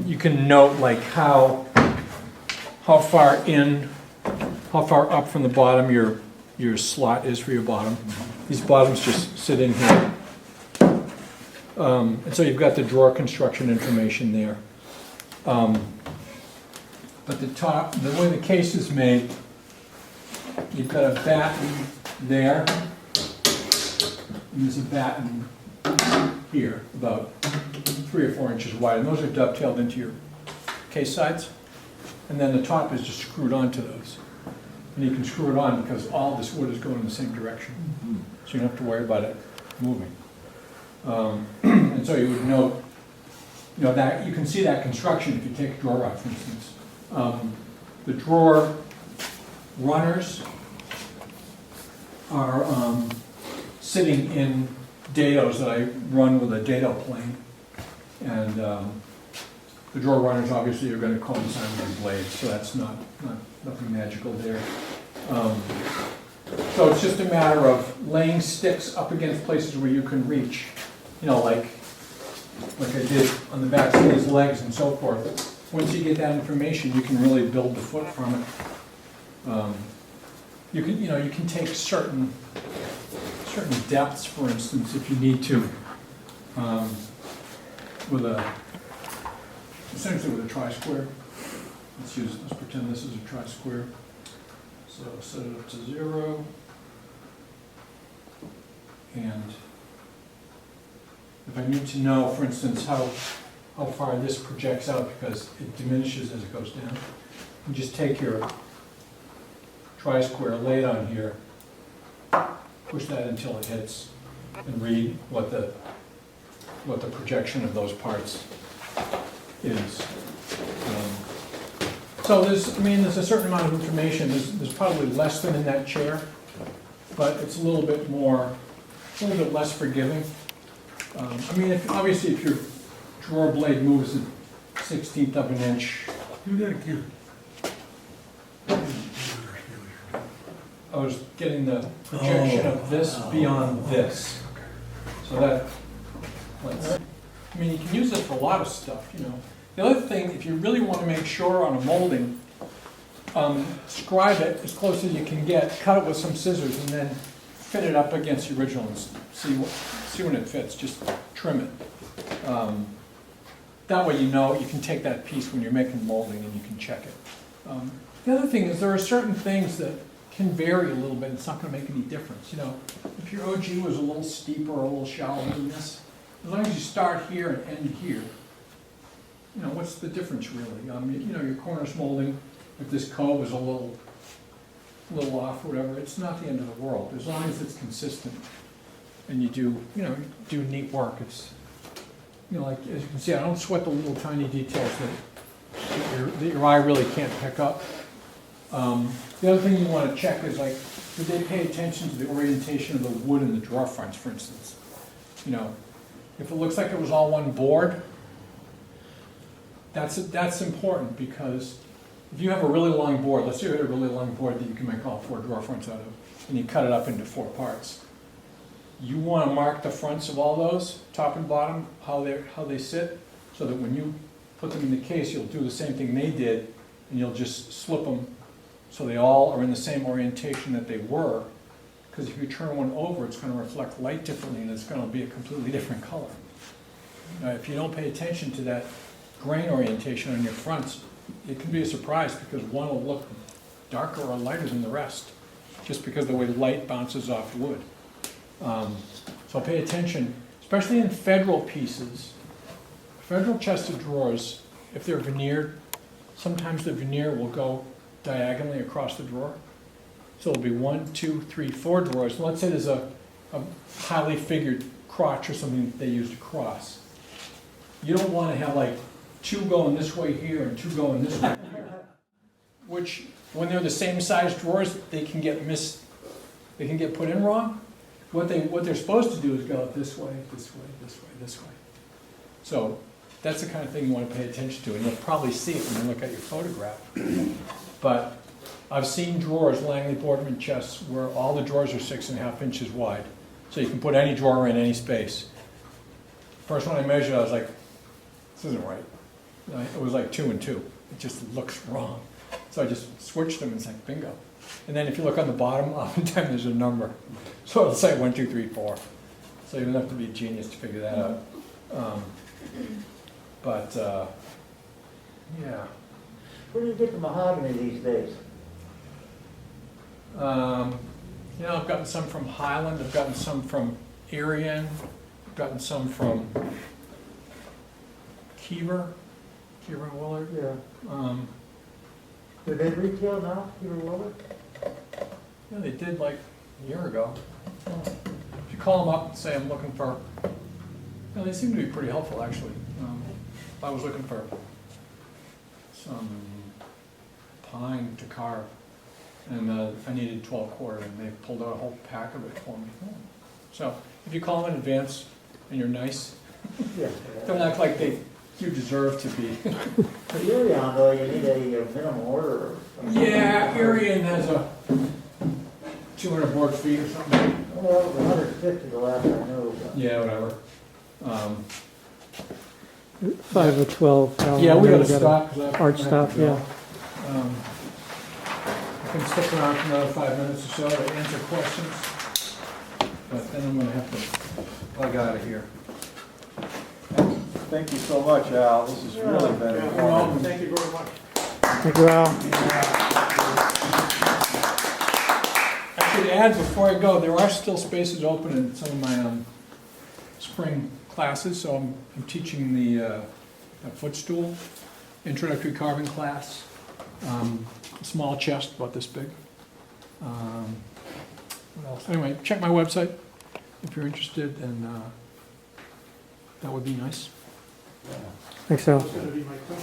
Speaker 1: You can note like how far up from the bottom your slot is for your bottom. These bottoms just sit in here. And so you've got the drawer construction information there. But the top, the way the case is made, you've got a batten there, and there's a batten here, about 3 or 4 inches wide, and those are dovetailed into your case sides. And then the top is just screwed onto those. And you can screw it on because all this wood is going in the same direction. So you don't have to worry about it moving. And so you would note, that you can see that construction if you take a drawer out, for instance. The drawer runners are sitting in dados that I run with a dado plane. And the drawer runners obviously are going to coincide with the blades, so that's nothing magical there. So it's just a matter of laying sticks up against places where you can reach, like I did on the backs of these legs and so forth. Once you get that information, you can really build the foot from it. You can take certain depths, for instance, if you need to, essentially with a tri-square. Let's pretend this is a tri-square. So set it up to 0. And if I need to know, for instance, how far this projects out because it diminishes as it goes down, you just take your tri-square, lay it on here, push that until it hits, and read what the projection of those parts is. So there's a certain amount of information. There's probably less than in that chair, but it's a little bit less forgiving. Obviously, if your drawer blade moves a 1/16 of an inch,
Speaker 5: Do that again.
Speaker 1: I was getting the projection of this beyond this. So that, you can use it for a lot of stuff, The other thing, if you really want to make sure on a molding, scribe it as close as you can get, cut it with some scissors, and then fit it up against the original and see when it fits. Just trim it. That way you can take that piece when you're making molding and you can check it. The other thing is there are certain things that can vary a little bit. It's not going to make any difference. If your OG was a little steeper or a little shallower than this, as long as you start here and end here, what's the difference really? Your cornice molding, if this cove is a little off or whatever, it's not the end of the world. As long as it's consistent and you do neat work, it's, like, as you can see, I don't sweat the little tiny details that your eye really can't pick up. The other thing you want to check is, did they pay attention to the orientation of the wood in the drawer fronts, for instance? If it looks like it was all one board, that's important, because if you have a really long board, let's say you had a really long board that you can make all 4 drawer fronts out of, and you cut it up into 4 parts. You want to mark the fronts of all those, top and bottom, how they sit, so that when you put them in the case, you'll do the same thing they did, and you'll just slip them so they all are in the same orientation that they were. Because if you turn one over, it's going to reflect light differently, and it's going to be a completely different color. Now, if you don't pay attention to that grain orientation on your fronts, it can be a surprise, because one will look darker or lighter than the rest, just because of the way light bounces off wood. So pay attention, especially in federal pieces. Federal chest of drawers, if they're veneered, sometimes the veneer will go diagonally across the drawer. So it'll be 1, 2, 3, 4 drawers. And let's say there's a highly figured crotch or something that they use to cross. You don't want to have 2 going this way here and 2 going this way here, which, when they're the same size drawers, they can get put in wrong. What they're supposed to do is go this way, this way, this way, this way. So that's the kind of thing you want to pay attention to, and you'll probably see it when you look at your photograph. But I've seen drawers, Langley Boardman chests, where all the drawers are 6.5 inches wide. So you can put any drawer in any space. First one I measured, I was like, this isn't right. It was 2 and 2. It just looks wrong. So I just switched them and it's like, bingo. And then if you look on the bottom, oftentimes there's a number. So it'll say 1, 2, 3, 4. So you don't have to be a genius to figure that out. Yeah.
Speaker 3: Where do you get the mahogany these days?
Speaker 1: I've gotten some from Highland, I've gotten some from Arian, I've gotten some from Carver and Willard.
Speaker 3: Yeah. Do they retail now, Peter Willard?
Speaker 1: Yeah, they did a year ago. If you call them up and say, I'm looking for, they seem to be pretty helpful, actually. I was looking for some pine to carve, and I needed 12 cord, and they pulled out a whole pack of it for me. So if you call them in advance and you're nice,
Speaker 3: Yeah.
Speaker 1: don't act like you deserve to be.
Speaker 3: For Urion though, you need a minimum order.
Speaker 1: Yeah, Arian has a 200 board feet or something.
Speaker 3: Well, it was 150 the last I knew. but-
Speaker 1: Yeah, whatever.
Speaker 7: 5 or 12. Alan,
Speaker 1: Yeah, we
Speaker 7: then
Speaker 1: gotta
Speaker 7: you
Speaker 1: stop. 'cause I
Speaker 7: Hard
Speaker 1: have
Speaker 7: stop,
Speaker 1: to go.
Speaker 7: yeah.
Speaker 1: I can stick around for another 5 minutes or so to answer questions, but then I'm gonna have to plug out of here.
Speaker 8: Thank you so much, Al, this has really been
Speaker 9: Yeah,
Speaker 8: informative.
Speaker 9: thank you very much.
Speaker 7: Thank you, Al.
Speaker 1: I should add before I go, there are still spaces open in some of my spring classes, so I'm teaching the a footstool, introductory carving class, a small chest about this big. What else? Anyway, check my website if you're interested, and that would be nice.
Speaker 7: Thanks, Al.
Speaker 9: That's gonna be my turn.